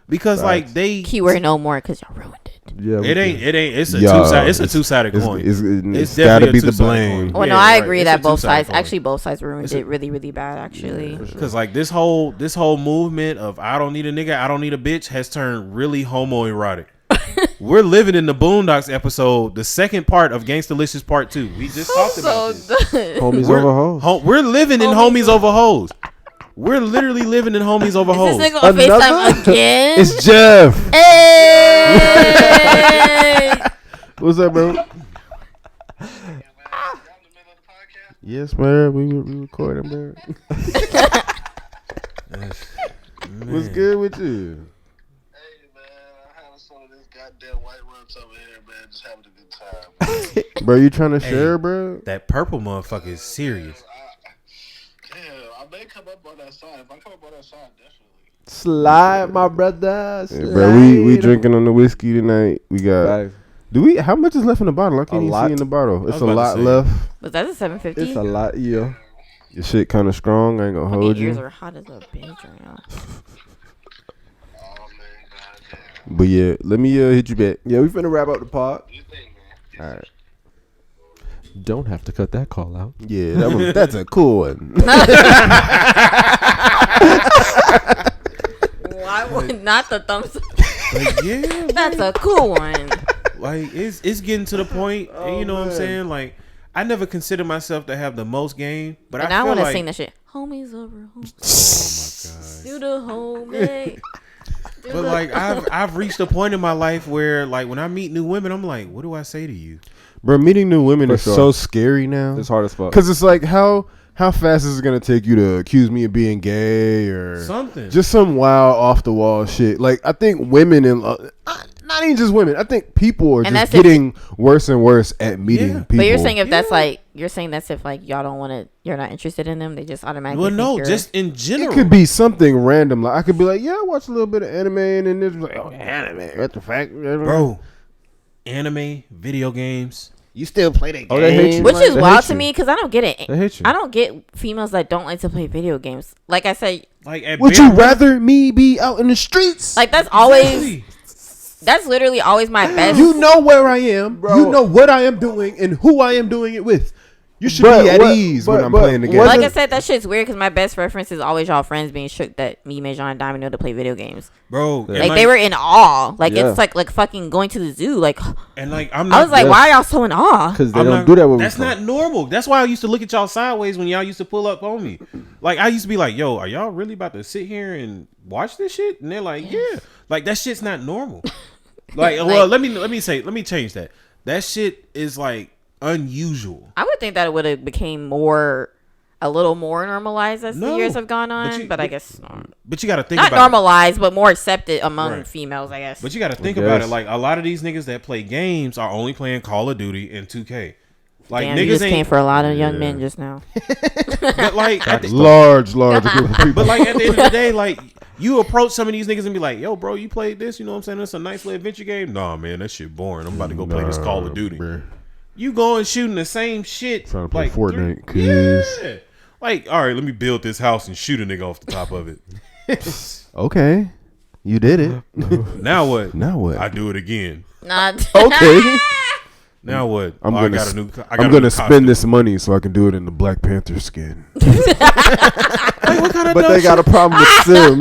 Because like they keyword no more because y'all ruined it. Yeah, it ain't. It's a two-sided coin. It's gotta be the blame. Well, no, I agree that both sides ruined it really, really bad. Actually, because like this whole movement of I don't need a nigga, I don't need a bitch has turned really homoerotic. We're living in the Boondocks episode, the second part of Gangstalicious Part 2. We just talked about this. Homies over hoes. We're living in homies over hoes. We're literally living in homies over hoes. Is this nigga on FaceTime again? It's Jeff. Hey! What's up, bro? Yes, man. We recording, man. What's good with you? Hey, man. I have some of this goddamn white roots over here, man. Just having a good time. Bro, you trying to share, bro? That purple motherfucker is serious. I may come up on that side. If I come up on that side, definitely. Slide, my brother. Slide. Yeah, bro, we drinking on the whiskey tonight. We got. How much is left in the bottle? I can't even see in the bottle. It's a lot left. Was that a 750? It's a lot, yeah. Your shit kind of strong. I ain't gonna hold you. Your ears are hot as a bitch right now. But yeah, let me hit you back. Yeah, we finna wrap up the pod. All right. Don't have to cut that call out. Yeah, that's a cool one. Why would not the thumbs up? Like, yeah, that's a cool one. Like it's getting to the point, and you know what I'm saying? Like I never considered myself to have the most game, but I want to like, sing that shit. Homies over Oh my god. Do the homie. But like I've reached a point in my life where like when I meet new women, I'm like, what do I say to you? Bro, meeting new women is so scary now. It's hard as fuck. Because it's like, how fast is it going to take you to accuse me of being gay or something? Just some wild, off-the-wall shit. Like, I think women, not even just women, I think people are just getting worse and worse at meeting people. But you're saying if that's if like y'all don't want to, you're not interested in them, they just automatically just in general. It could be something random. Like I could be like, yeah, I watch a little bit of anime, and then it's like, oh, anime, what the fuck? Bro, anime, video games. You still play that game? They hate you. Which is wild to me because I don't get it. They hate you. I don't get females that don't like to play video games. Like I said, like would you rather me be out in the streets? Like that's always, that's literally always my best. You know where I am, bro. You know what I am doing and who I am doing it with. You should be at ease when I'm playing the game. Like I said, that shit's weird because my best reference is always y'all friends being shook that me, Mejon, and Diamond know to play video games. Bro, like they were in awe. Like it's like fucking going to the zoo. Like, and like I was like, why are y'all so in awe? Because they don't do that with me. That's not normal. That's why I used to look at y'all sideways when y'all used to pull up on me. Like I used to be like, yo, are y'all really about to sit here and watch this shit? And they're like, yeah. Like that shit's not normal. Like, well, let me change that. That shit is like unusual. I would think that it would have became a little more normalized as the years have gone on, but I guess not. But you got to think not about normalized, but more accepted among females, I guess. But you got to think about it. Like a lot of these niggas that play games are only playing Call of Duty and 2K. Like damn, niggas you just came for a lot of young men just now. But like large group of people. But like at the end of the day, like You approach some of these niggas and be like, yo, bro, you played this? You know what I'm saying? It's a nice little adventure game. Nah, man, that shit boring. I'm about to go play this Call of Duty. Bro. You going shooting the same shit. Trying to play Fortnite. Yeah. Like, all right, let me build this house and shoot a nigga off the top of it. Okay. You did it. Now what? Now what? I do it again. Not okay. Now what? I'm gonna spend this money so I can do it in the Black Panther skin. Like, what kind of but they got a problem with Sims.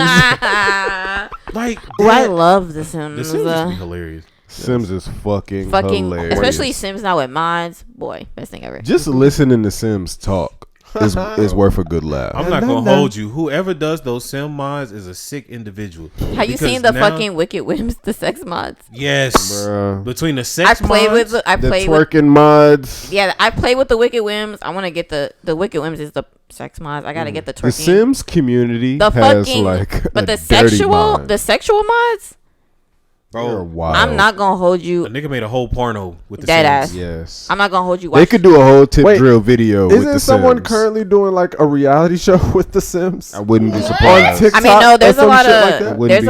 Like, I love The Sims. The Sims is hilarious. Sims is fucking hilarious. Especially Sims now with mods. Boy, best thing ever. Just listening to Sims talk is worth a good laugh. I'm not gonna hold you. Whoever does those sim mods is a sick individual. Have you seen the fucking Wicked Whims, the sex mods? Yes, bruh. Between the sex mods, the twerking mods. Yeah, I played with the Wicked Whims. I want to get the Wicked Whims is the sex mods. I gotta get the twerking. The Sims community has like, but the sexual mods. Bro, wild. I'm not gonna hold you. A nigga made a whole porno with the Dead Sims. ass. Yes. I'm not gonna hold you. They could do a whole tip drill video. Isn't someone currently doing like a reality show with the Sims? I wouldn't be surprised. On TikTok, I mean, no, there's a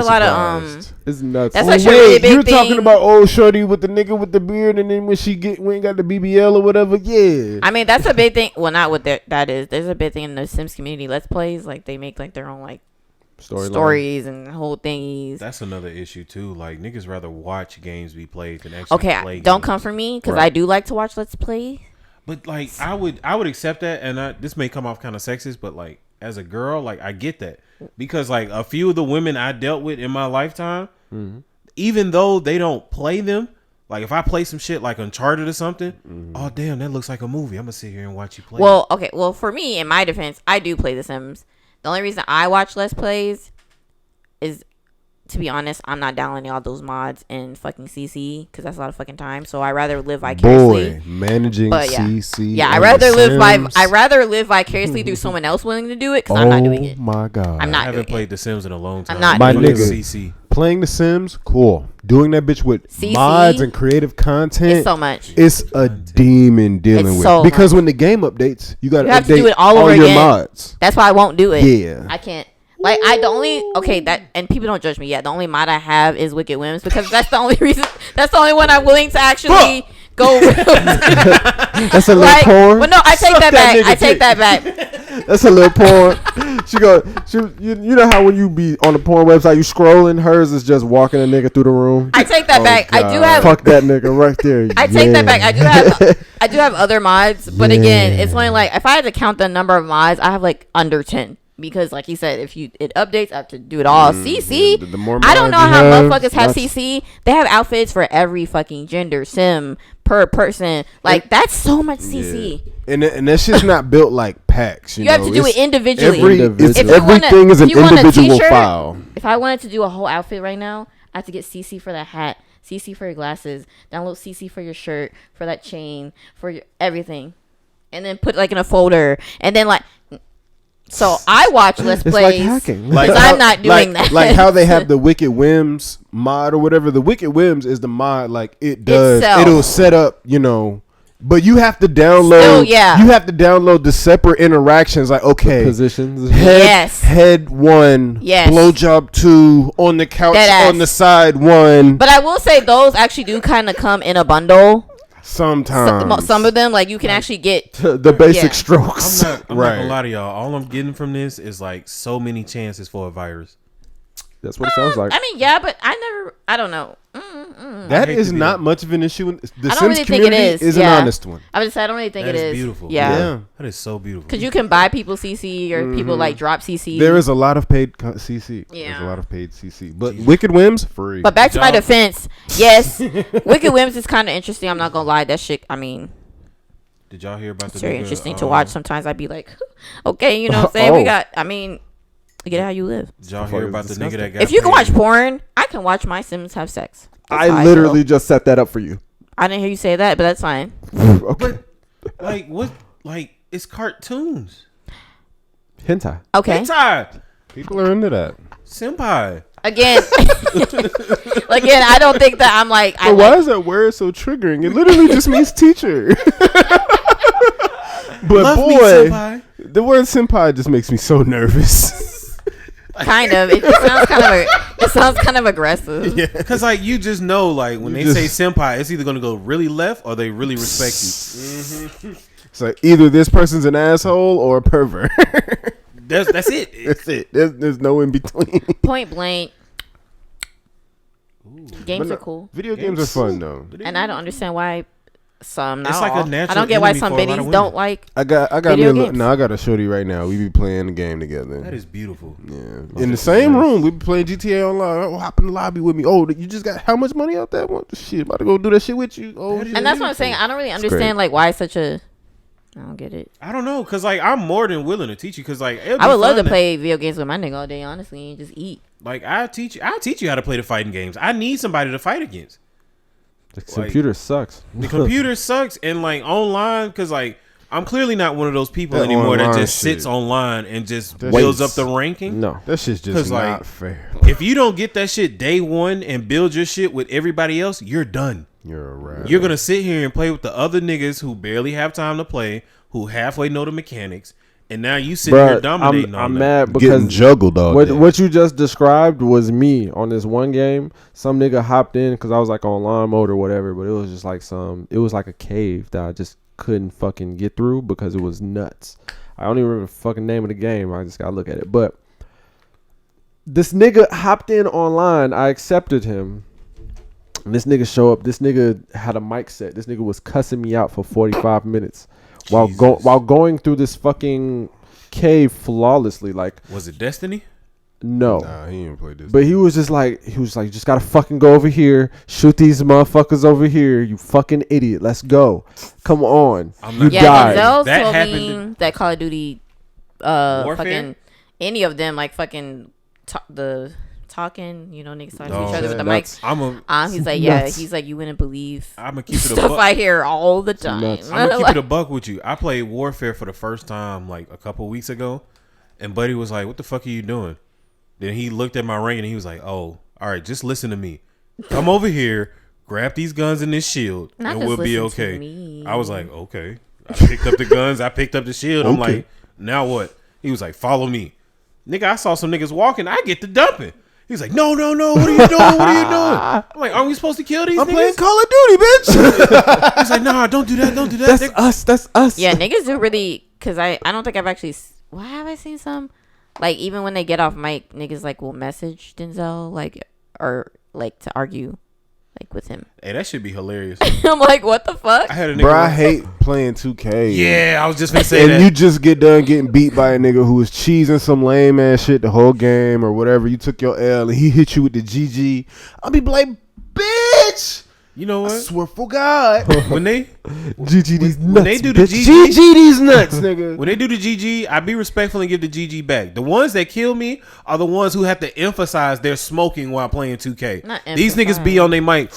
lot of It's nuts. That's actually a really big you're thing. talking about old shorty with the nigga with the beard, and then when we ain't got the BBL or whatever. Yeah. I mean, that's a big thing. Well, not what that is. There's a big thing in the Sims community. Let's plays, like they make like their own like stories and whole thingies. That's another issue too. Like niggas rather watch games be played than actually play games. Don't come for me because I do like to watch Let's Play. But like I would accept that, and this may come off kind of sexist, but like as a girl, like I get that because like a few of the women I dealt with in my lifetime, even though they don't play them, like if I play some shit like Uncharted or something, oh damn, that looks like a movie. I'm gonna sit here and watch you play. Well, okay. Well, for me, in my defense, I do play The Sims. The only reason I watch Let's Plays is, to be honest, I'm not downloading all those mods in fucking CC because that's a lot of fucking time. So I rather live vicariously. Boy, managing CC. Yeah, I rather live vicariously through someone else willing to do it because I'm not doing it. Oh my god, I'm not. I haven't played The Sims in a long time. I'm not. My doing nigga, CC. Playing The Sims, cool. Doing that bitch with CC, mods and creative content, it's so much. It's a demon dealing with so because much. when the game updates, you got to have to do it all over your again. mods. That's why I won't do it. Yeah, I can't. Like and people don't judge me yet. The only mod I have is Wicked Whims because that's the only reason. That's the only one I'm willing to actually go with. That's a little porn. Well, no, I take that back. I take that back. That's a little porn. You know how when you be on the porn website, you scrolling, hers is just walking a nigga through the room. I take that back. God. I do have. Fuck that nigga right there. I take that back. I do have other mods, but again, it's only like if I had to count the number of mods, I have like under 10. Because, like he said, if it updates, I have to do it all. CC, the more I don't know how motherfuckers have that's- CC. They have outfits for every fucking gender, sim, per person. Like, that's so much CC. Yeah. And that shit's not built like packs. You have to do it individually. Everything is an individual file. If I wanted to do a whole outfit right now, I have to get CC for that hat, CC for your glasses, download CC for your shirt, for that chain, for your everything. And then put, like, in a folder. And then, like... So I watch Let's Plays like hacking. because I'm not doing that. Like how they have the Wicked Whims mod or whatever. The Wicked Whims is the mod. Like it does. It'll set up, but you have to download. You have to download the separate interactions. Like okay, positions. Head 1. Yes. Blowjob 2. On the couch. On the side 1. But I will say those actually do kind of come in a bundle. Sometimes some of them, like you can actually get the basic strokes. I'm not gonna lie to y'all. All I'm getting from this is like so many chances for a virus. That's what it sounds like. I mean, yeah, but I don't know. That is not much of an issue. The I don't Sims really think it community is. an honest one. I would say I don't really think That it is is. beautiful. Yeah. That is so beautiful. Because you can buy people CC or people like drop CC. There is a lot of paid CC. Yeah. There's a lot of paid CC. But Wicked Whims, free. But back to my defense, yes, Wicked Whims is kind of interesting. I'm not gonna lie, that shit. I mean, did y'all hear about it's very interesting to watch. Sometimes I'd be like, okay, you know what I'm saying? We got. I mean, get how you live. Did y'all hear about the nigga that got? If you can watch porn, I can watch my Sims have sex. I literally just set that up for you. I didn't hear you say that, but that's fine. Okay. But, like what? Like it's cartoons. Hentai. Okay. Hentai. People are into that. Senpai. Again, I don't think that I'm like. But why is that word so triggering? It literally just means teacher. But Love boy, me, senpai. the word senpai just makes me so nervous. Kind of. It sounds kind of aggressive. Yeah, because like you just know, like when they say senpai, it's either gonna go really left or they really respect you. Mm-hmm. It's like either this person's an asshole or a pervert. That's it. That's it. There's no in between. Point blank. Games are cool. Video games are fun though, and I don't understand why some. Not it's like all. a natural. I don't get why enemy some for a lot of biddies women. don't like. I got video games. No, I got a shorty right now. We be playing the game together. That is beautiful. Yeah, in the same room. We be playing GTA online. Oh, hop in the lobby with me. Oh, you just got how much money out there? What shit? About to go do that shit with you? Oh, And that's what I'm saying. I don't really understand like why such a. I don't get it. I don't know, cause like I'm more than willing to teach you, cause like I would love to play video games with my nigga all day, honestly, and just eat. Like I'll teach you how to play the fighting games. I need somebody to fight against. The computer sucks. The computer sucks, and like online, cause like I'm clearly not one of those people anymore that just sits online and just builds up the ranking. No, that shit's just not fair. If you don't get that shit day one and build your shit with everybody else, you're done. You're a rat. You're gonna sit here and play with the other niggas who barely have time to play, who halfway know the mechanics, and now you sit here dominating. I'm mad because getting juggled all day. What you just described was me on this one game. Some nigga hopped in because I was like on online mode or whatever, but it was just like it was like a cave that I just couldn't fucking get through because it was nuts. I don't even remember the fucking name of the game. I just gotta look at it. But this nigga hopped in online. I accepted him. And this nigga show up. This nigga had a mic set. This nigga was cussing me out for 45 minutes while going through this fucking cave flawlessly. Like, was it Destiny? Nah, No. he didn't play this. But he was like, you just gotta fucking go over here, shoot these motherfuckers over here. You fucking idiot. Let's go. Come on. You died. Denzel That told happened me that Call of Duty, Warfare? fucking any of them, like fucking talking, niggas talking to each other with the mics. He's like, he's like, you wouldn't believe I'm gonna keep it stuff I hear all the time. I'm gonna keep it a buck with you. I played Warfare for the first time like a couple weeks ago, and Buddy was like, "What the fuck are you doing?" Then he looked at my rank and he was like, "Oh, all right, just listen to me. Come over here, grab these guns and this shield, and we'll be okay." I was like, "Okay." I picked up the guns. I picked up the shield. I'm like, "Now what?" He was like, "Follow me." Nigga, I saw some niggas walking. I get to dumping. He's like, no. What are you doing? I'm like, aren't we supposed to kill these niggas? I'm playing Call of Duty, bitch. He's like, nah, don't do that. Don't do that. That's us. Yeah, niggas do really, because I don't think I've actually, why have I seen some? Like, even when they get off mic, niggas, like, will message Denzel, like, or, like, to argue, like, with him. Hey, that should be hilarious. I'm like, what the fuck? I had a nigga. Bro, I hate playing 2K. Yeah, I was just gonna say and that. you just get done getting beat by a nigga who was cheesing some lame ass shit the whole game or whatever. You took your L and he hit you with the GG. I'll be like, bitch. You know what? I swear for God. When they GG these nuts. when they do the bitch. GG, these nuts, nigga. when they do the GG, I be respectful and give the GG back. The ones that kill me are the ones who have to emphasize they're smoking while playing 2K. Not These niggas be on their mic.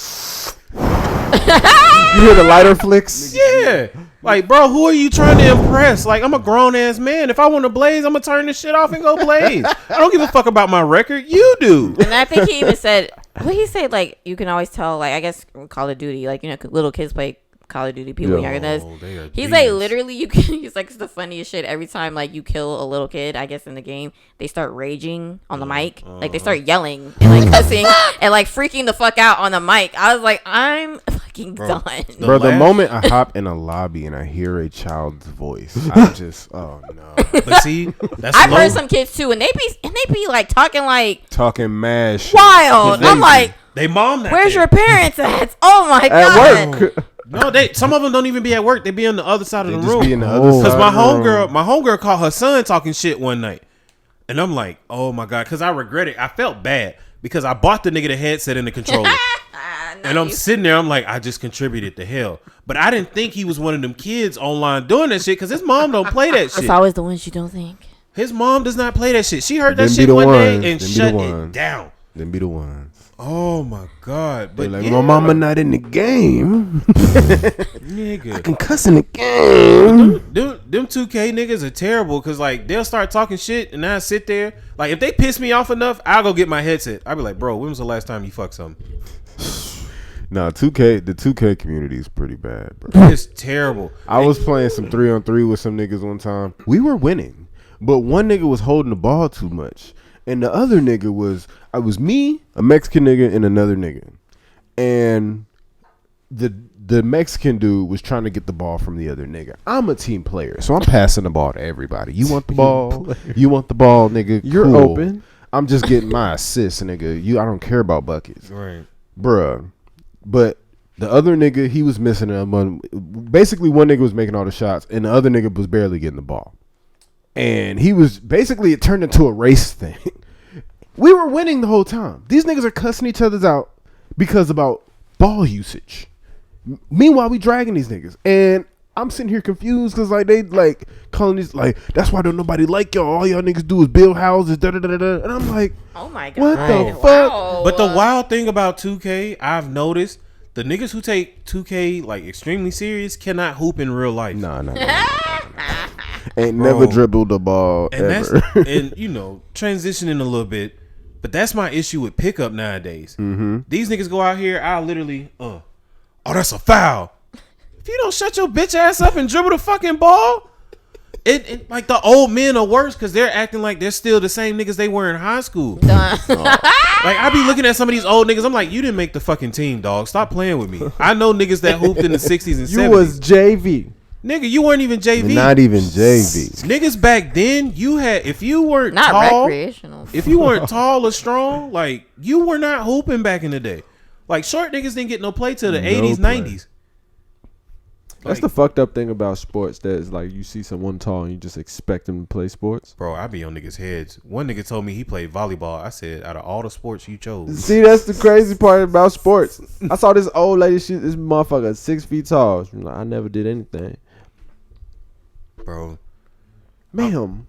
You hear the lighter flicks? Yeah. Like, bro, who are you trying to impress? Like, I'm a grown ass man. If I want to blaze, I'm gonna turn this shit off and go blaze. I don't give a fuck about my record. You do. And I think he even said, what he said, like, you can always tell, like, I guess Call of Duty, like, little kids play Call of Duty, people younger than us. He's like, literally, you can. He's like, it's the funniest shit. Every time, like, you kill a little kid, I guess in the game, they start raging on the mic, like they start yelling and like cussing and like freaking the fuck out on the mic. I was like, I'm fucking done. Bro, the moment I hop in a lobby and I hear a child's voice, I just, oh no. But see, that's I've heard some kids too, and they be like talking mad shit. wild. I'm like, they mom. where's your parents at? Oh my god. At work. No, some of them don't even be at work. They be on the other side of the Just room. be in the other Because side my of the room. homegirl caught her son talking shit one night, and I'm like, oh my god, because I regret it. I felt bad because I bought the nigga the headset and the controller, and I'm sitting there. I'm like, I just contributed to hell, but I didn't think he was one of them kids online doing that shit because his mom don't play that shit. It's always the ones you don't think. His mom does not play that shit. She heard that Them be shit the one ones. day and Them be shut the it ones. down. Them be the ones. Oh my god! But Like, yeah, my mama not in the game. nigga. I can cuss in the game. Them 2K niggas are terrible because like they'll start talking shit and I sit there like if they piss me off enough, I'll go get my headset. I'll be like, bro, when was the last time you fucked something? No, 2K. The 2K community is pretty bad, bro. It's terrible. I was playing some 3-on-3 with some niggas one time. We were winning, but one nigga was holding the ball too much. And the other nigga was me, a Mexican nigga, and another nigga. And the Mexican dude was trying to get the ball from the other nigga. I'm a team player, so I'm passing the ball to everybody. You want the ball? You want the ball, nigga? You're cool. open. I'm just getting my assists, nigga. I don't care about buckets. Right. Bruh. But the other nigga, he was missing one. Basically, one nigga was making all the shots, and the other nigga was barely getting the ball. And he was basically, it turned into a race thing. We were winning the whole time. These niggas are cussing each other out because about ball usage. Meanwhile, we dragging these niggas, and I'm sitting here confused because like they like calling these like that's why don't nobody like y'all. All y'all niggas do is build houses, da da da da. And I'm like, oh my god, what the fuck? But the wild thing about 2K, I've noticed the niggas who take 2K like extremely serious cannot hoop in real life. Nah. Ain't never dribbled the ball and ever. And you know, transitioning a little bit, but that's my issue with pickup nowadays. Mm-hmm. These niggas go out here, I'll literally, oh, that's a foul. If you don't shut your bitch ass up and dribble the fucking ball, it like the old men are worse because they're acting like they're still the same niggas they were in high school. Like I be looking at some of these old niggas, I'm like, you didn't make the fucking team, dog. Stop playing with me. I know niggas that hooped in the 60s and 70s. You was JV. Nigga, you weren't even JV. Not even JV. Niggas back then, you had, if you weren't not tall, recreational. if you weren't tall or strong, like you were not hooping back in the day. Like short niggas didn't get no play till the 80s, 90s. That's the fucked up thing about sports. That is like you see someone tall and you just expect them to play sports. Bro, I be on niggas' heads. One nigga told me he played volleyball. I said, out of all the sports you chose. See, that's the crazy part about sports. I saw this old lady, this motherfucker 6 feet tall. She's like, I never did anything. Bro, ma'am,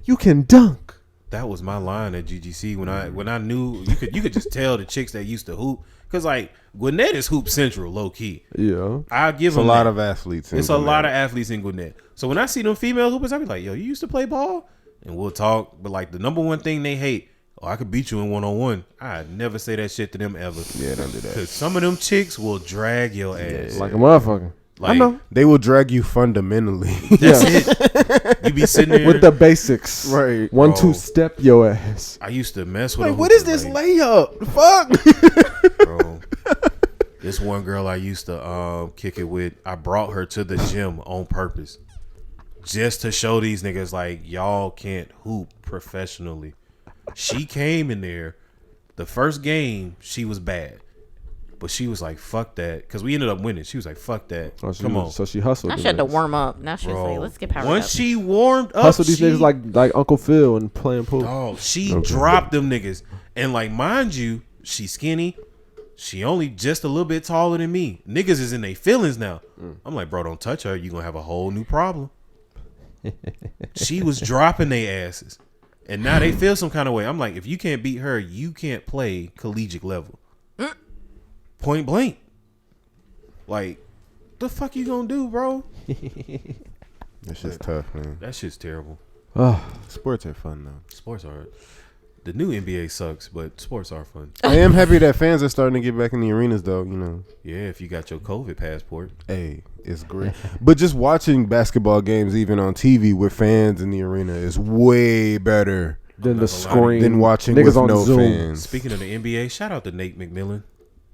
you can dunk. That was my line at GGC when I knew you could just tell the chicks that used to hoop. Cause like Gwinnett is hoop central, low key. Yeah, I give them a lot of athletes. It's a lot of athletes in Gwinnett. So when I see them female hoopers, I be like, yo, you used to play ball, and we'll talk. But like the number one thing they hate, I could beat you in 1-on-1. I never say that shit to them ever. Yeah, don't do that. Cause some of them chicks will drag your ass like a motherfucker. Like, I know. They will drag you fundamentally. That's it. You be sitting there with the basics, right? 1-2 step your ass. I used to mess with. Like, what is this layup? Fuck, bro. This one girl I used to kick it with, I brought her to the gym on purpose, just to show these niggas like y'all can't hoop professionally. She came in there, the first game she was bad. But she was like, fuck that. Because we ended up winning. She was like, fuck that. Come on. So she hustled. Now she had to warm up. Now she's like, let's get powered up. Once she warmed up, hustled these niggas like Uncle Phil and playing pool. Oh, she dropped them niggas. And like, mind you, she skinny. She only just a little bit taller than me. Niggas is in their feelings now. I'm like, bro, don't touch her. You're going to have a whole new problem. She was dropping their asses. And now they feel some kind of way. I'm like, if you can't beat her, you can't play collegiate level. Point blank. Like, the fuck you gonna do, bro? That shit's tough, man. That shit's terrible. Sports are fun though. Sports are. The new NBA sucks, but sports are fun. I am happy that fans are starting to get back in the arenas though, you know. Yeah, if you got your COVID passport. Hey, it's great. But just watching basketball games even on TV with fans in the arena is way better than the screen. Than watching niggas with on no Zoom. fans. Speaking of the NBA, shout out to Nate McMillan.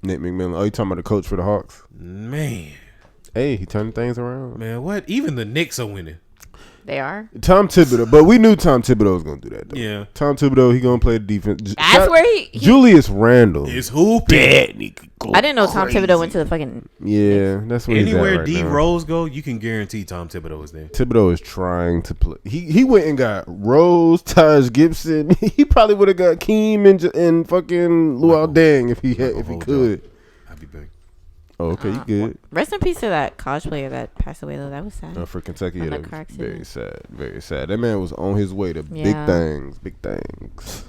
Nick McMillan. Oh, you talking about the coach for the Hawks? Man. Hey, he turned things around. Man, what? Even the Knicks are winning. They are. Tom Thibodeau. But we knew Tom Thibodeau was going to do that, though. Yeah. Tom Thibodeau, he going to play the defense. That's where he Julius Randle. Is hooping. I didn't know Tom Thibodeau went to the fucking... Yeah, that's where anywhere he's at right D now. Rose go, you can guarantee Tom Thibodeau is there. Thibodeau is trying to play. He went and got Rose, Taj Gibson. He probably would have got Keem and fucking Luol Deng if he could. I'll be back. Oh, okay, you good. Rest in peace to that college player that passed away, though. That was sad. For Kentucky, From yeah, the that car was accident. very sad. Very sad. That man was on his way to big Yeah. things. Big things.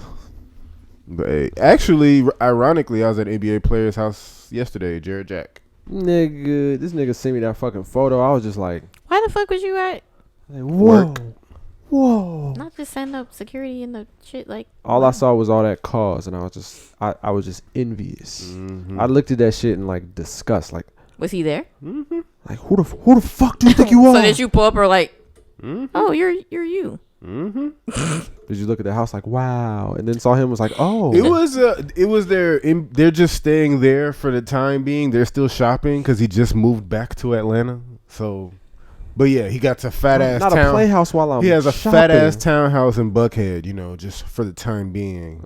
But hey, actually, ironically, I was at an NBA player's house yesterday, Jared Jack. Nigga, this nigga sent me that fucking photo. I was just like, Why the fuck was you at? whoa. Whoa. Not just setting up security in the shit, like... All I saw was all that cause, and I was just envious. Mm-hmm. I looked at that shit in like disgust, like Was he there? like who the fuck do you think you are? So did you pull up or like, oh, you're you? Mm-hmm. Did you look at the house like, wow, and then saw him was like, oh, it was they're just staying there for the time being. They're still shopping because he just moved back to Atlanta. So, but yeah, he got a fat ass not town. a playhouse while I'm. He has a shopping. fat ass townhouse in Buckhead. Just for the time being.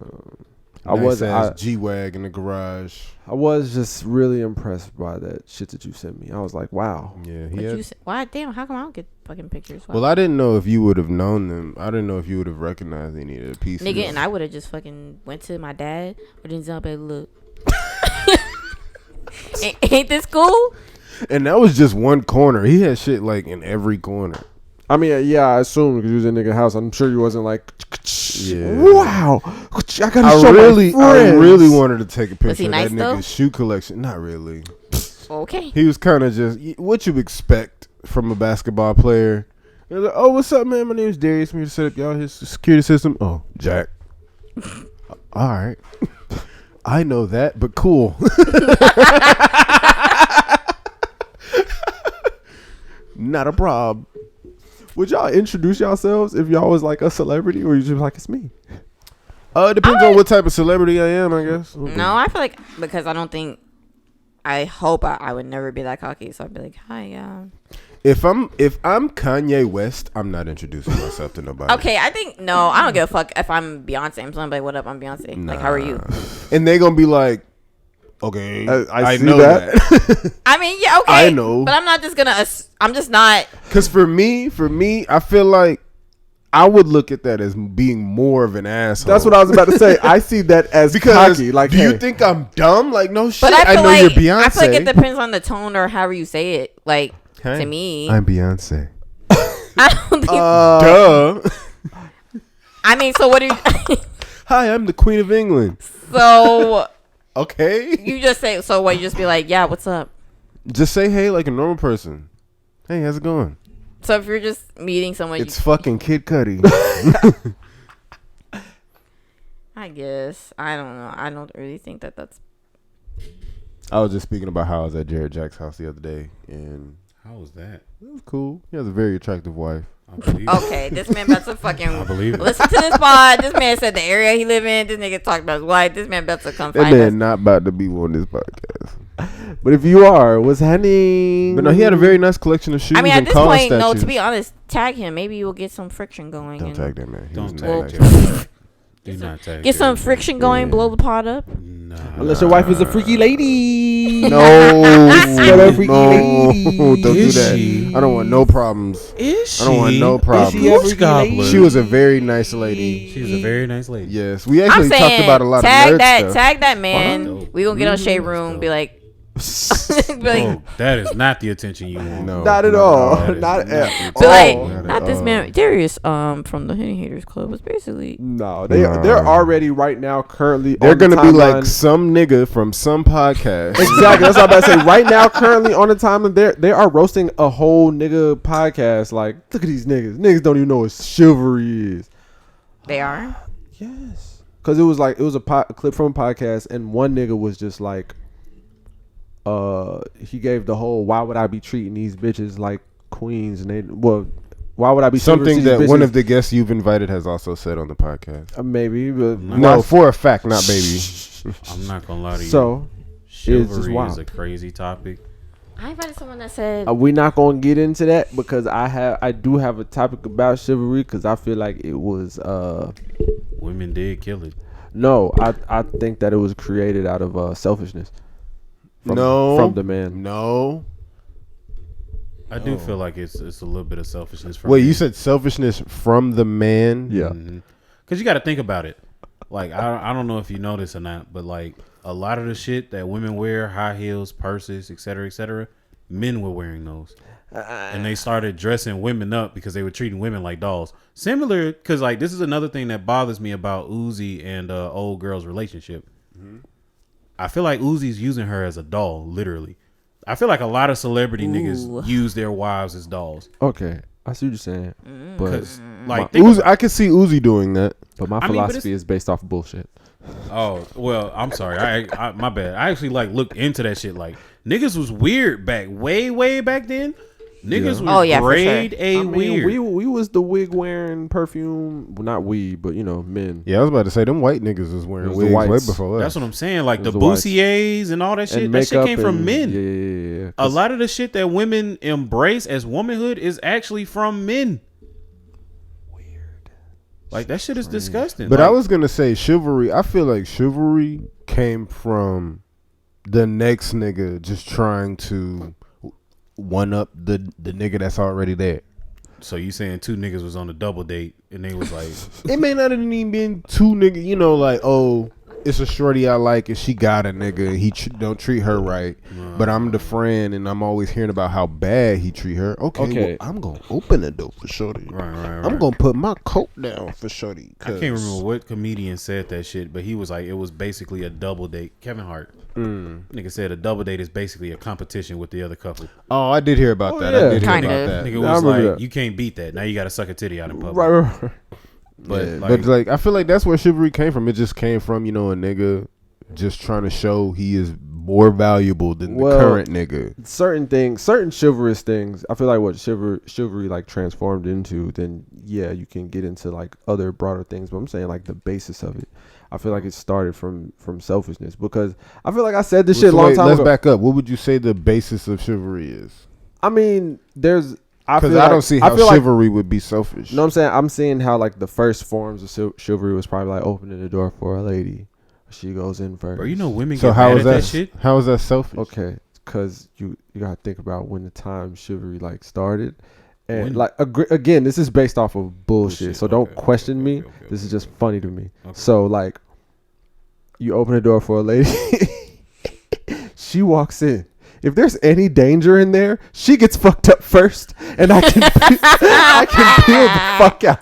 G-Wag in the garage. I was just really impressed by that shit that you sent me. I was like, wow. Yeah, why? Damn, how come I don't get fucking pictures? Well, I didn't know if you would have known them. I didn't know if you would have recognized any of the pieces. Nigga, and I would have just fucking went to my dad or then jump and look. Ain't this cool? And that was just one corner. He had shit like in every corner. I mean, yeah, I assumed because you was in a nigga house. I'm sure you wasn't like, yeah. Wow, I gotta show my friends. I really wanted to take a picture of nice that though? nigga's shoe collection. Not really. Okay. He was kind of just what you expect from a basketball player. He was like, oh, what's up, man? My name's Darius. I'm here to set up y'all his security system. Oh, Jack. All right. I know that, but cool. Not a problem. Would y'all introduce yourselves if y'all was like a celebrity, or you just like it's me? It depends on what type of celebrity I am, I guess. No, I feel like because I hope I would never be that cocky, so I'd be like, hi, If I'm Kanye West, I'm not introducing myself to nobody. Okay, I don't give a fuck if I'm Beyonce. I'm like, what up? I'm Beyonce. Like, how are you? And they gonna be like, okay, I see know that. I mean, yeah, okay. I know. But I'm not just gonna, I'm just not. Because for me, I feel like I would look at that as being more of an asshole. That's what I was about to say. I see that as because cocky. Like, do you think I'm dumb? Like, no shit. But I know like, you're Beyonce. I feel like it depends on the tone or however you say it. Like, hey, to me. I'm Beyonce. I don't think. Duh. I mean, so what do you. Hi, I'm the Queen of England. So. Okay. You just say, so what? You just be like, yeah, what's up? Just say hey like a normal person. Hey, how's it going? So if you're just meeting someone, It's fucking Kid Cudi. I guess. I don't know. I don't really think that's. I was just speaking about how I was at Jared Jack's house the other day, and How was that? it was cool. He has a very attractive wife. I believe Okay, this man about to fucking I believe it. listen to this pod. This man said the area he live in. This nigga talked about his wife. This man about to come That find us. man not about to be on this podcast. But if you are, what's happening? But no, he had a very nice collection of shoes. I mean, at and this car point, no. statues. To be honest, tag him. Maybe you'll get some friction going. Don't and tag that man. He Don't was tag not that. nice. Do not tag Get some Jared. friction going. Yeah. Blow the pod up. Nah. Unless your wife is a freaky lady. No, Get a freaky no, lady. don't do Is that. she? I don't want no problems. Is she? I don't want no problems. Is she a freaky lady? She was a very nice lady. She's a very nice lady. Yes, we I'm actually saying, talked about a lot tag of nerd that, stuff. tag that man. Dope. We gonna get on Shade That's Room. dope. Be like, be like, Oh, that is not the attention you want. No, Not at no, all. that is Not not at be like, all. not this man. Darius, from the Henny Haters Club was basically. No, they're already right now currently. They're on the gonna be like timeline. some nigga from some podcast. Exactly. That's what I'm about to say. Right now, currently on the timeline, they are roasting a whole nigga podcast. Like, look at these niggas. Niggas don't even know what chivalry is. They are. Yes, because it was a clip from a podcast, and one nigga was just like, he gave the whole, why would I be treating these bitches like queens? And why would I be Something treating that these one bitches? of the guests you've invited has also said on the podcast. Maybe, but No, for a fact, not baby. I'm not gonna lie to you. So it's just Chivalry wild. is a crazy topic. I invited someone that said. We're not gonna get into that because I do have a topic about chivalry because I feel like it was Women did kill it. no, I think that it was created out of selfishness. From the man. No. I do feel like it's a little bit of selfishness. From Wait, you men. said selfishness from the man? Yeah. Because you got to think about it. Like, I don't know if you know this or not, but like a lot of the shit that women wear, high heels, purses, et cetera, men were wearing those. And they started dressing women up because they were treating women like dolls. Similar, because like this is another thing that bothers me about Uzi and old girl's relationship. I feel like Uzi's using her as a doll, literally. I feel like a lot of celebrity niggas use their wives as dolls. Okay, I see what you're saying, but Like, Uzi, I could see Uzi doing that. my I mean, but philosophy is based off of bullshit. oh well, I'm sorry. I my bad. I actually like looked into that shit. Like niggas was weird way back then. Niggas was grade A weird. We was the wig wearing perfume. Well, not we, but men. Yeah, I was about to say them white niggas was wearing wigs way before us. That's what I'm saying. Like the Boussiers and all that shit. That shit came from men. Yeah. A lot of the shit that women embrace as womanhood is actually from men. Weird. Like that shit is disgusting. But I was gonna say chivalry. I feel like chivalry came from the next nigga just trying to one up the nigga that's already there. So you saying two niggas was on a double date and they was like, it may not have even been two niggas. Like, oh, it's a shorty I like and she got a nigga and he don't treat her right, but I'm the friend and I'm always hearing about how bad he treat her. Okay. Well, I'm gonna open the door for shorty. Right. I'm gonna put my coat down for shorty. I can't remember what comedian said that shit, but he was like, it was basically a double date. Kevin Hart. Nigga said a double date is basically a competition with the other couple. Oh, I did hear about that. Yeah. I did hear about that. Nigga was like, you can't beat that. Now you gotta suck a titty out in public. Right. But I feel like that's where chivalry came from. It just came from, a nigga just trying to show he is more valuable than the current nigga. Certain chivalrous things, I feel like what chivalry like transformed into, then you can get into like other broader things. But I'm saying like the basis of it, I feel like it started from selfishness, because I feel like I said this shit a long time ago. Let's back up. What would you say the basis of chivalry is? I mean, because I don't see how chivalry would be selfish. No, I'm seeing how like the first forms of chivalry was probably like opening the door for a lady. She goes in first. Bro, women get mad at that shit. How is that selfish? Okay, because you gotta think about when the time chivalry like started, and again, this is based off of bullshit. So don't question me. This is just funny to me. Okay. So like, you open the door for a lady, she walks in. If there's any danger in there, she gets fucked up first, and I can peel the fuck out.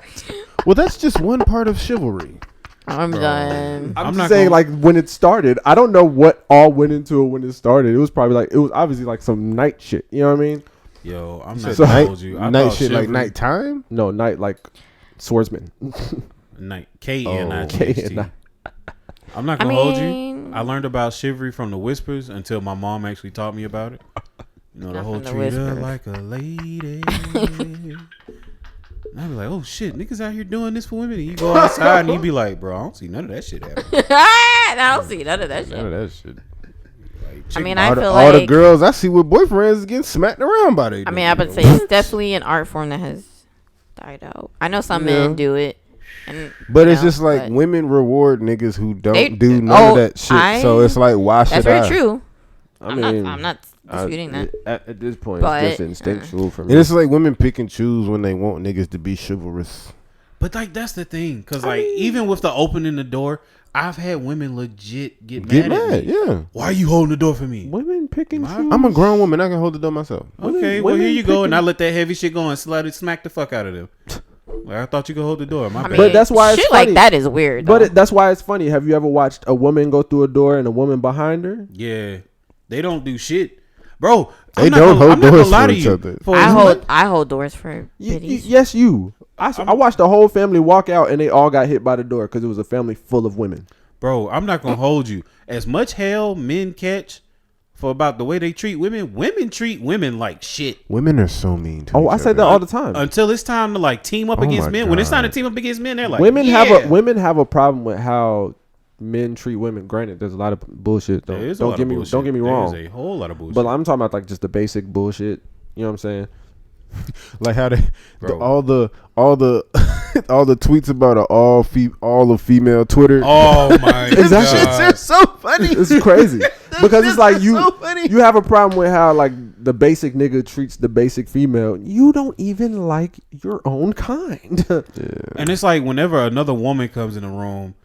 Well, that's just one part of chivalry. I'm done. I'm just saying, like, when it started, I don't know what all went into it when it started. It was obviously like some night shit. You know what I mean? Yo, I'm not gonna hold you. Night shit like nighttime? No, night like swordsman. Night. K-N-I-T-H-T. I'm not gonna hold you. I learned about chivalry from the whispers until my mom actually taught me about it. The whole treat her like a lady. And I'd be like, oh shit, niggas out here doing this for women. And you go outside and you be like, bro, I don't see none of that shit happening. I don't see none of that shit. Like, I feel like all the girls I see with boyfriends is getting smacked around by they. I would say it's definitely an art form that has died out. I know some men do it. But it's just like women reward niggas who don't do none of that shit. So it's like, why should I? That's very true. I'm not disputing that. At this point, it's just instinctual for me. And it's like women pick and choose when they want niggas to be chivalrous. But like that's the thing, because even with the opening the door, I've had women legit get mad at me. Yeah. Why are you holding the door for me? Women pick and choose. I'm a grown woman. I can hold the door myself. Okay, well here you go, and I let that heavy shit go and smack the fuck out of them. Like, I thought you could hold the door. But that's why it's shit funny. Like that is weird. But that's why it's funny. Have you ever watched a woman go through a door and a woman behind her? Yeah, they don't do shit, bro. They don't hold doors for each other. I hold doors for biddies. Yes, you. I watched the whole family walk out and they all got hit by the door because it was a family full of women. Bro, I'm not gonna hold you. As much hell men catch for about the way they treat women, women treat women like shit. Women are so mean to each I say that all the time. Until it's time to like team up against men. God. When it's time to team up against men, they're like, women have a problem with how men treat women. Granted, there's a lot of bullshit. Don't get me wrong. There's a whole lot of bullshit. But I'm talking about like just the basic bullshit. You know what I'm saying? Like how all the tweets about all of female Twitter. Oh my god, it's so funny. It's crazy because it's like you have a problem with how like the basic nigga treats the basic female. You don't even like your own kind. Yeah. And it's like whenever another woman comes in the room,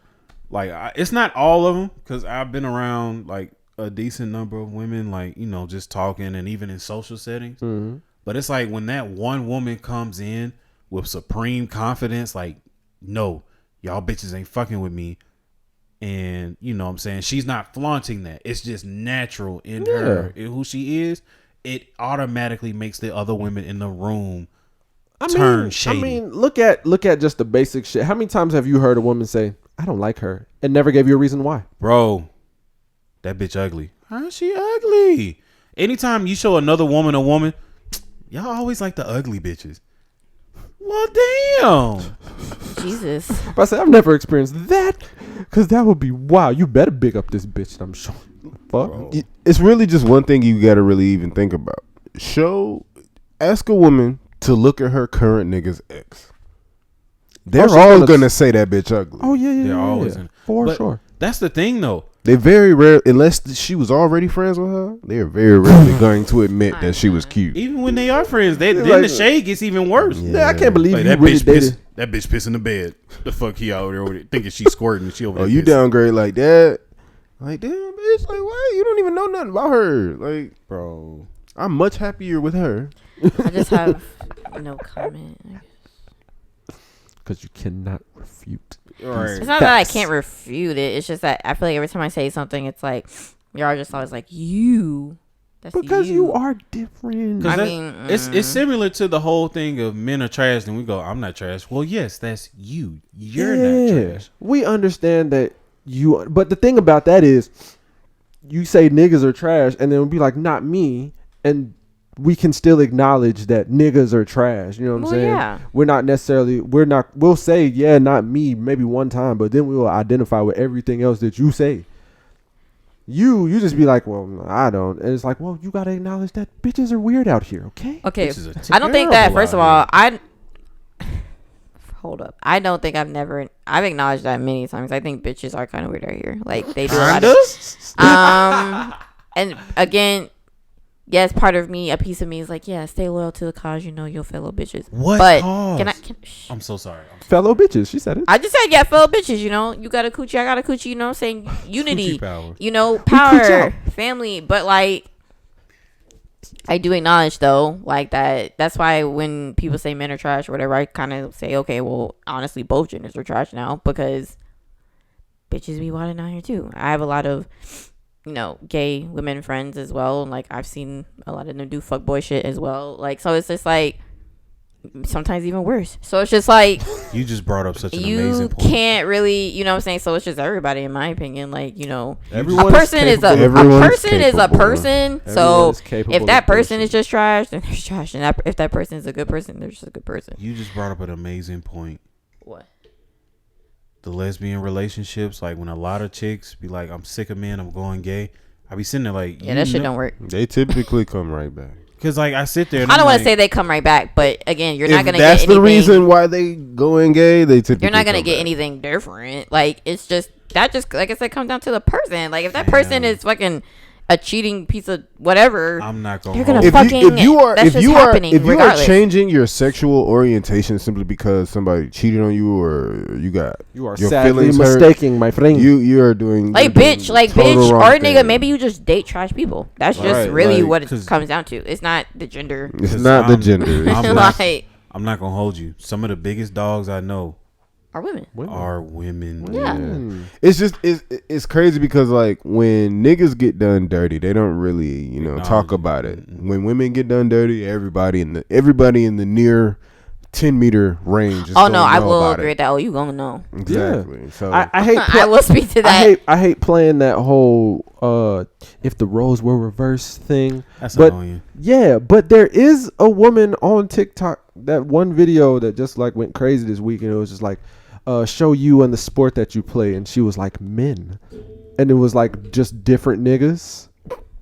like it's not all of them, because I've been around like a decent number of women, like just talking and even in social settings. Mm-hmm. But it's like when that one woman comes in with supreme confidence, like, no, y'all bitches ain't fucking with me. And you know what I'm saying? She's not flaunting that. It's just natural in her, in who she is. It automatically makes the other women in the room turn shady. I mean, look at just the basic shit. How many times have you heard a woman say, I don't like her, and never gave you a reason why? Bro, that bitch ugly. How's she ugly? Anytime you show another woman a woman, Y'all always like the ugly bitches. Well, damn. Jesus. But I said I've never experienced that, because that would be wow. You better big up this bitch. I'm sure. Fuck. It's really just one thing you got to really even think about. Ask a woman to look at her current nigga's ex. They're all gonna say that bitch ugly. Oh yeah. They're always for sure. That's the thing, though. They very rare, unless she was already friends with her. They are very rarely going to admit that she was cute. Even when they are friends, then like, the shade gets even worse. Yeah, I can't believe like, you that really bitch dated. That bitch piss in the bed. The fuck he out there thinking she's squirting and she over there. Oh, you pissing. downgrade like that? Like, damn, bitch. Like, what? You don't even know nothing about her. Like, Bro, I'm much happier with her. I just have no comment. because you cannot refute. Right. It's not that I can't refute it. It's just that I feel like every time I say something, it's like y'all just always like you. That's Because you are different. I mean, it's similar to the whole thing of men are trash, and we go, I'm not trash. Well, yes, that's you. You're not trash. We understand that you, but the thing about that is, you say niggas are trash, and then we'll be like, not me, and we can still acknowledge that niggas are trash. You know what I'm saying? Yeah. We'll say, yeah, not me, maybe one time, but then we will identify with everything else that you say. You just be like, well, no, I don't. And it's like, well, you got to acknowledge that bitches are weird out here, okay? Okay. Bitches I don't think that, terrible first of out all, hold up. I don't think I've acknowledged that many times. I think bitches are kind of weird out here. Like, they do a lot of, and again, yes, part of me, a piece of me is like, yeah, stay loyal to the cause, your fellow bitches. What but cause? I'm so sorry. Fellow bitches, she said it. I just said, yeah, fellow bitches, you got a coochie, I got a coochie, you know what I'm saying? Unity, power. Power, family. But, like, I do acknowledge, though, like, that's why when people say men are trash or whatever, I kind of say, okay, well, honestly, both genders are trash now, because bitches be wilding out here, too. I have a lot of, gay women friends as well, and, like, I've seen a lot of them do fuckboy shit as well. Like, so it's just, like, sometimes even worse. So it's just like you just brought up such an amazing point. You can't really, you know what I'm saying? So it's just everybody, in my opinion, like, a Everyone's person is a person. So if that person is just trash, then there's trash. And if that person is a good person, they're just a good person. You just brought up an amazing point. What? The lesbian relationships, like when a lot of chicks be like, I'm sick of men, I'm going gay. I be sitting there like, yeah, that shit don't work. They typically come right back. Because, like, I sit there and I don't want to say they come right back, but again, you're not going to get anything. That's the reason why they going gay. They typically you're not going to get anything different. Like, it's just, like I said, comes down to the person. Like, if that person is fucking a cheating piece of whatever, I'm not going to. You're going to fucking, if you are changing your sexual orientation simply because somebody cheated on you or you are your sadly feelings mistaking, hurt, my friend. You are doing like bitch or nigga. Maybe you just date trash people. That's just really what it comes down to. It's not the gender. It's not the gender. I'm not gonna hold you. Some of the biggest dogs I know are women. Yeah. It's just it's crazy because, like, when niggas get done dirty, they don't really talk about it. When women get done dirty, everybody in the near 10-meter range is I will agree with that. You gonna know. Exactly. Yeah. So I hate I will speak to that. I hate playing that whole if the roles were reversed thing. That's annoying. Yeah, but there is a woman on TikTok, that one video that just like went crazy this week, and it was just like show you and the sport that you play, and she was like men, and it was like just different niggas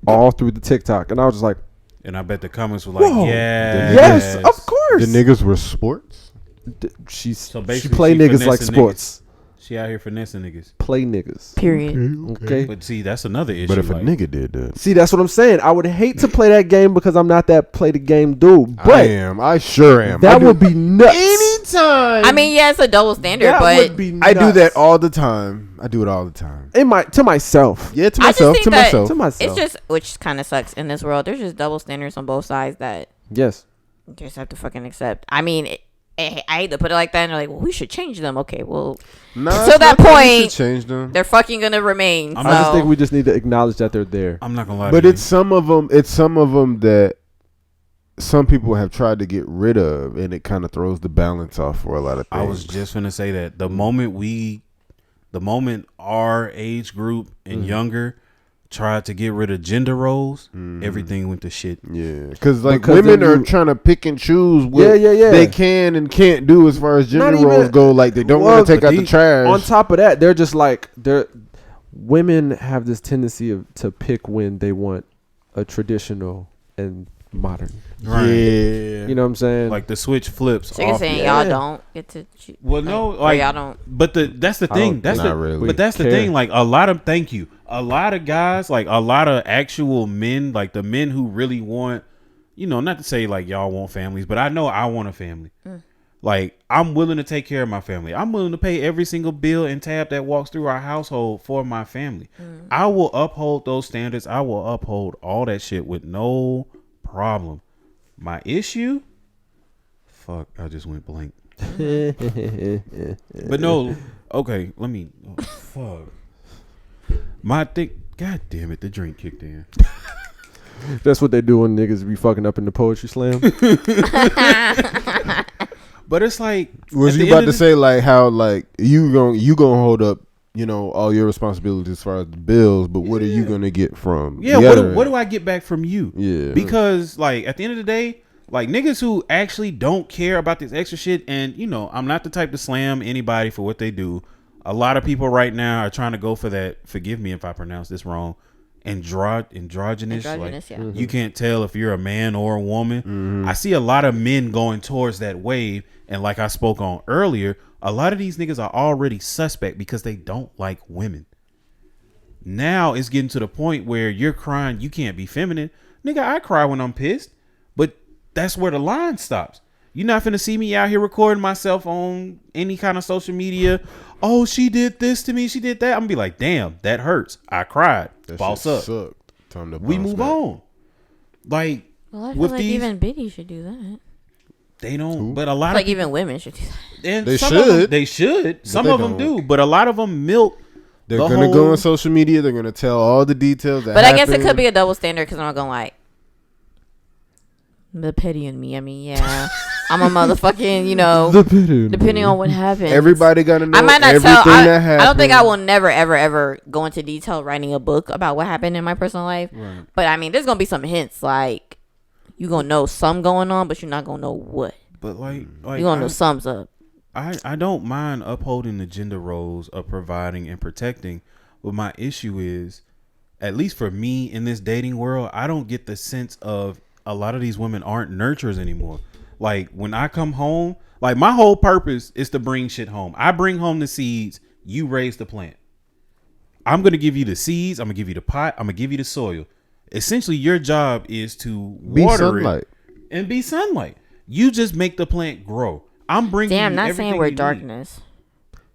all through the TikTok, and I was just like, and I bet the comments were like, yes, of course. The niggas were sports. She play niggas like sports. She out here finessing niggas. Play niggas. Period. Okay. But see, that's another issue. But if a nigga did that. See, that's what I'm saying. I would hate to play that game because I'm not that play the game dude. But I am. I sure am. That would be nuts. Anytime. I mean, yeah, it's a double standard, That but would be nuts. I do that all the time. I do it all the time. To myself. Yeah, to myself. To myself. It's just, which kind of sucks in this world. There's just double standards on both sides that yes, you just have to fucking accept. I mean, I hate to put it like that, and they're like, well, we should change them. Okay, well, until that point, change them. They're fucking gonna remain. I just think we just need to acknowledge that they're there. I'm not gonna lie. But it's some of them that some people have tried to get rid of, and it kind of throws the balance off for a lot of things. I was just gonna say that the moment our age group and younger tried to get rid of gender roles, everything went to shit. Yeah, because women are trying to pick and choose what they can and can't do as far as gender roles go. Like they don't want to take out the trash. On top of that, they're just like women have this tendency to pick when they want a traditional and modern. Right. Yeah. You know what I'm saying? Like the switch flips. So you're saying y'all don't get to choose? Well, no, like y'all don't. But that's the thing. That's not really. But that's the thing. Like a lot of a lot of guys, like a lot of actual men, like the men who really want, not to say like y'all want families, but I know I want a family. Like I'm willing to take care of my family. I'm willing to pay every single bill and tab that walks through our household for my family. I will uphold those standards. I will uphold all that shit with no problem. My issue, I just went blank. But no, okay, let me. My thing. God damn it, the drink kicked in. That's what they do when niggas be fucking up in the poetry slam. But it's like, was you about to say like how like you gonna hold up all your responsibilities as far as the bills, but what are you gonna get from? What do I get back from you? Yeah, because like at the end of the day, like niggas who actually don't care about this extra shit, and I'm not the type to slam anybody for what they do. A lot of people right now are trying to go for that. Forgive me if I pronounce this wrong. Androgynous. Like, yeah. You can't tell if you're a man or a woman. I see a lot of men going towards that wave, and like I spoke on earlier, a lot of these niggas are already suspect because they don't like women. Now it's getting to the point where you're crying, you can't be feminine. Nigga, I cry when I'm pissed, but that's where the line stops. You're not finna see me out here recording myself on any kind of social media. Oh, she did this to me. She did that. I'm gonna be like, damn, that hurts. I cried. Boss up. Sucked. Time to we move back. On. Like, well, I feel like even Biddy should do that. They don't, but a lot of people, even women should do that. And they should. They should. Some of them do, but a lot of them milk. They're gonna go on social media. They're gonna tell all the details. But I guess it could be a double standard because I'm not gonna like the pity in me. I mean, yeah. I'm a motherfucking, depending on what happens. Everybody got to know I might not everything that happened. I don't think I will never, ever, ever go into detail writing a book about what happened in my personal life. Right. But, I mean, there's going to be some hints. Like, you're going to know some going on, but you're not going to know what. But, like you're going to know sums up. I don't mind upholding the gender roles of providing and protecting. But my issue is, at least for me in this dating world, I don't get the sense of a lot of these women aren't nurturers anymore. Like when I come home, like my whole purpose is to bring shit home. I bring home the seeds. You raise the plant. I'm going to give you the seeds. I'm going to give you the pot. I'm going to give you the soil. Essentially, your job is to water it and be sunlight. You just make the plant grow. I'm bringing. Damn, not saying we're darkness.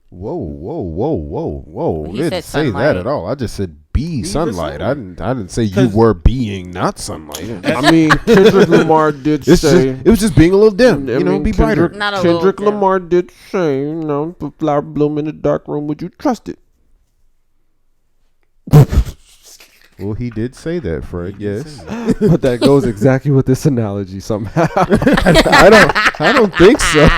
Whoa. I didn't say that at all. I just said be sunlight. I didn't say you were being not sunlight. I mean, Kendrick Lamar did say it was just being a little dim. Be brighter. Kendrick Lamar did say, if a flower bloom in a dark room, would you trust it? Well, he did say that, Fred. Yes, but that goes exactly with this analogy somehow. I don't think so.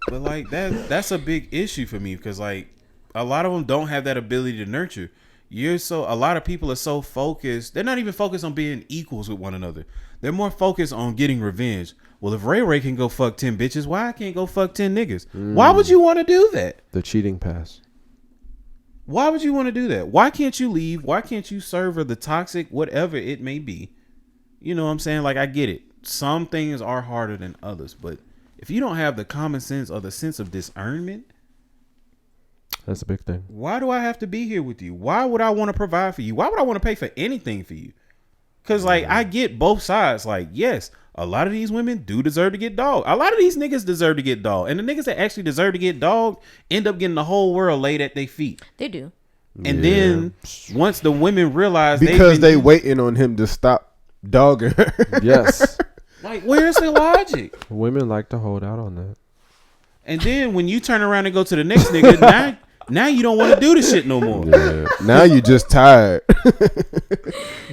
But like that's a big issue for me because like a lot of them don't have that ability to nurture. A lot of people are so focused. They're not even focused on being equals with one another. They're more focused on getting revenge. Well, if Ray can go fuck 10 bitches, why I can't go fuck 10 niggas? Why would you want to do that? The cheating pass. Why would you want to do that? Why can't you leave? Why can't you serve her the toxic, whatever it may be? You know what I'm saying? Like, I get it. Some things are harder than others, but if you don't have the common sense or the sense of discernment, that's a big thing. Why do I have to be here with you? Why would I want to provide for you? Why would I want to pay for anything for you? Because, like, I get both sides. Like, yes, a lot of these women do deserve to get dogged. A lot of these niggas deserve to get dogged. And the niggas that actually deserve to get dogged end up getting the whole world laid at their feet. They do. And then once the women realize because they waiting on him to stop dogging her. Yes. Like, where's the logic? Women like to hold out on that. And then when you turn around and go to the next nigga, now you don't want to do the shit no more. Yeah. Now you just tired.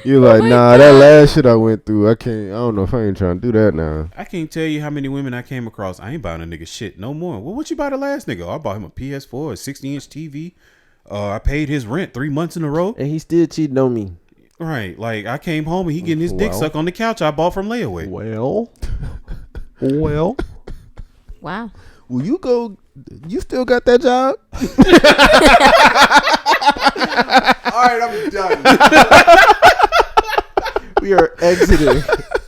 You're like, nah, that last shit I went through, I don't know if I ain't trying to do that now. I can't tell you how many women I came across. I ain't buying a nigga shit no more. Well, what you buy the last nigga? I bought him a PS4, a 60-inch TV, I paid his rent 3 months in a row. And he still cheating on me. Right. Like, I came home and he getting his dick sucked on the couch I bought from layaway. Well. Wow. Will you go? You still got that job? All right, I'm done. We are exiting.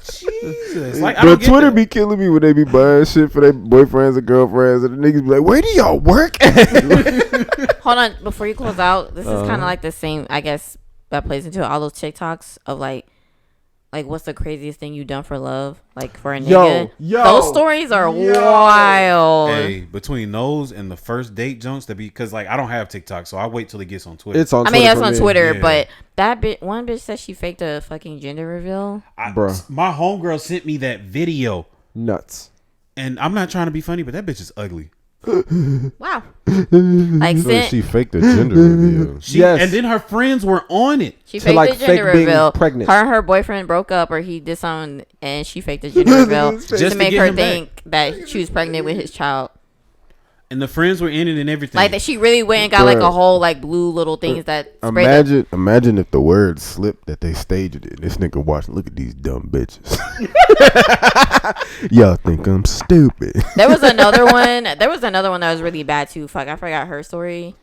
Jesus. Like, But Twitter be killing me when they be buying shit for their boyfriends and girlfriends, and the niggas be like, "Where do y'all work at?" Hold on, before you close out, this is kind of like the same, I guess, that plays into all those TikToks of like what's the craziest thing you done for love, like for a nigga. Those stories are wild. Hey, between those and the first date junks, because like I don't have TikTok, so I wait till it gets on Twitter. It's on. I mean, Twitter it's on me. Twitter, Yeah. but that one bitch said she faked a fucking gender reveal. Bruh. My homegirl sent me that video, Nuts. and I'm not trying to be funny, but that bitch is ugly. Wow. Like So she faked the gender reveal. Yes. And then her friends were on it. she To, faked like, the gender fake being reveal. pregnant. Her and her boyfriend broke up, or he did something, and she faked the gender reveal Just to to make get her him back. think that she was pregnant with his child. And the friends were in it and everything. Like that, she really went and got like Bruh. a whole like blue little things that sprayed the Imagine if the word slipped that they staged it. This nigga watching. Look at these dumb bitches. Y'all think I'm stupid. There was another one. There was another one that was really bad too. Fuck, I forgot her story.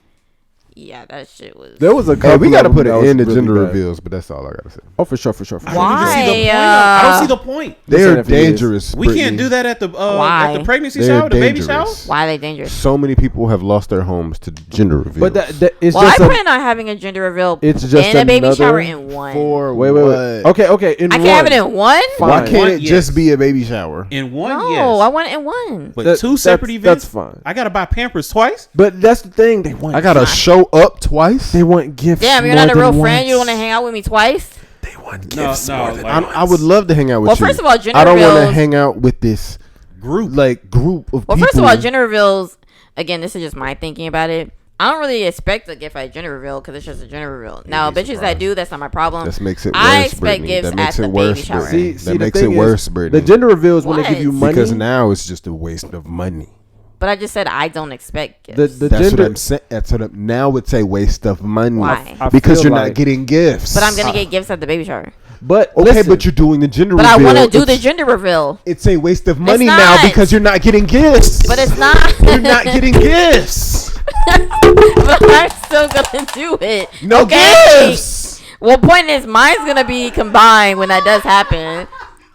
Yeah, that shit was. There was a couple. Hey, we gotta of them put that an was end to really gender bad. reveals, but that's all I gotta say. Oh, for sure. I don't even Why? see the point. I don't see the point. They are Listen, if it is. dangerous. We can't Brittany. do that at the Why? pregnancy They're shower, the baby shower. dangerous. Why are they dangerous? So many people have lost their homes to gender reveals. But that it's Well, I just plan on having a gender reveal It's just and a baby another shower in one. for Wait. what? Okay. In I one. can't have it in one. Fine. Why can't One, it yes. just be a baby shower? In one, No, yes. I want it in one. But That- two separate that's- events. that's fine. I gotta buy Pampers twice. But that's the thing. They want. I gotta show up twice. They want gifts. Damn, you're more not a real than friend. You once. want to hang out with me twice? They want No, gifts no, more than like- I would love to hang out with Well, you. first of all, gender I don't want to reveals. hang out with this Group. group of Well, people. first of all, gender reveals. Again, this is just my thinking about it. I don't really expect a gift at a gender reveal because it's just a gender reveal. Now, bitches that do, that's not my problem. That makes it worse. I expect Brittany. gifts That makes at it the worse, baby shower. Brittany. See, that the makes it thing is, worse, Brittany. The gender reveals when they What? give you money. Because now it's just a waste of money. But I just said I don't expect gifts. the That's gender. what I'm saying. That's what now it's a waste of money. Why? I Because feel you're like- not getting gifts. But I'm gonna get gifts at the baby shower. But Okay, listen, but you're doing the gender But I reveal. want to do the It's- gender reveal. It's a waste of money It's now not. because you're not getting gifts. But it's not. You're not getting gifts. But I'm still gonna do it. No gifts. Well, point is, mine's gonna be combined when that does happen.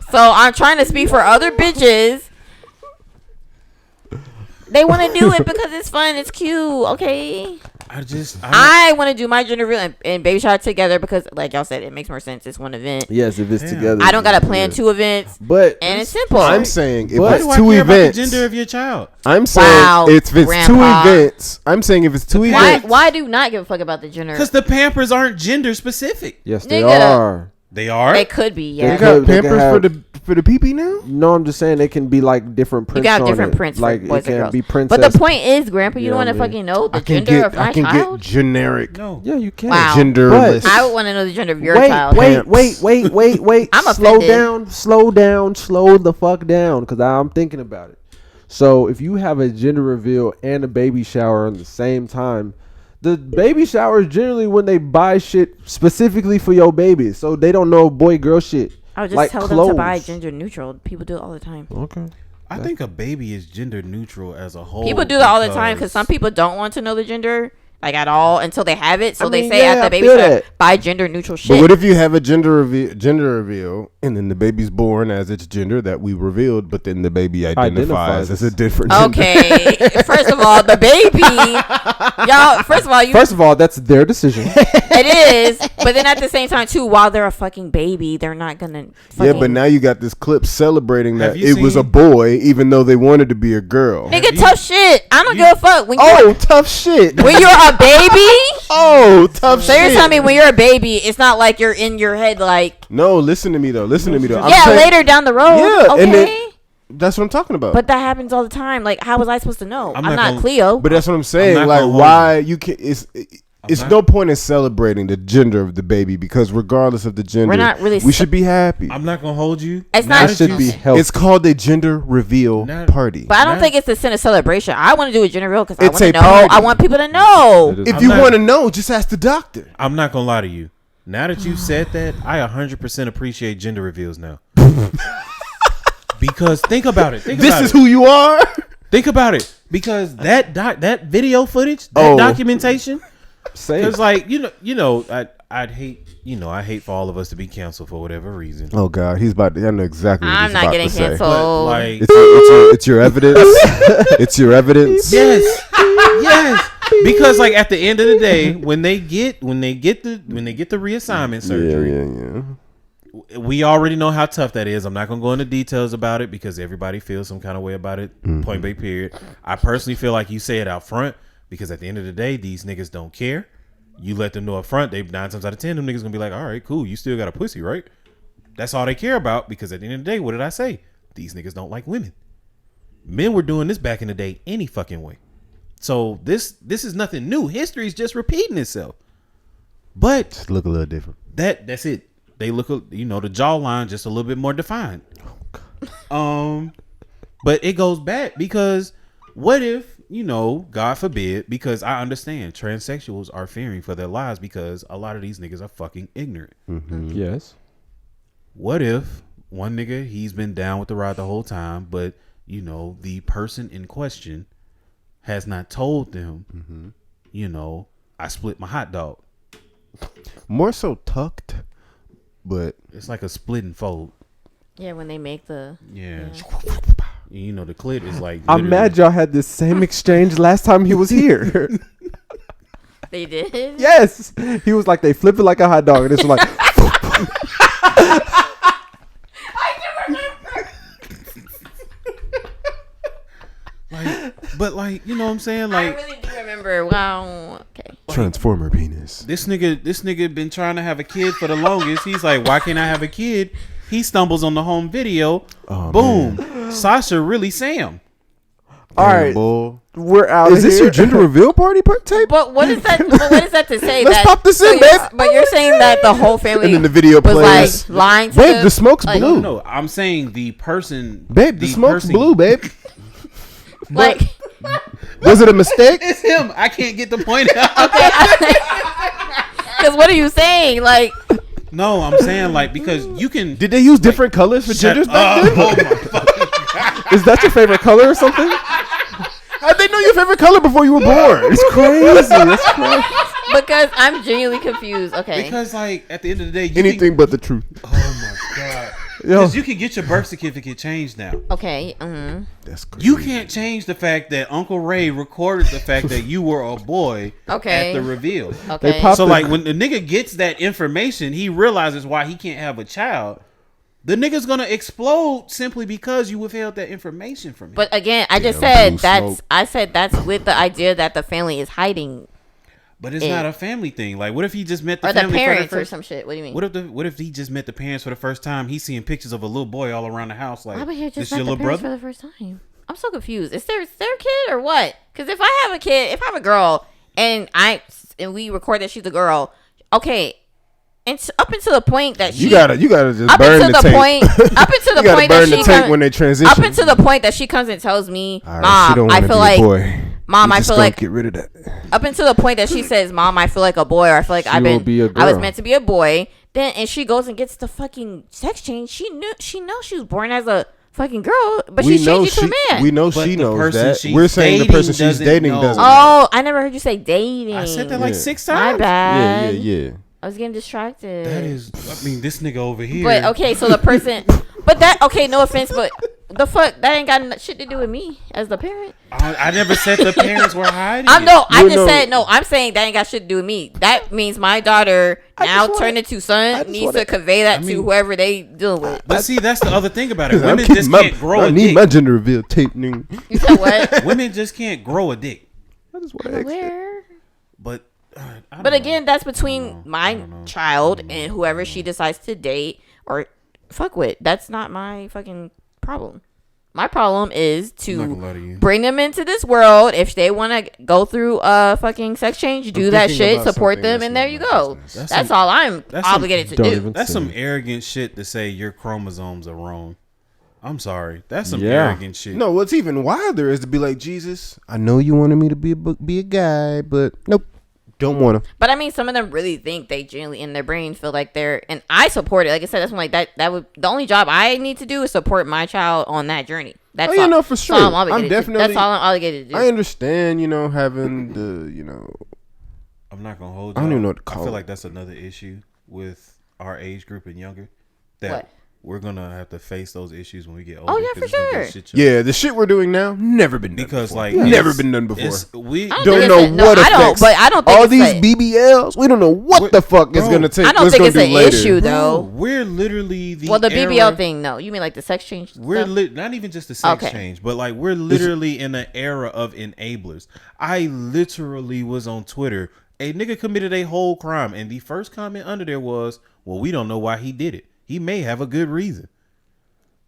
So I'm trying to speak for other bitches. They want to do it because it's fun, it's cute. Okay, I want to do my gender reveal and baby shower together because, like y'all said, it makes more sense. It's one event. yes, if it's Damn. together, I don't gotta plan two events, But and it's simple. I'm saying if Why it's do I two care about the events. gender of your child? I'm saying Wow, if it's Grandpa. two events. I'm saying if it's two why? events. Why do not give a fuck about the gender? Because the Pampers aren't gender specific. yes, they Nigga. are. They are. They could be, They yeah. You could- got they can Pampers have- for the pee now? No, I'm just saying they can be like different prints. You got on different it. prints like for boys it can and girls. be princess. But the point is, Grandpa, you You don't know want to what I fucking mean? know the I can gender of get my I can child. get generic No. Yeah, you can. Wow. genderless. But- I would want to know the gender of your wait, child. wait. I'm slow offended. slow the fuck down, because I'm thinking about it. So if you have a gender reveal and a baby shower on the same time, the baby shower is generally when they buy shit specifically for your baby, so they don't know boy girl shit. I would just like tell them to buy clothes. gender neutral. People do it all the time. Okay. I think a baby is gender neutral as a whole. People do that all the time because some people don't want to know the gender like at all until they have it. So I they mean, say yeah, at I the baby feel shower, that. buy gender neutral But shit. what if you have a gender reveal and then the baby's born as its gender that we revealed, but then the baby identifies as a different gender? Okay, first of all, the baby, y'all. First of all, that's their decision. it is. But then at the same time too, while they're a fucking baby, they're not gonna. Yeah, but now you got this clip celebrating that Have you it was a seen- boy, even though they wanted to be a girl. nigga, you- tough shit. I don't give a fuck. When Oh, you're, tough shit. when you're a baby. Oh, tough So shit. you're telling me when you're a baby, it's not like you're in your head like, No, listen to me though. I'm yeah, saying- later down the road. Yeah, okay. and then- That's what I'm talking about. But that happens all the time. Like, how was I supposed to know? I'm not not gonna- Cleo. But that's what I'm saying. I'm not Like, gonna hold why you can? it's no point in celebrating the gender of the baby because regardless of the gender, we're not really we should be happy. I'm not gonna hold you. It's not. It should be healthy. It's called a gender reveal party. But I don't think it's a sin of celebration. I want to do a gender reveal because I It's want to a know. party. I want people to know. If you want to know, just ask the doctor. I'm not gonna lie to you. Now that you said that, I 100% appreciate gender reveals now. Because think about it. This is who you are. Think about it. Because that video footage, that documentation. Because like I'd hate I hate for all of us to be canceled for whatever reason. Oh God, he's about to. I know exactly what I'm he's not about getting to say. canceled. But, like, It's your evidence. It's your evidence. Yes. Because like at the end of the day, when they get the reassignment surgery, we already know how tough that is. I'm not gonna go into details about it because everybody feels some kind of way about it. Point blank period. I personally feel like you say it out front because at the end of the day, these niggas don't care. You let them know up front, they 9 times out of 10, them niggas gonna be like, all right, cool, you still got a pussy, right? That's all they care about because at the end of the day, what did I say? These niggas don't like women. Men were doing this back in the day any fucking way. So this is nothing new. History is just repeating itself. But Just look a little different. that's it. They look, the jawline just a little bit more defined. But it goes back because what if, God forbid, because I understand transsexuals are fearing for their lives because a lot of these niggas are fucking ignorant. Mm-hmm. Yes. What if one nigga, he's been down with the ride the whole time, but the person in question has not told them, I split my hot dog. More so tucked, but It's like a split and fold. Yeah, when they make the The clit is like. I'm mad y'all had this same exchange last time he was here. They did. Yes. He was like, they flip it like a hot dog, and it's like. But you know what I'm saying? Like, I really do remember. Wow. Okay. Transformer penis. This nigga been trying to have a kid for the longest. He's like, why can't I have a kid? He stumbles on the home video. Oh, Boom. man. Sasha really Sam. All right. Bull. We're out. Is this your gender reveal party tape? But what is that? But what is that to say? Let's pop this in, babe. But you're saying that the whole family And then the video was plays. like lying to Babe, the smoke's like, blue. No, I'm saying the person. Babe, the smoke's blue, babe. like. Was it a mistake? It's him. I can't get the point out. Okay. Because what are you saying? Like. No, I'm saying because you can. Did they use different colors for genders back then? Oh my fucking God. Is that your favorite color or something? How'd they know your favorite color before you were born? It's crazy. That's crazy. Because I'm genuinely confused. Okay. Because at the end of the day, Anything but the truth. Oh my God. Yo. Because you can get your birth certificate changed now. Okay. That's crazy. You can't change the fact that Uncle Ray recorded the fact that you were a boy Okay. at the reveal. Okay. They pop- So when the nigga gets that information, he realizes why he can't have a child. The nigga's gonna explode simply because you withheld that information from him. But again, I just Damn, said blue I said that's with the idea that the family is hiding But it's not a family thing. Like, what if he just met the or the family parents for the or first? some shit. What do you mean? What if he just met the parents for the first time? He's seeing pictures of a little boy all around the house. Like, Why would he this just your met the little parents brother? for the first time? I'm so confused. Is their kid or what? Because if I have a kid, if I have a girl and we record that she's a girl, okay. And up until the point that You gotta just up burn until the the tape. point, up until the You gotta point burn that the she tape when they transition. up until the point that she comes and tells me, All right, she don't Mom, I wanna feel be a like, boy. Mom, We I just feel gonna like, get rid of that. up until the point that she says, Mom, I feel like a boy, or I feel like She will be a I was girl. meant to be a boy. Then and she goes and gets the fucking sex change. She knows she was born as a fucking girl, but she changed it to a man. We know But she the knows person that. she's We're saying the dating person she's doesn't dating know. doesn't. Oh, I never heard you say dating. I said that like 6 My times. bad. Yeah. I was getting distracted. That is, I mean, this nigga over here. But okay, so the person, but that okay, no offense, but the fuck that ain't got shit to do with me as the parent. I never said the parents were hiding. I'm saying that ain't got shit to do with me. That means my daughter now turned into son needs to convey that to whoever they dealing with. But see, that's the other thing about it. I'm Women keeping just my- can't grow I a need dick. my gender reveal tape, nigga. You said what? Women just can't grow a dick. I just want to Where? But I don't But know. again, that's between my child and whoever she decides to date or fuck with. That's not my fucking problem. My problem is I'm not to gonna lie to you. bring them into this world. If they want to go through fucking sex change, do that shit, support them, and there you go. That's all I'm obligated to do. That's some arrogant shit to say your chromosomes are wrong. I'm sorry. That's some arrogant shit. No, what's even wilder is to be like, Jesus, I know you wanted me to be a guy, but nope, don't want to. But I mean, some of them really think they genuinely in their brain feel like they're, and I support it. Like I said, that's when, like that would, the only job I need to do is support my child on that journey. That's all. No, for sure. That's all that's all I'm obligated to do. I understand, having the, I'm not gonna hold you. I don't even know what to call it. I feel like that's another issue with our age group and younger. That What? We're gonna have to face those issues when we get older. Oh yeah, for sure. Yeah, the shit we're doing now never been done because before. like never been done before. We don't know what affects I don't think all these BBLs. We don't know what the fuck is gonna take. I don't think it's an issue though. We're literally the the BBL thing. No, you mean like the sex change? We're not even just the sex change, but like we're literally in an era of enablers. I literally was on Twitter. A nigga committed a whole crime, and the first comment under there was, "Well, we don't know why he did it. He may have a good reason."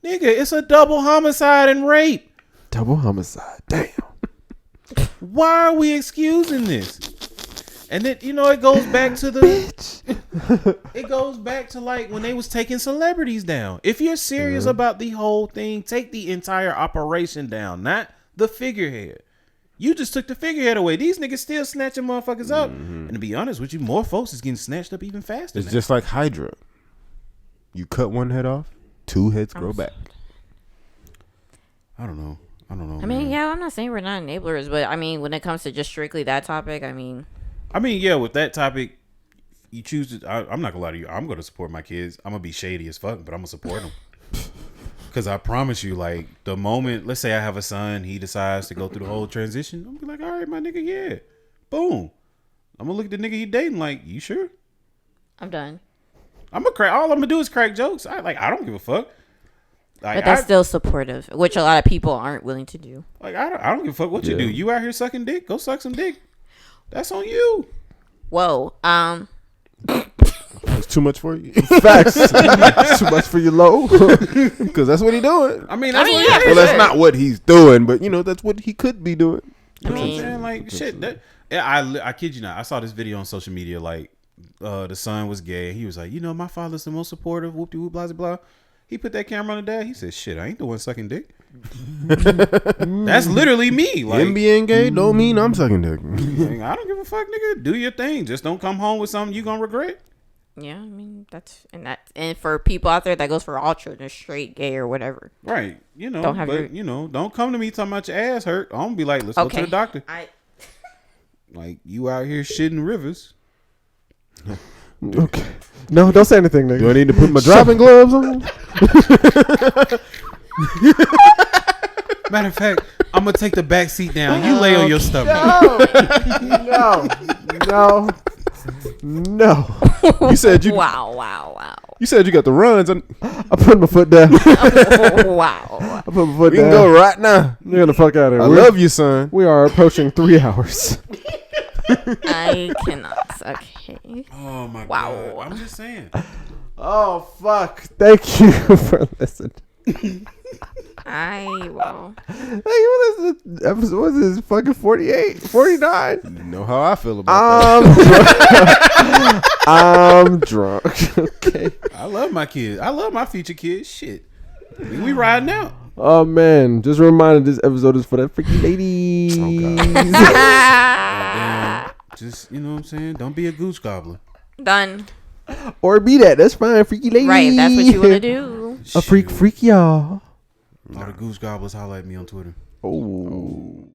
Nigga, it's a double homicide and rape. Double homicide. Damn. Why are we excusing this? And then, it goes back to it goes back to like when they was taking celebrities down. If you're serious about the whole thing, take the entire operation down, not the figurehead. You just took the figurehead away. These niggas still snatching motherfuckers up. And to be honest with you, more folks is getting snatched up even faster. It's just like Hydra. You cut one head off, 2 heads grow back. I don't know. I mean, yeah, I'm not saying we're not enablers, but I mean, when it comes to just strictly that topic, I mean, yeah, with that topic, you choose to. I'm not gonna lie to you. I'm gonna support my kids. I'm gonna be shady as fuck, but I'm gonna support them. Because I promise you, like, the moment, let's say I have a son, he decides to go through the whole transition, I'm gonna be like, all right, my nigga, yeah, boom. I'm gonna look at the nigga he dating like, you sure? I'm done. I'm gonna crack. All I'm gonna do is crack jokes. I don't give a fuck. Like, but that's still supportive, which a lot of people aren't willing to do. Like, I don't give a fuck what you do. You out here sucking dick? Go suck some dick. That's on you. Whoa. It's too much for you. Facts. It's too much for you, low. Because that's what he's doing. That's not what he's doing, but that's what he could be doing. You know what I'm saying? Like, shit. I kid you not. I saw this video on social media. Like, the son was gay. He was like, my father's the most supportive. Whoop de whoop, blah blah blah. He put that camera on the dad. He said, "Shit, I ain't the one sucking dick." That's literally me. Like, him being gay don't mean I'm sucking dick. I don't give a fuck, nigga. Do your thing. Just don't come home with something you gonna regret. Yeah, I mean and for people out there, that goes for all children, straight, gay, or whatever. Right. Don't come to me talking about your ass hurt. I'm gonna be like, let's go to the doctor. Like, you out here shitting rivers. Okay. No, don't say anything, nigga. Do I need to put my driving gloves on? Matter of fact, I'm gonna take the back seat down. You lay on your stomach. No. You said you. Wow. You said you got the runs. I put my foot down. Wow. I put my foot We down. can go right now. You're the fuck out of here. I love you, son. We are approaching 3 hours. I cannot. Okay. Oh my Wow. god. I'm just saying. Oh fuck! Thank you for listening. Wow. Hey, what is this episode? What is this? Fucking 48, 49? You know how I feel about that. I'm drunk. Okay. I love my kids. I love my future kids. Shit. We riding out. Oh man! Just a reminder: this episode is for that freaky ladies. Just, you know what I'm saying? Don't be a goose gobbler. Done. Or be that. That's fine. Freaky lady. Right. That's what you want to do. A freak y'all. All the goose gobblers holler at me on Twitter. Oh.